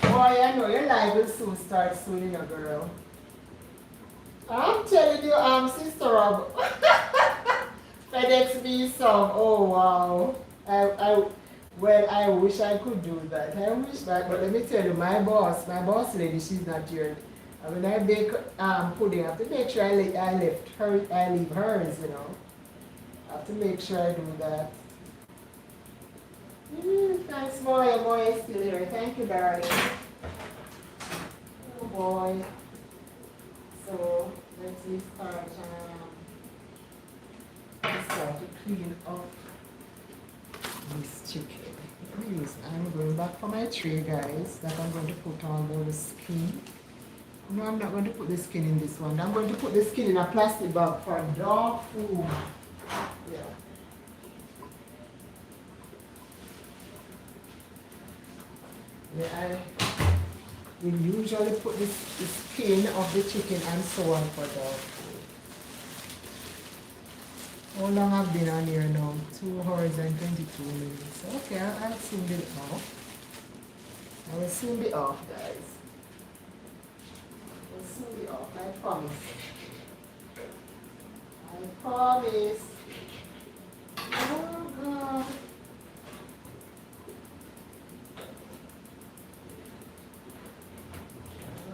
Boy, I know your life will soon start soon, you know, girl. I'm telling you, Sister Rob. FedEx me some. Oh, wow. I wish I could do that. I wish that, but let me tell you, my boss lady, she's not here. And when I bake pudding, I have to make sure I leave hers, you know. I have to make sure I do that. Thanks, Moya. Moya is still here. Thank you, darling. Oh boy. So let's start to clean up this chicken. I'm going back for my tray, guys, that I'm going to put all the skin. No, I'm not going to put the skin in this one. I'm going to put the skin in a plastic bag for dog food. Yeah. Yeah, we usually put the skin of the chicken and so on for dog food. How long I've been on here now? 2 hours and 22 minutes. Okay, I'll soon be off. I will soon be off, guys. I will soon be off, I promise. I promise. Oh, God.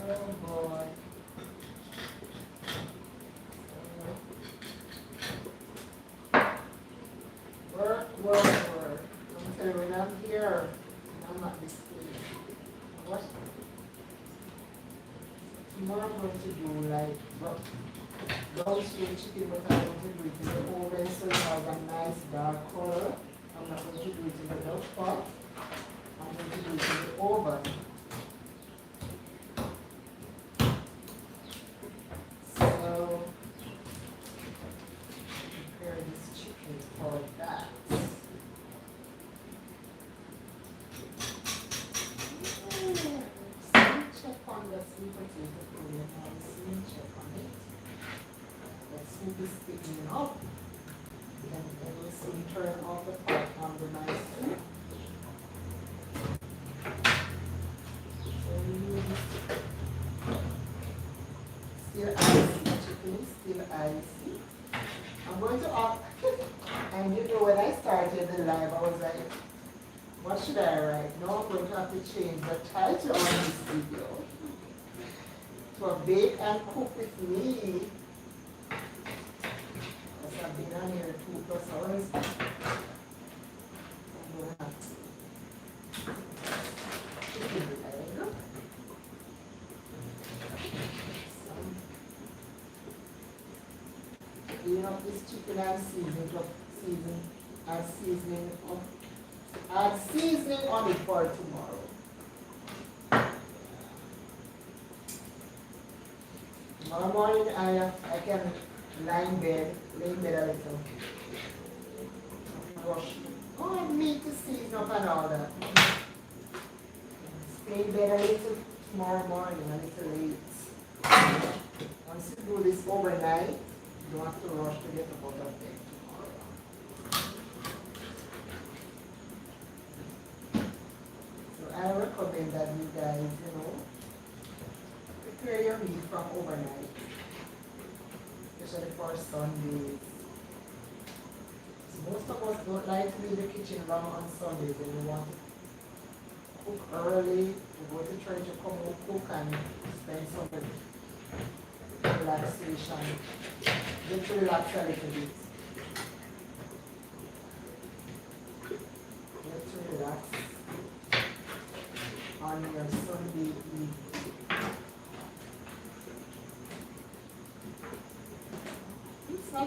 Oh, boy. Work, work, work. I'm telling you, when I'm here, I'm not displeased. What? Tomorrow I'm going to do like roast chicken, but I'm going to do it in the oven so it has a nice dark color. I'm not going to do it in the Dutch pot. I'm going to do it in the oven. So, prepare this chicken for that. Check on the sweet potato pudding and check on it. The soup is thickening up. And then we'll soon turn off the pot on the nice soup. So we use still icy chicken, still icy. I'm going to up, and you know when I started the live, I was like, what should I write? Now I'm going to have to change the title on this video to Bake and Cook with Me. Because I've been on here 2+ hours. I'm going to have to chicken leg. Clean up this chicken and add seasoning on it for tomorrow. Tomorrow morning I can lay in bed a little. Wash. Oh, meat to season up and all that. Stay in bed a little tomorrow morning, a little late. Once you do this overnight, you don't have to rush to get up out of bed tomorrow. So I recommend that you guys, prepare your meat from overnight, especially for Sundays. So most of us don't like to leave the kitchen long on Sundays, and we want to cook early, to go to church, to come home, cook and spend some relaxation. Get to relax a little bit. Get to relax on your Sunday evening. It's not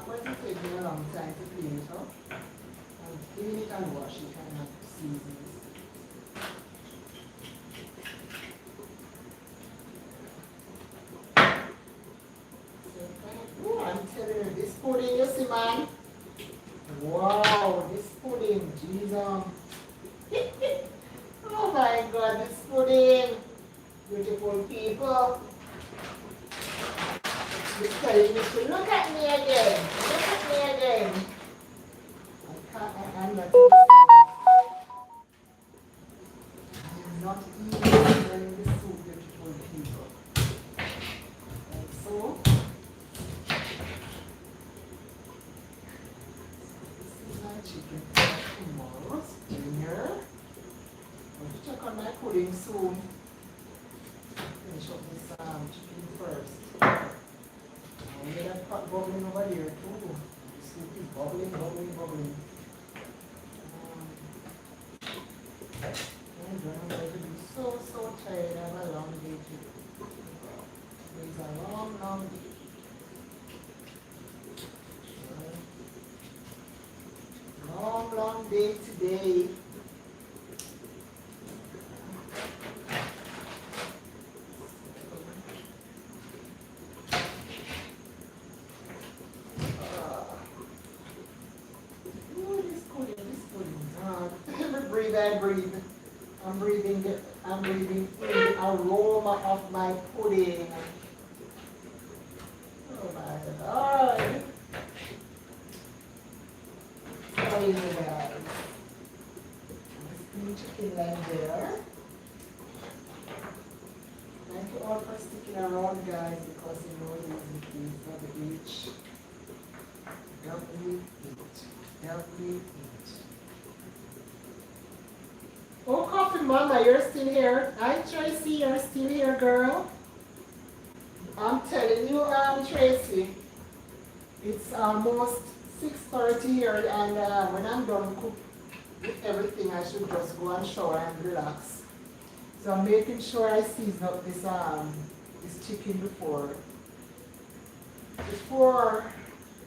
going to take me a long time to clean it up. And clean it and wash it and not season it. I'm telling you, this pudding, you see, man? Wow, this pudding, Jesus. Oh my God, this pudding. Beautiful people. It's telling me to look at me again. Look at me again. I'm not not even smelling the soup, beautiful people. Like so. Chicken for tomorrow's dinner. I'm going to check on my pudding soon. Finish up this chicken first. I hear that pot bubbling over here too. The soup is bubbling, bubbling, bubbling. I'm going to be so tired. I have a long day today. It's a long, long day. Long day today. breathe, I breathe. I'm breathing in the aroma of my pudding. Oh my Lord. Sorry, you guys. Spring chicken leg there. Thank you all for sticking around, guys, because you know these things for the beach. Help me eat. Help me eat. Oh, Coffee Mama, you're still here. Hi, Tracy, you're still here, girl. I'm telling you, Tracy, it's almost 6:30 here, and when I'm done cook with everything, I should just go and shower and relax. So I'm making sure I season up this chicken before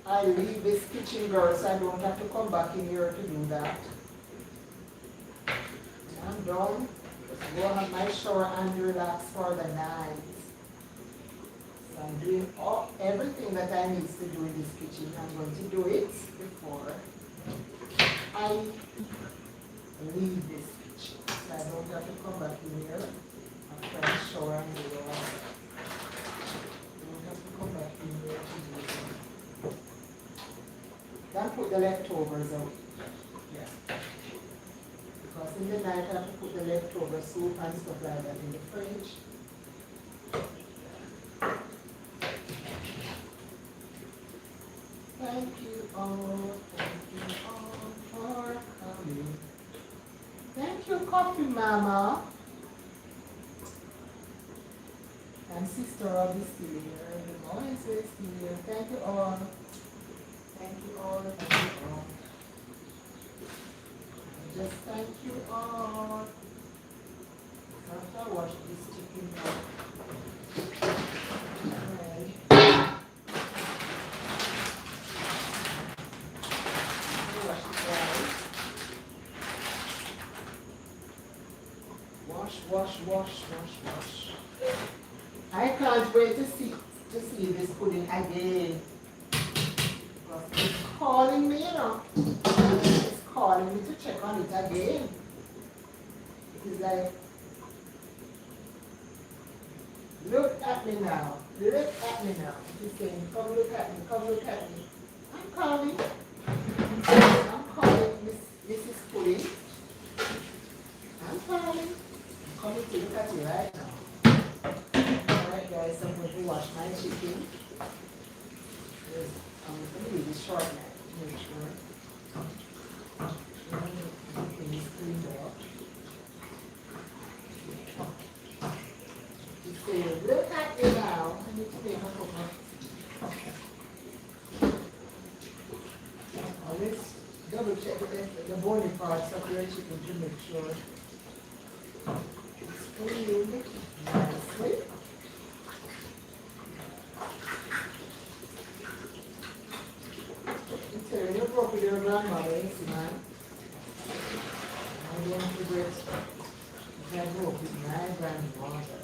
I leave this kitchen, girl, so I don't have to come back in here to do that. I'm done. Just go have my shower and relax for the night. So I'm doing everything that I need to do in this kitchen. I'm going to do it before I leave this kitchen. So I don't have to come back in here after I shower and relax. I don't have to come back in here to do it. Then put the leftovers out. Yeah. Because in the night I have to put the leftover soup and stuff like that in the fridge. Thank you all for coming. Thank you, Coffee Mama. And Sister Robbie still here. Good morning, sis, still here. Thank you all. Thank you all. Thank you all. Just thank you all. After I wash this chicken now. Alright. Wash it right. Wash. I can't wait to see this pudding again. Because it's calling me, you know. It's calling me to check on it again. It is like, look at me now. Look at me now. It's saying, come look at me, come look at me. I'm calling Mrs. Pudding. I'm calling. I'm coming to look at you right now. Alright guys, I'm going to wash my chicken. I'm going to leave it short now to make sure. Everything is cleaned up. It says, look at me now. I need to make a cup of. Let's double check the bony parts of your chicken to make sure it's cleaned nicely. It's a little broke with your grandmother, you see, man. I don't forget that I broke with my grandmother.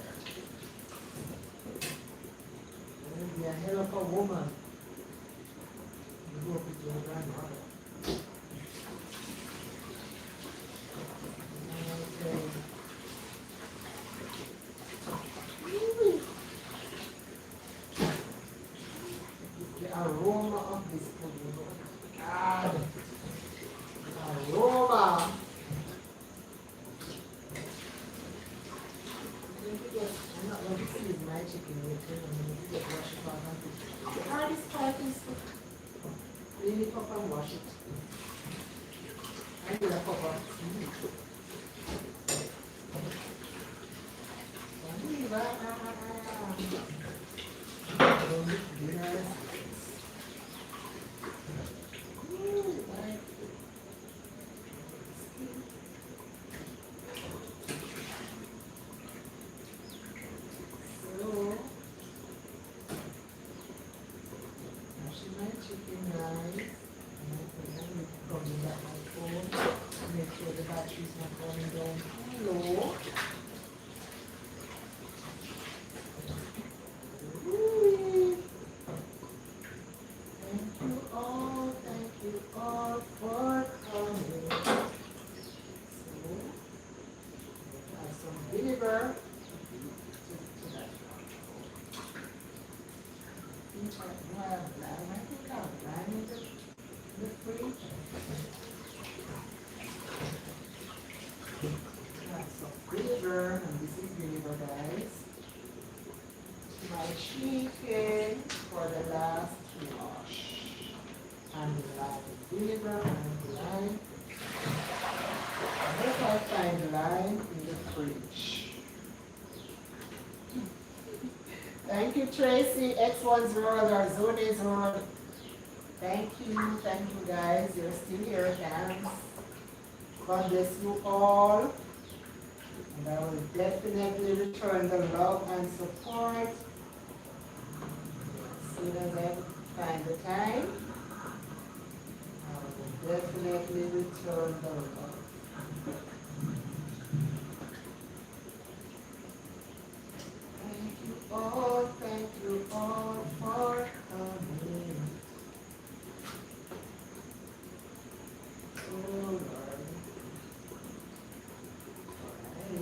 You'll be a hell of a woman. You broke with your grandmother. The aroma of this pudding. God. The aroma. I'm not going to freeze my chicken yet. I'm going to get wash it off. The hardest part is clean it up and wash it. I need a cup of tea. vinegar. I think I have lime in the fridge. Add some vinegar, and this is vinegar, guys. My chicken for the last wash. And lime, vinegar and lime. Unless I find lime in the fridge. Thank you, Tracy. X1's Road or Zone's Road. Thank you guys. You're still here. Thanks. God bless you all. And I will definitely return the love and support as soon as I find the time. I will definitely return the love. Thank you all for coming. Oh Lord.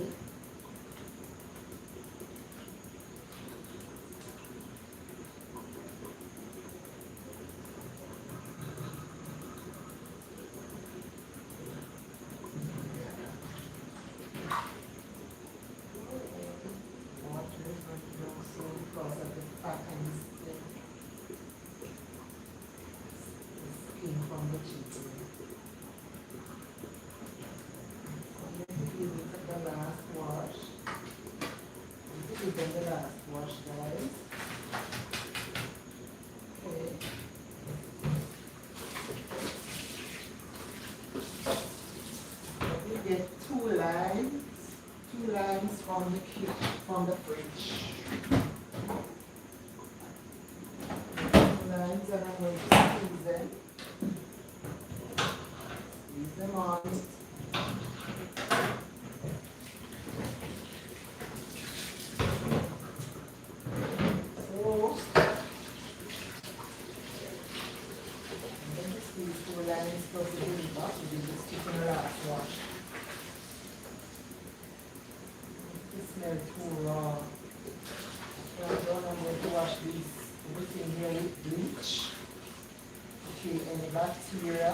Alright. From the chicken. Give it the last wash. Give it the last wash, guys. Okay. Let me get 2 limes from the fridge. 2 limes, and I'm going to squeeze them. Squeeze them on. Too raw. So I'm going to wash everything here with bleach to kill any bacteria.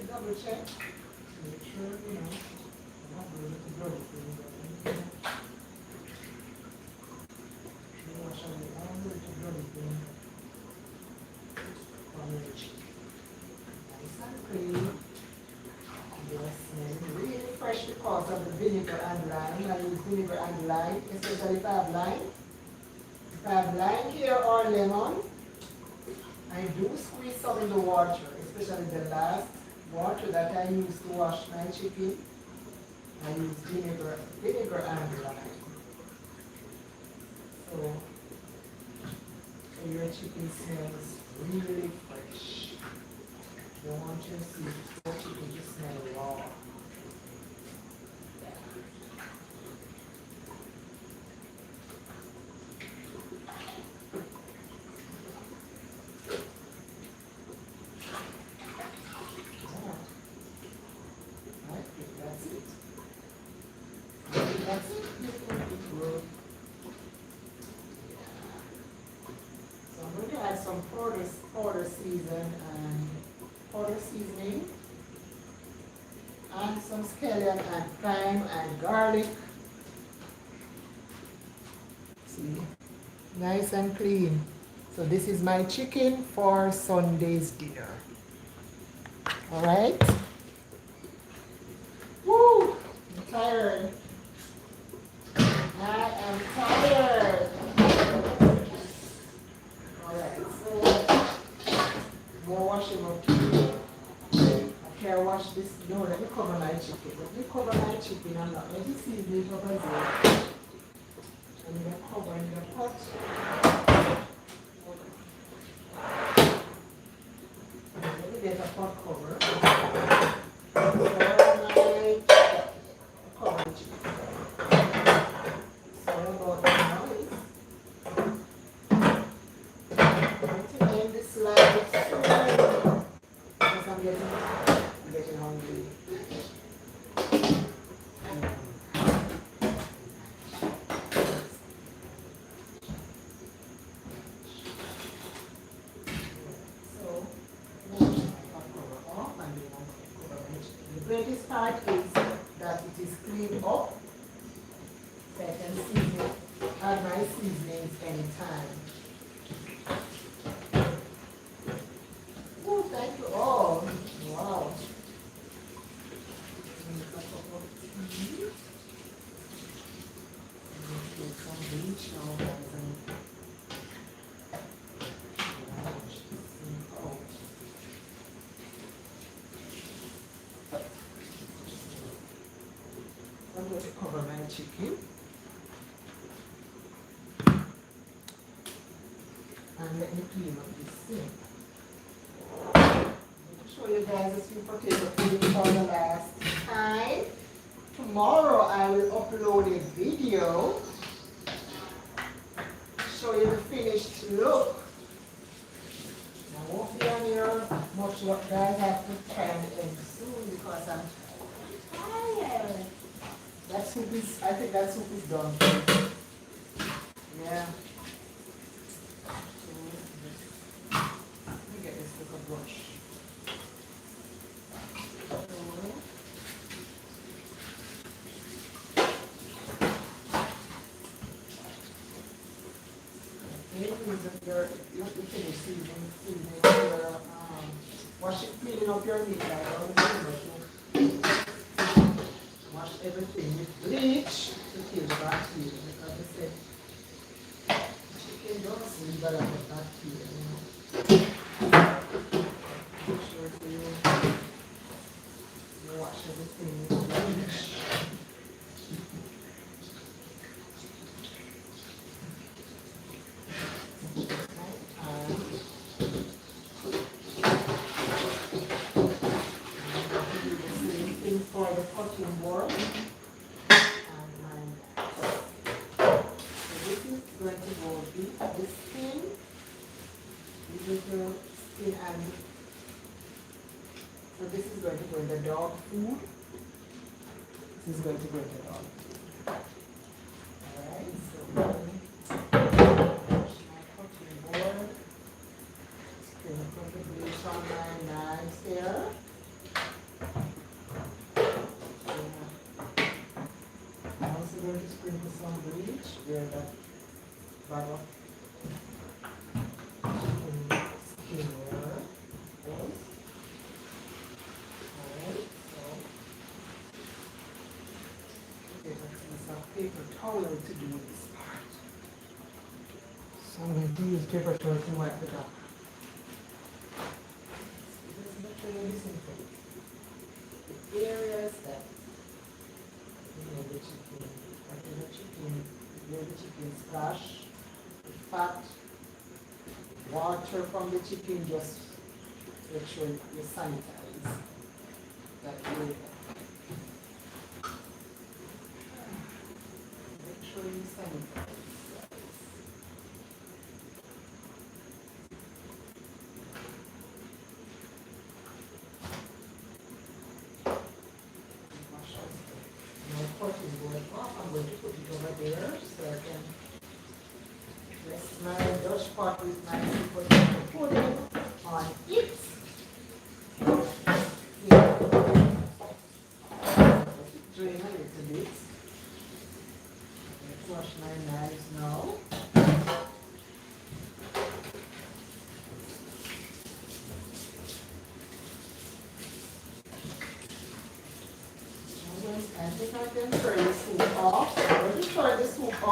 Double check, make sure, I'm not really to go wash away all the dirty from the chicken. Nice and clean. Yes, and really fresh because of the vinegar and lime. I use vinegar and lime, especially if I have lime. If I have lime here or lemon, I do squeeze some in the water, especially the last water that I use to wash my chicken. I use vinegar and lime. So your chicken smells really fresh. You don't want your chicken to smell raw. Some powder seasoning and some scallion and thyme and garlic. See See, nice and clean. So this is my chicken for Sunday's dinner. All right. Woo! I'm tired. I am tired. All right. So more washing up. Okay, I wash this. No, let me cover my chicken. Let me cover my chicken. I'm not going to season it up as well. I'm going to cover in the pot. Let me get a pot cover. Cover the chicken. Sorry about the noise. I'm going to end this live soon because I'm getting hungry. The greatest part is that it is cleaned up, so I can season, add my seasonings anytime. Oh, thank you all. Wow. Some bleach now, guys. I'm going to cover my chicken and let me clean up this thing. Show you guys the sweet potato pudding for the last time. Tomorrow I will upload a video, show you the finished look. I won't be on here much look, guys. I have to try and end soon because I'm tired. That soup is, I think that soup is done. Yeah. Let me get this little brush. You have to finish seasoning your, cleaning up your meat like all the things. Wash everything with bleach to kill the bacteria because they say chicken does leave a lot of bacteria, you know. Make sure you wash everything with bleach. For the cutting board and my knife. So this is going to go deep the skin, the little skin, and so this is going to go in the dog food. This is going to go in the dog food. Alright, so wash my cutting board. Going to put the bleach on my knives there. I'm going to sprinkle some bleach where that bag of skin was. Alright, so get a piece of paper towel to do this part. So I'm going to use paper towel to wipe it up. Just make sure you listen to the areas that the chicken, where the chicken splash, the fat, water from the chicken, just make sure you sanitize that area. Make sure you sanitize. I'm going to put it over there so I can rest my Dutch pot with my potato pudding on it. Yeah. Let it drain a little bit. Let's wash my knives now.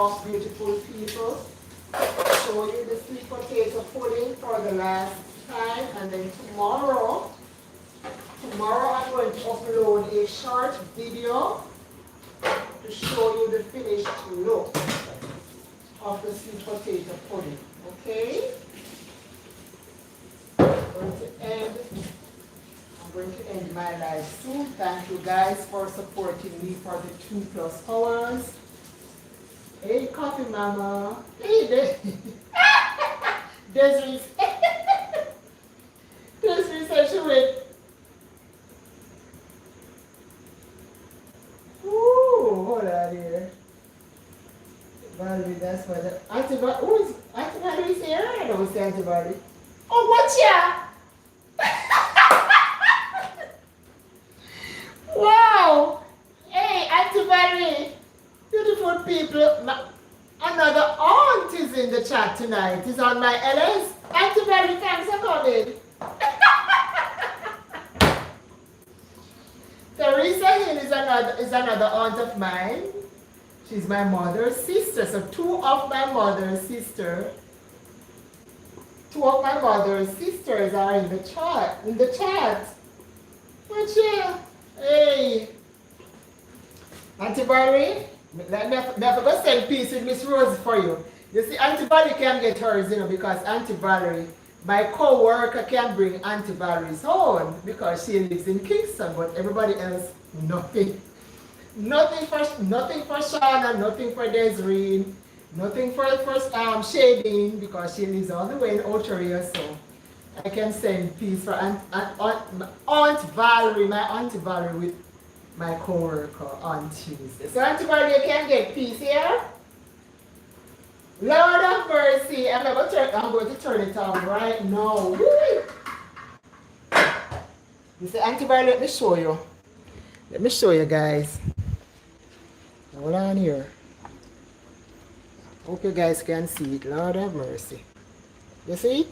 off, beautiful people. Show you the sweet potato pudding for the last time, and then tomorrow I'm going to upload a short video to show you the finished look of the sweet potato pudding. Okay? I'm going to end my live soon. Thank you guys for supporting me for the 2+ hours. Hey, coffee mama. Hey, Desiree. Desiree said she went. Ooh, hold on here. Valerie, that's why the Auntie Valerie. Who is Auntie Valerie is here? I don't see Auntie Valerie. Oh, watch ya! Wow! Hey, Auntie Valerie. Beautiful people. Another aunt is in the chat tonight. Is on my LS. Auntie Valerie, thanks for coming. Teresa Hill is another aunt of mine. She's my mother's sister. So two of my mother's sisters are in the chat. But yeah, hey. Auntie Valerie, never go send peace with Miss Rose for you. You see, Auntie Valerie can get hers, because Auntie Valerie, my co-worker can bring Auntie Valerie's home because she lives in Kingston, but everybody else, nothing. Nothing for Shauna, nothing for Desiree, nothing for Shading because she lives all the way in Oteria, so I can send peace for Aunt Valerie, my Auntie Valerie with my co-worker on Tuesday. So Auntie Valerie, you can get peace here. Lord of mercy, I'm going to turn it on right now. You see, Auntie Valerie, let me show you. Let me show you guys. Hold on here. Hope you guys can see it. Lord have mercy. You see?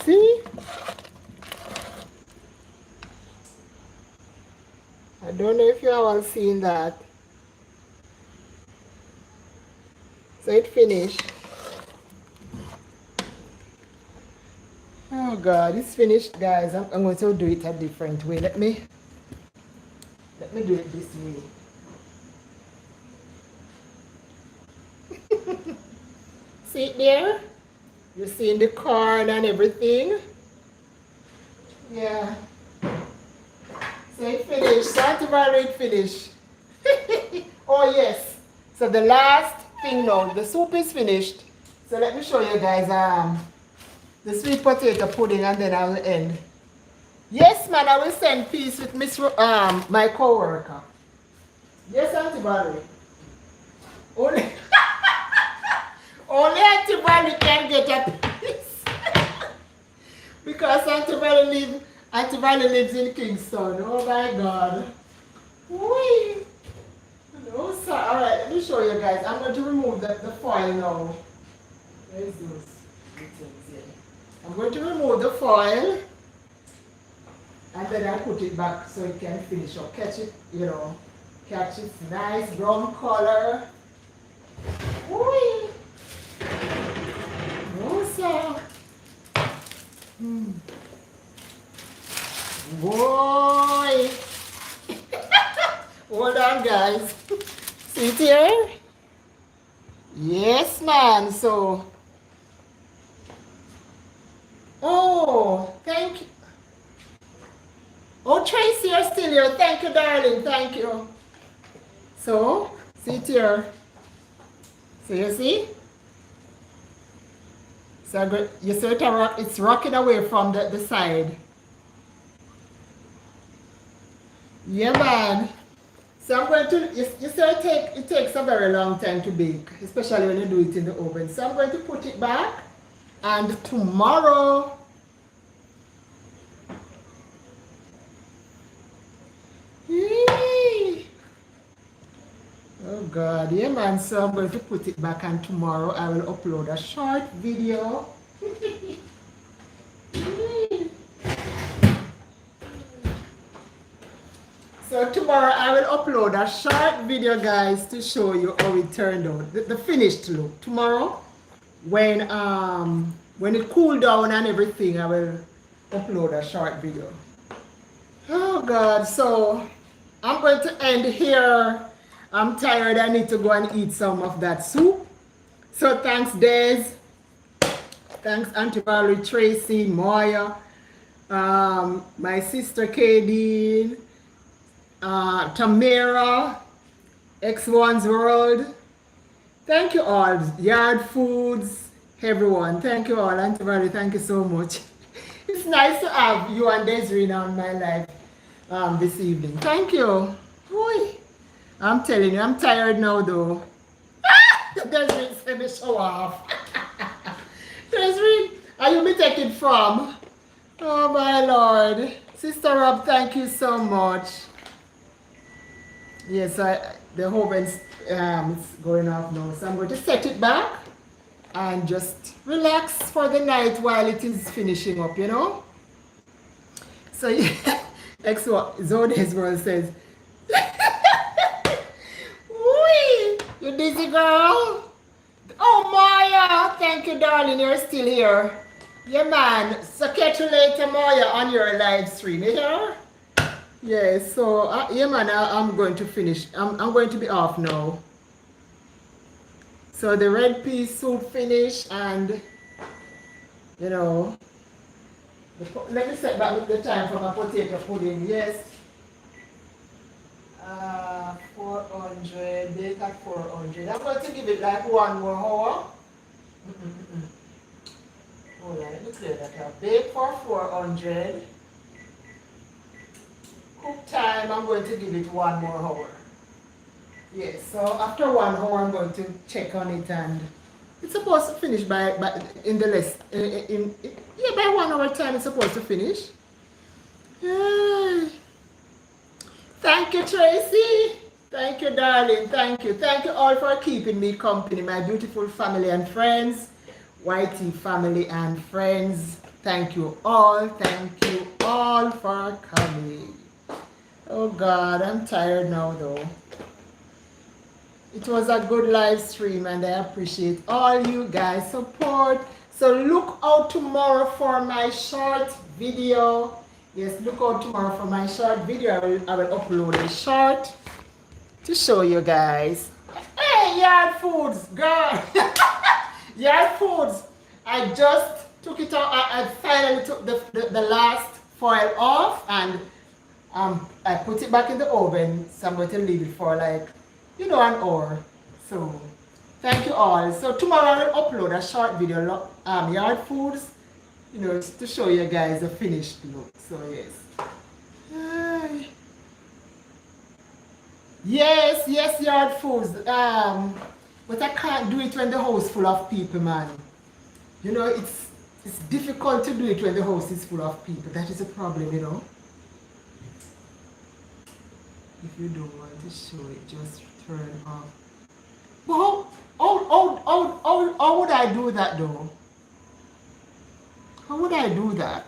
See? I don't know if you have all seen that. So it finished. Oh God, it's finished, guys. I'm going to do it a different way. Let me do it this way. See it there? You see the corn and everything? Yeah. So it finished. Santa Valerie finished. Oh yes. So the last thing now, the soup is finished. So let me show you guys the sweet potato pudding and then I will end. Yes, man, I will send peace with my co-worker. Yes, Auntie Valerie. Only Auntie Valerie can get a piece. Because Auntie Valerie lives in Kingston. Oh my God. Whee. No, sir. Alright, let me show you guys. I'm going to remove the foil now. Where's those things here? I'm going to remove the foil. And then I put it back so it can finish up. Catch it, catch its nice brown color. Whee. No, sir. Boy. Hold on, guys. See it here? Yes, man. So, oh, thank you. Oh, Tracy, you're still here. Thank you, darling. Thank you. So, see it here. So, you see? So, you see it's rocking away from the side. Yeah, man. So I'm going to, you see it takes a very long time to bake, especially when you do it in the oven. So I'm going to put it back, and tomorrow, oh God, yeah man, so I'm going to put it back, and tomorrow I will upload a short video. So tomorrow I will upload a short video, guys, to show you how it turned out, the finished look. Tomorrow, when it cool down and everything, I will upload a short video. Oh God, so I'm going to end here. I'm tired. I need to go and eat some of that soup. So thanks, Des. Thanks, Auntie Valerie, Tracy, Moya, my sister Kadeen, Tamara, X1's World. Thank you all. Yard Foods, everyone. Thank you all. Auntie Valerie, thank you so much. It's nice to have you and Desiree now in my life this evening. Thank you. Oy. I'm telling you, I'm tired now though. Desiree said me show off. Desiree, are you be taken from? Oh my Lord. Sister Rob, thank you so much. Yes, the oven's it's going off now. So I'm going to set it back and just relax for the night while it is finishing up, you know. So next one, Zode's world says, wee, you dizzy girl? Oh Maya, thank you darling, you're still here. Yeah man, so catch you later Maya on your live stream, you hear? Yes, so yeah man, I'm going to finish. I'm going to be off now. So the red pea soup finished, and you know, let me set back with the time for my potato pudding. Yes, 400, bake at 400. I'm going to give it like 1 more hour. Hold on, let me clear that up. Bake for 400. Cook time, I'm going to give it 1 more hour. Yes, so after 1 hour, I'm going to check on it, and it's supposed to finish by in the list. Yeah, by 1 hour time, it's supposed to finish. Yay. Thank you, Tracy. Thank you, darling. Thank you. Thank you all for keeping me company, my beautiful family and friends, YT family and friends. Thank you all. Thank you all for coming. Oh God, I'm tired now though. It was a good live stream and I appreciate all you guys' support. So look out tomorrow for my short video. Yes, look out tomorrow for my short video. I will upload a short to show you guys. Hey, Yard Foods, girl. Yard Foods. I just took it out. I finally took the last foil off, and I put it back in the oven. So I'm going to leave it for like, you know, an hour. So thank you all. So tomorrow I will upload a short video, Yard Foods, you know, to show you guys the finished look. So yes. Yes, Yard Foods. But I can't do it when the house is full of people, man. You know, it's difficult to do it when the house is full of people. That is a problem, you know. If you don't want to show it, just turn off. Well, how would I do that though? How would I do that?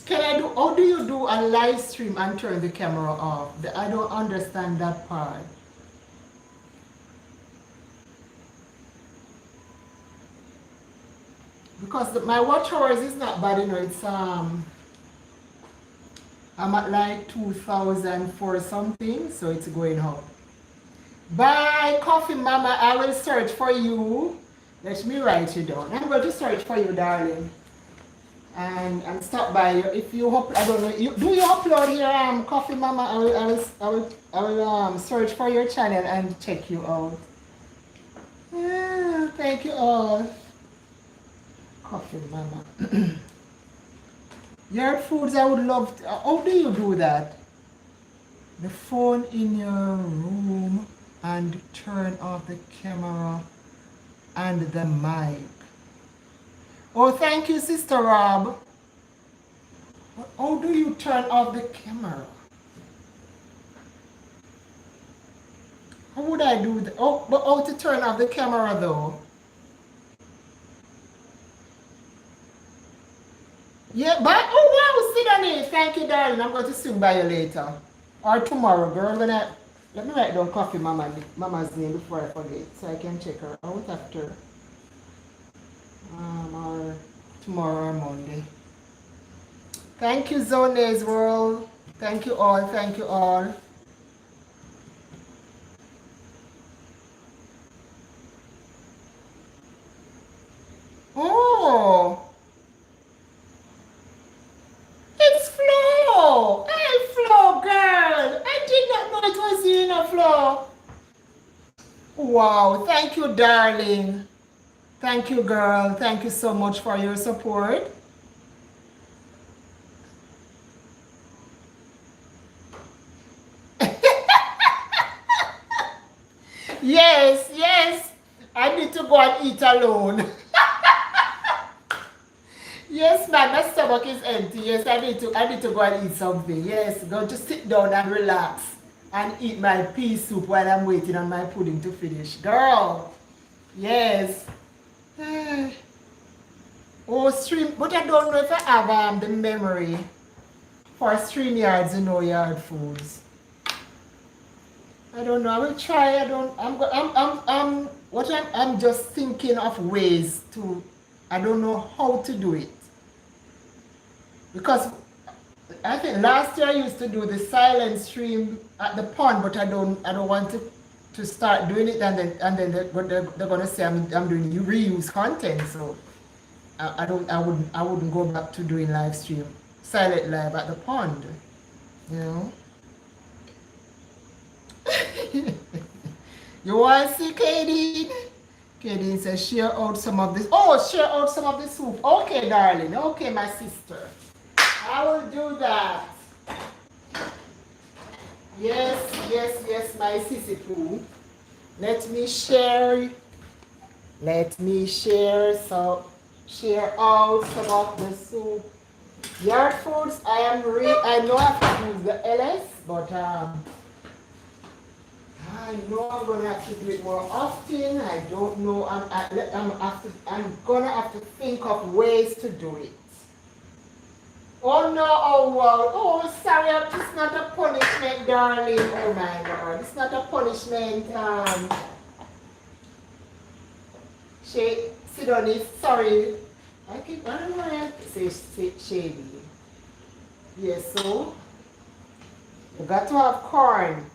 How do you do a live stream and turn the camera off? I don't understand that part. Because my watch hours is not bad, you know, it's I'm at like 2004 something, so it's going up. Bye, Coffee Mama. I will search for you. Let me write you down. I'm going to search for you, darling. And stop by you. If you I don't know. Do you upload here, Coffee Mama? I will search for your channel and check you out. Yeah, thank you all. Coffee Mama. Yard Foods, I would love to. How do you do that? The phone in your room and turn off the camera and the mic. Oh, thank you, Sister Rob. How do you turn off the camera? How would I do that? Oh, but how to turn off the camera though? Yeah, but oh wow, Sidonie, thank you, darling. I'm going to swing by you later. Or tomorrow, girl. Let me write down Coffee Mama's name before I forget, so I can check her out after. Or tomorrow or Monday. Thank you, Zone's World. Thank you all. Thank you all. Oh, it's Flo. Hey, Flo, girl. I did not know it was you, Flo. Wow. Thank you, darling. Thank you, girl. Thank you so much for your support. Yes, yes. I need to go and eat alone. Yes, man, my stomach is empty. Yes, I need to go and eat something. Yes, go to sit down and relax and eat my pea soup while I'm waiting on my pudding to finish. Girl. Yes. Oh, stream, but I don't know if I have the memory for StreamYards, yard foods. I don't know. I will try. I'm just thinking of ways to. I don't know how to do it because I think last year I used to do the silent stream at the pond, but I don't want to start doing it and then they're gonna say I'm doing reuse content, so I wouldn't go back to doing live stream silent live at the pond, you know. You want to see Katie? Katie says share out some of this. Oh, share out some of the soup. Okay, darling. Okay, my sister. I will do that. Yes, my sissy poo. Let me share. So share out some of the soup. Yard foods. I know I have to use the LS, but I know I'm gonna have to do it more often. I don't know. I'm gonna have to think of ways to do it. Oh no! Oh wow! Oh sorry, it's not a punishment, darling. Oh my God, it's not a punishment. Sidonie, sorry. I don't know how to say shady. Yes, so you got to have corn.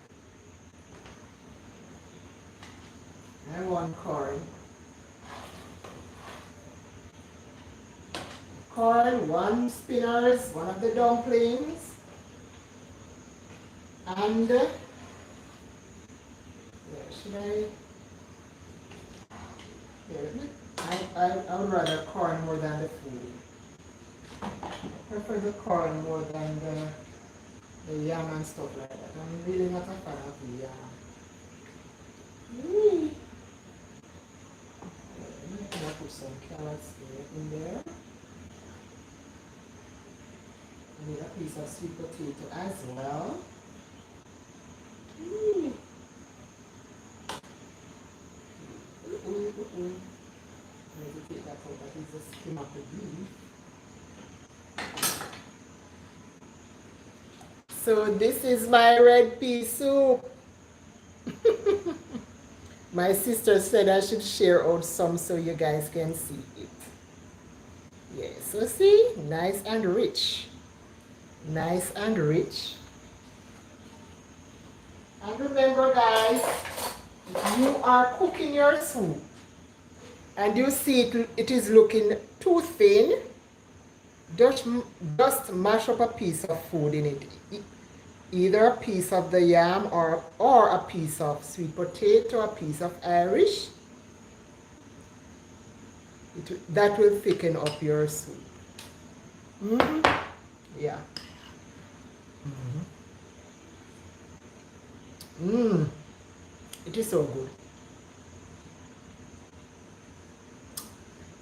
I want corn. Corn, 1 spinners, one of the dumplings, and where should I? Here, I would rather corn more than the food. I prefer the corn more than the yam and stuff like that. I'm really not a fan of the yam. I'm gonna put some carrots in there. I need a piece of sweet potato as well. I need to take that out. That is the skin of the beef. So this is my red pea soup. My sister said I should share out some so you guys can see it. Yes, so see, nice and rich. Nice and rich. And remember guys, if you are cooking your soup and you see it is looking too thin, just mash up a piece of food in it. Either a piece of the yam or a piece of sweet potato, a piece of Irish. That will thicken up your soup. Yeah. It is so good.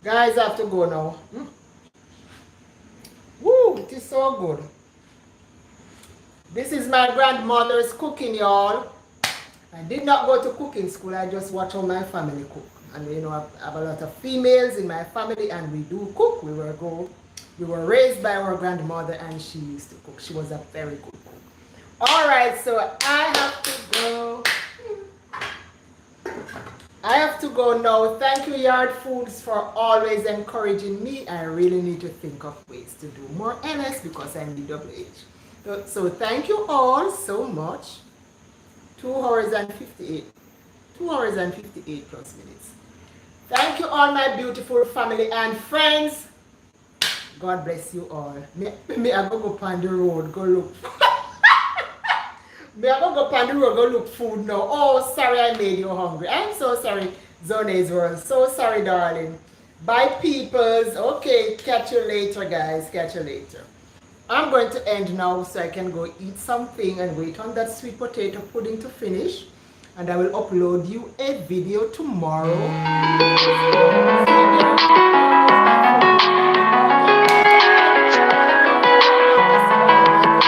Guys, I have to go now. Woo, it is so good. This is my grandmother's cooking, y'all. I did not go to cooking school. I just watch how my family cook. And you know, I have a lot of females in my family and we do cook. We will go We were raised by our grandmother and she used to cook. She was a very good cook. All right, so I have to go. I have to go now. Thank you, Yard Foods, for always encouraging me. I really need to think of ways to do more LS because I'm the WH. So thank you all so much. 2 hours and 58. 2 hours and 58 plus minutes. Thank you all my beautiful family and friends. God bless you all. Me I go on the road, go look. Me I go on the road, go look food now. Oh, sorry I made you hungry. I'm so sorry, Zone's world. So sorry, darling. Bye, peoples. Okay, catch you later, guys. Catch you later. I'm going to end now so I can go eat something and wait on that sweet potato pudding to finish. And I will upload you a video tomorrow.